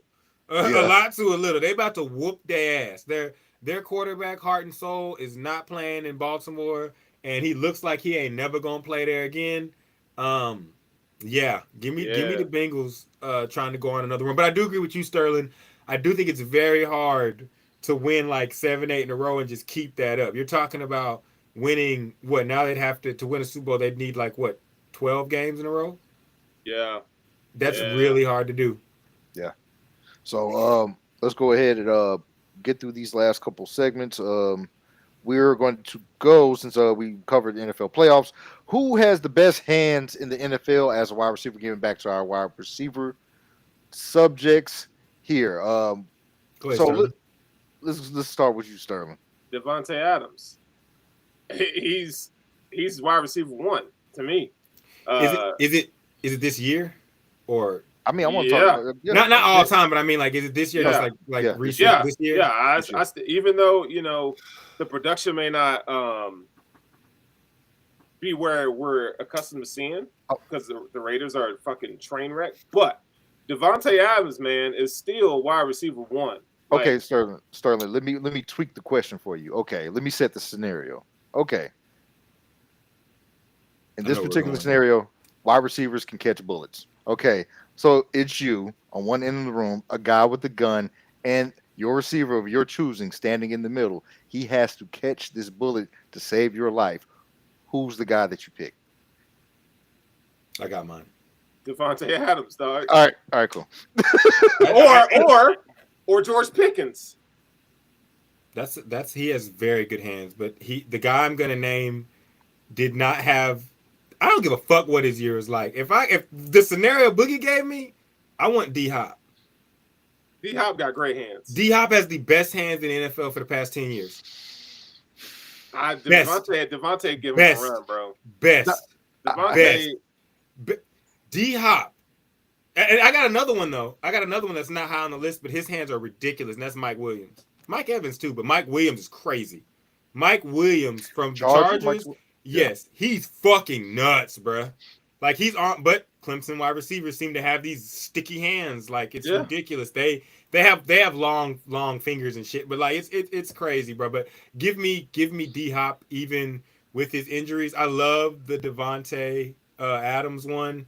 A lot to a little. They about to whoop their ass. Their quarterback, heart and soul, is not playing in Baltimore, and he looks like he ain't never gonna play there again. Give me the Bengals trying to go on another run. But I do agree with you, Sterling. I do think it's very hard to win like 7, 8 in a row and just keep that up. You're talking about winning what? Now they'd have to win a Super Bowl. They'd need 12 games in a row. Yeah, that's really hard to do. Yeah. So let's go ahead and get through these last couple segments. We're going to go, since we covered the NFL playoffs, who has the best hands in the NFL as a wide receiver, giving back to our wide receiver subjects here. Let's start with you, Sterling. Devontae Adams. He's wide receiver 1 to me. Is it this year or? I mean, I want to talk about not all time, but I mean, is it this year? Yeah. Just recent this year. Yeah, even though the production may not be where we're accustomed to seeing, because the Raiders are a fucking train wreck. But Devontae Adams, man, is still wide receiver 1. Okay, Sterling. Let me tweak the question for you. Okay, let me set the scenario. Okay, in this particular scenario, wide receivers can catch bullets. Okay, so it's you on one end of the room, a guy with a gun, and your receiver of your choosing standing in the middle. He has to catch this bullet to save your life. Who's the guy that you pick? I got mine. Devontae Adams, dog. All right, cool. or George Pickens. That's he has very good hands, but the guy I'm gonna name did not have. I don't give a fuck what his year is like. If the scenario Boogie gave me, I want D Hop. D Hop got great hands. D Hop has the best hands in the NFL for the past 10 years. Devontae give him a run, bro. Best. Devontae. D Hop. And I got another one though. I got another one that's not high on the list, but his hands are ridiculous, and that's Mike Williams. Mike Evans too, but Mike Williams is crazy. Mike Williams from the Chargers, yes, he's fucking nuts, bruh. Like he's on, but Clemson wide receivers seem to have these sticky hands. Like it's ridiculous. They have long fingers and shit, but like it's crazy, bro. But give me D Hop even with his injuries. I love the Devontae Adams one.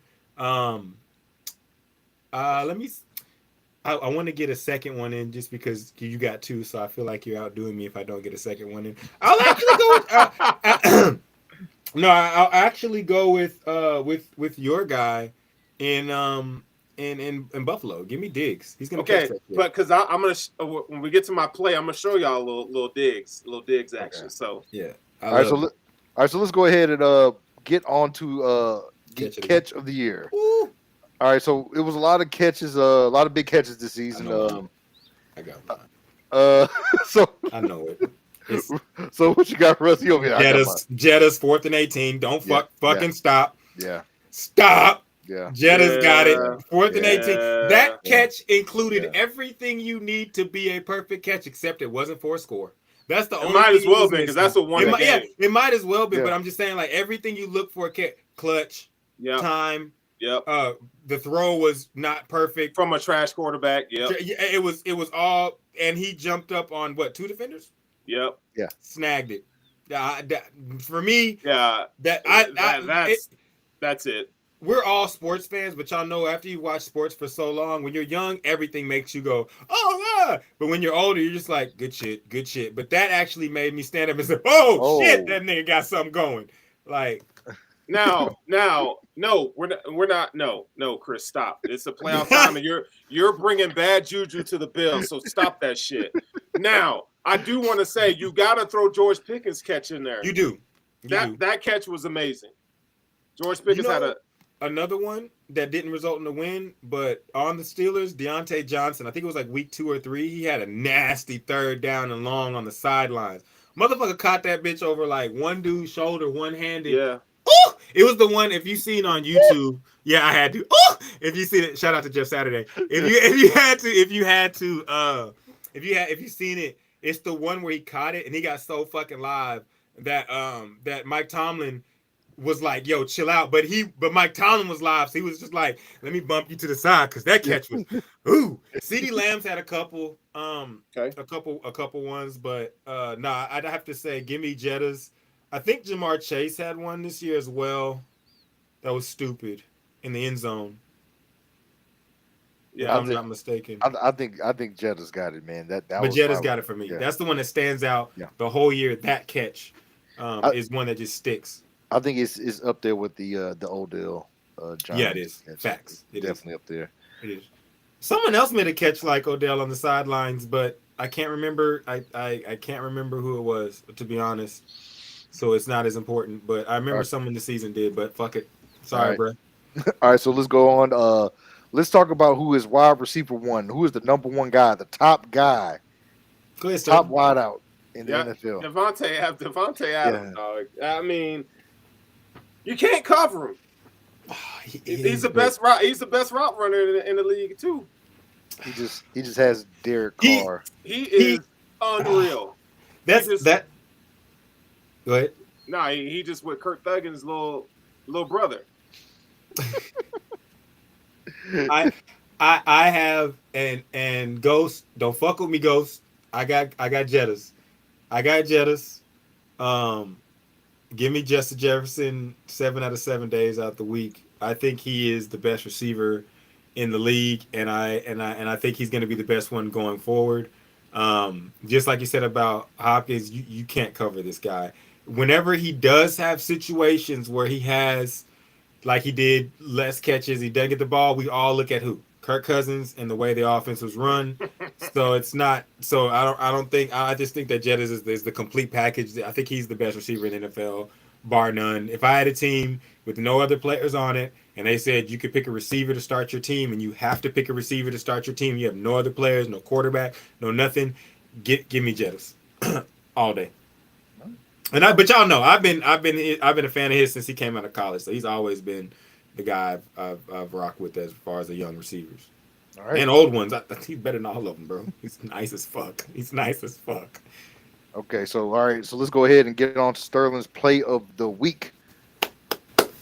I want to get a second one in just because you got two, so I feel like you're outdoing me if I don't get a second one in. I'll actually go with I'll actually go with your guy in Buffalo. Give me Diggs. He's gonna catch that shit. But because I'm gonna when we get to my play, I'm gonna show y'all a little Diggs action. Okay. So yeah. All right, so let's go ahead and get on to catch of the year. Ooh. All right, so it was a lot of catches, a lot of big catches this season. I got mine. So I know it. So what you got, Rusty? Over here? Jetta's 4th and 18. Don't fucking stop. Yeah. Stop. Yeah. Jetta's got it. 4th and 18. That catch included everything you need to be a perfect catch, except it wasn't for a score. That's the only. Might as well be because that's what won the game. Yeah, it might as well be. But I'm just saying, like everything you look for, clutch, time. Yep. The throw was not perfect from a trash quarterback. Yep. It was all, and he jumped up on what, 2 defenders? Yep. Yeah. Snagged it. For me. Yeah. That's it. We're all sports fans, but y'all know after you watch sports for so long, when you're young, everything makes you go, oh yeah. But when you're older, you're just like, good shit. But that actually made me stand up and say, oh shit, that nigga got something going. Like. No, we're not. No, Chris, stop. It's a playoff time, and you're bringing bad juju to the Bills, so stop that shit. Now, I do want to say you got to throw George Pickens' catch in there. You do. That catch was amazing. George Pickens had another one that didn't result in a win, but on the Steelers, Deontay Johnson, I think it was like week 2 or 3, he had a nasty 3rd down and long on the sidelines. Motherfucker caught that bitch over like one dude's shoulder, one-handed. Yeah. Oh, it was the one. If you seen on YouTube, yeah, I had to. Oh, if you seen it, shout out to Jeff Saturday. If you seen it, it's the one where he caught it and he got so fucking live that that Mike Tomlin was like, "Yo, chill out." But Mike Tomlin was live, so he was just like, "Let me bump you to the side," because that catch was, ooh. CeeDee Lamb's had a couple, a couple ones, but I'd have to say, give me Jetta's. I think Jamar Chase had one this year as well. That was stupid in the end zone. Yeah, I'm not mistaken. I think Jetta's got it, man. But Jetta's got it for me. Yeah. That's the one that stands out the whole year. That catch is one that just sticks. I think it's up there with the Odell. Yeah, it is. Facts. It definitely up there. It is. Someone else made a catch like Odell on the sidelines, but I can't remember. I can't remember who it was, to be honest. So it's not as important, but I remember someone this season did, but fuck it. Sorry, bro. All right, so let's go on. Let's talk about who is wide receiver 1. Who is the number 1 guy, the top guy, top wideout in the NFL? Devontae Adams, dog. I mean, you can't cover him. He's the best route runner in the league too. He just has Derek Carr. He is unreal. That. Go ahead. No, he just with Kurt Thuggin's little brother. I have and Ghost. Don't fuck with me, Ghost. I got Jettas. Give me Justin Jefferson 7 out of 7 days out the week. I think he is the best receiver in the league, and I think he's going to be the best one going forward. Just like you said about Hopkins, you can't cover this guy. Whenever he does have situations where he has, like he did, less catches, he doesn't get the ball, we all look at who? Kirk Cousins and the way the offense was run. So it's not. So I don't think. I just think that Jettis is the complete package. I think he's the best receiver in the NFL, bar none. If I had a team with no other players on it, and they said you could pick a receiver to start your team, and you have to pick a receiver to start your team, you have no other players, no quarterback, no nothing. Give me Jettis all day. But y'all know I've been a fan of his since he came out of college. So he's always been the guy I've rocked with as far as the young receivers. All right. And old ones. He's better than all of them, bro. He's nice as fuck. Okay, so all right, so let's go ahead and get on to Sterling's play of the week.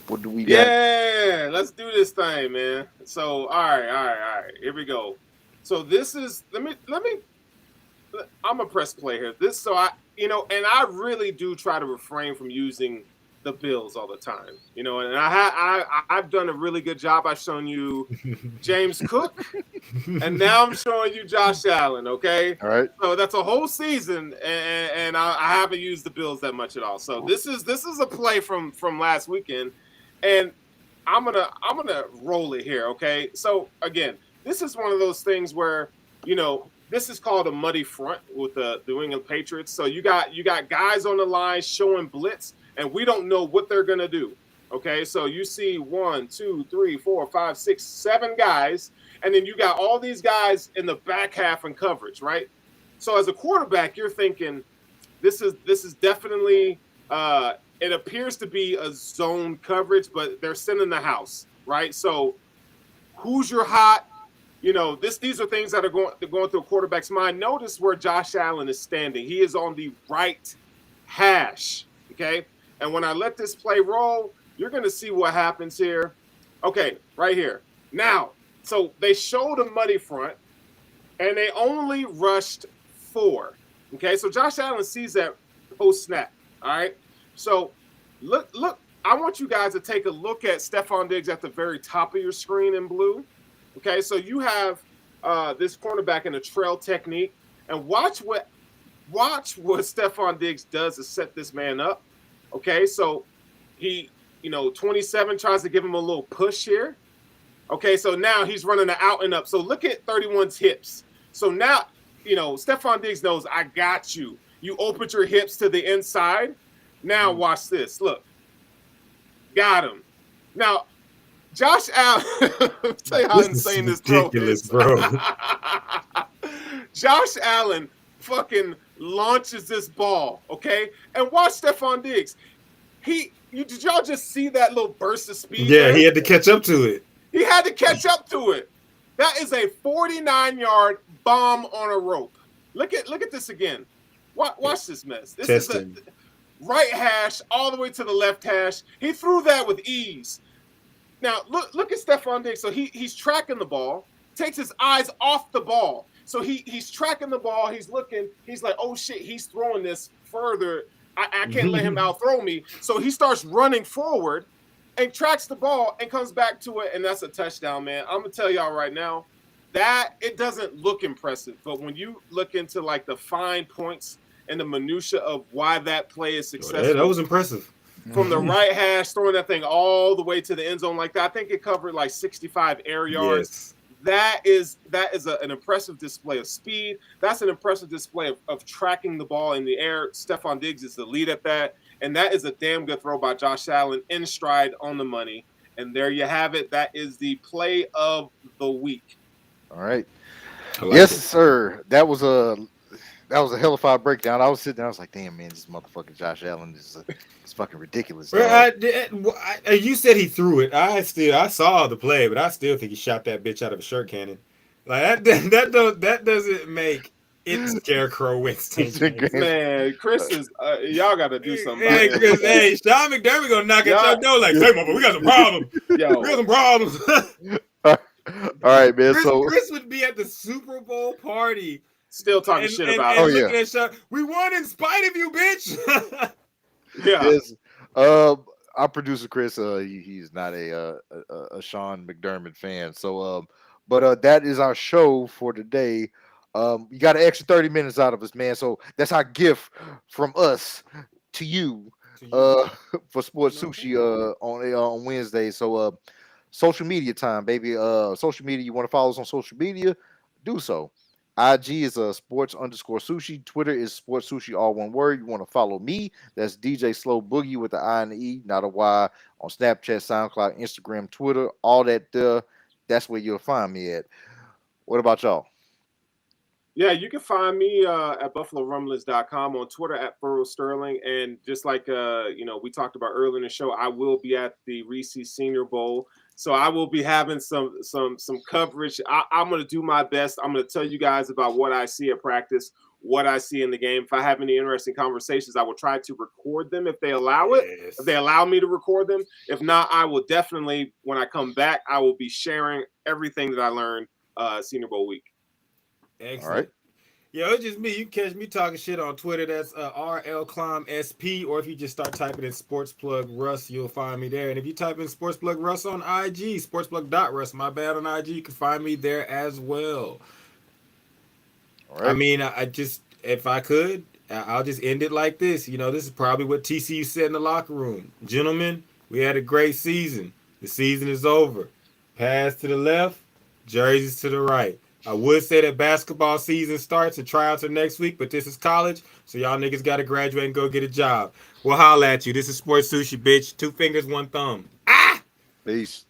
What do we got? Yeah, let's do this thing, man. So, all right. Here we go. So this is let me. I'm a press play here. And I really do try to refrain from using the Bills all the time. And I've done a really good job. I've shown you James Cook, and now I'm showing you Josh Allen. Okay, All right. so that's a whole season, and I haven't used the Bills that much at all. So this is a play from last weekend, and I'm gonna roll it here. Okay, so again, this is one of those things where this is called a muddy front with the New England Patriots. So you got guys on the line showing blitz, and we don't know what they're gonna do. Okay, so you see 1, 2, 3, 4, 5, 6, 7 guys, and then you got all these guys in the back half in coverage, right? So as a quarterback, you're thinking this is definitely it appears to be a zone coverage, but they're sending the house, right? So who's your hot? These are things that are going through a quarterback's mind. Notice where Josh Allen is standing. He is on the right hash, okay? And when I let this play roll, you're going to see what happens here. Okay, right here. Now, so they showed a muddy front, and they only rushed 4, okay? So Josh Allen sees that post-snap, all right? So look, I want you guys to take a look at Stephon Diggs at the very top of your screen in blue. Okay, so you have this cornerback in a trail technique, and watch what Stephon Diggs does to set this man up. Okay, so he, 27 tries to give him a little push here. Okay, so now he's running an out and up. So look at 31's hips. So now, Stephon Diggs knows I got you. You opened your hips to the inside. Now watch this. Look, got him. Now. Josh Allen, tell you how insane this throw is, bro. Josh Allen fucking launches this ball, okay? And watch Stephon Diggs. Did y'all just see that little burst of speed? Yeah, there? he had to catch up to it. He had to catch up to it. That is a 49-yard bomb on a rope. Look at this again. Watch this mess. This is the right hash all the way to the left hash. He threw that with ease. Now, look at Stephon Diggs. So he's tracking the ball, takes his eyes off the ball. So he's tracking the ball. He's looking. He's like, oh, shit, he's throwing this further. I can't let him outthrow me. So he starts running forward and tracks the ball and comes back to it, and that's a touchdown, man. I'm going to tell y'all right now that it doesn't look impressive. But when you look into, like, the fine points and the minutia of why that play is successful. Yeah, that was impressive. From the right hash, throwing that thing all the way to the end zone like that. I think it covered like 65 air yards. Yes. That is an impressive display of speed. That's an impressive display of tracking the ball in the air. Stephon Diggs is the lead at that. And that is a damn good throw by Josh Allen in stride on the money. And there you have it. That is the play of the week. All right. Yes, sir. That was a hell of a breakdown. I was sitting there. I was like, damn, man, this motherfucking Josh Allen is it's fucking ridiculous. You said he threw it. I saw the play, but I still think he shot that bitch out of a shirt cannon. Like that doesn't make it Scarecrow Winston. Man, Chris is y'all got to do something. Hey, Chris, hey, Sean McDermott gonna knock at your door like, hey, motherfucker, we got some problems. Yo. We got some problems. All right, man. Chris would be at the Super Bowl party. Still talking shit about it. We won in spite of you, bitch. Yeah. Yes. Our producer Chris, he's not a Sean McDermott fan. So, but that is our show for today. You got an extra 30 minutes out of us, man. So that's our gift from us to you for Sports Sushi on Wednesday. So social media time, baby. Social media, you want to follow us on social media? Do so. IG is sports_sushi. Twitter is sports sushi, all one word. You want to follow me? That's DJ Slow Boogie with the I and the E, not a Y. On Snapchat, SoundCloud, Instagram, Twitter, all that. That's where you'll find me at. What about y'all? Yeah, you can find me at buffalorumblings.com, on Twitter at Furrow Sterling. And just like we talked about earlier in the show, I will be at the Reese Senior Bowl. So I will be having some coverage. I'm going to do my best. I'm going to tell you guys about what I see at practice, what I see in the game. If I have any interesting conversations, I will try to record them if they allow it. If they allow me to record them. If not, I will definitely, when I come back, I will be sharing everything that I learned Senior Bowl week. Excellent. All right. Yeah, it's just me. You can catch me talking shit on Twitter. That's RLClimbSP. Or if you just start typing in Sports Plug Russ, you'll find me there. And if you type in Sports Plug Russ on IG, sportsplug.russ, my bad, on IG, you can find me there as well. All right. I mean, I just, if I could, I'll just end it like this. This is probably what TCU said in the locker room. Gentlemen, we had a great season. The season is over. Pass to the left, jerseys to the right. I would say that basketball season starts and tryouts are next week, but this is college, so y'all niggas got to graduate and go get a job. We'll holla at you. This is Sports Sushi, bitch. 2 fingers, 1 thumb. Peace.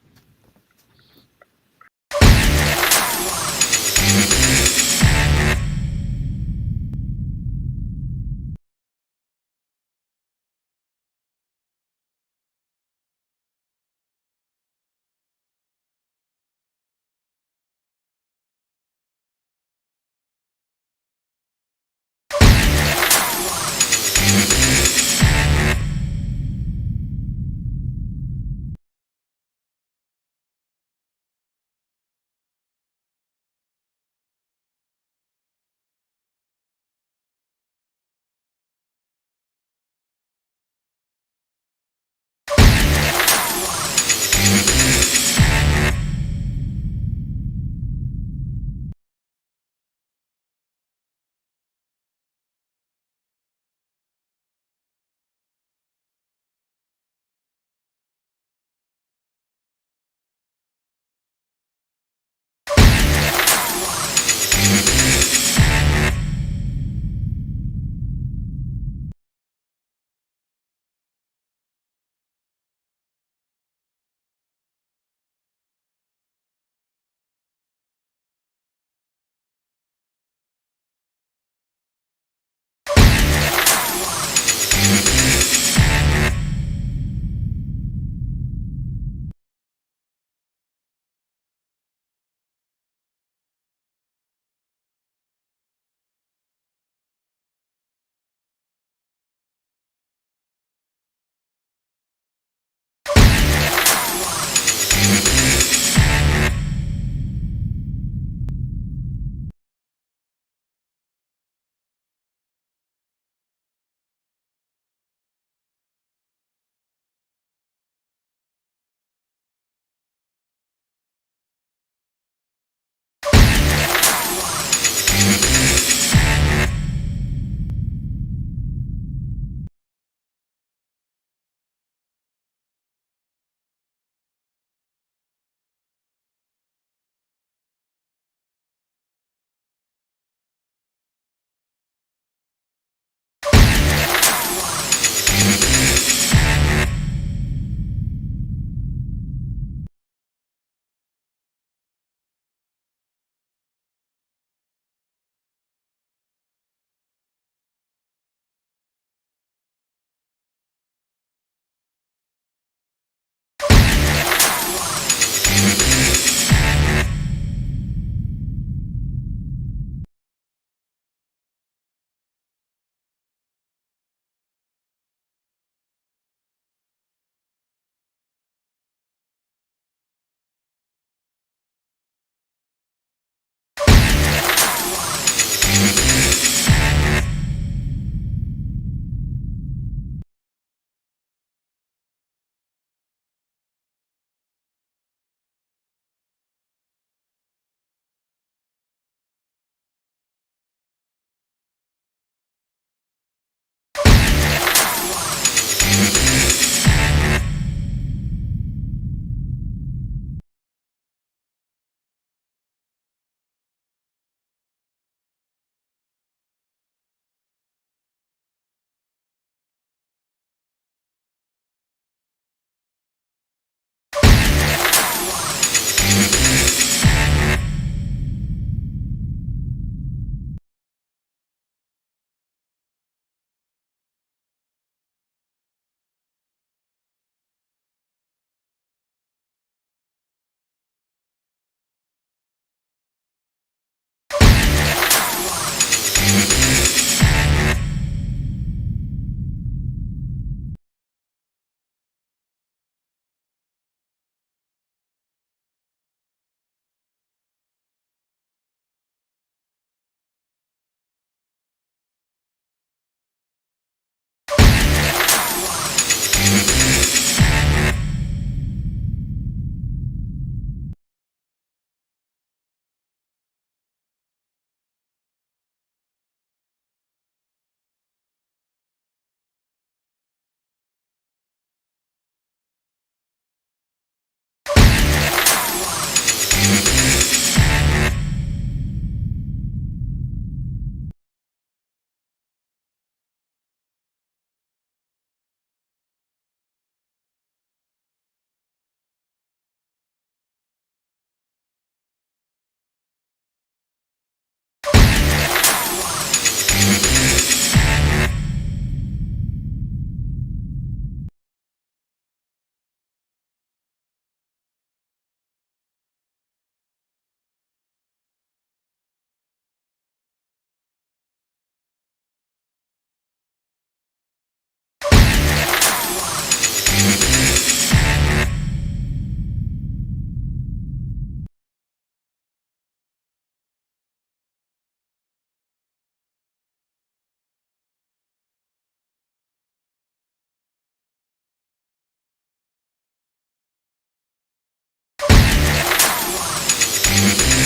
Peace.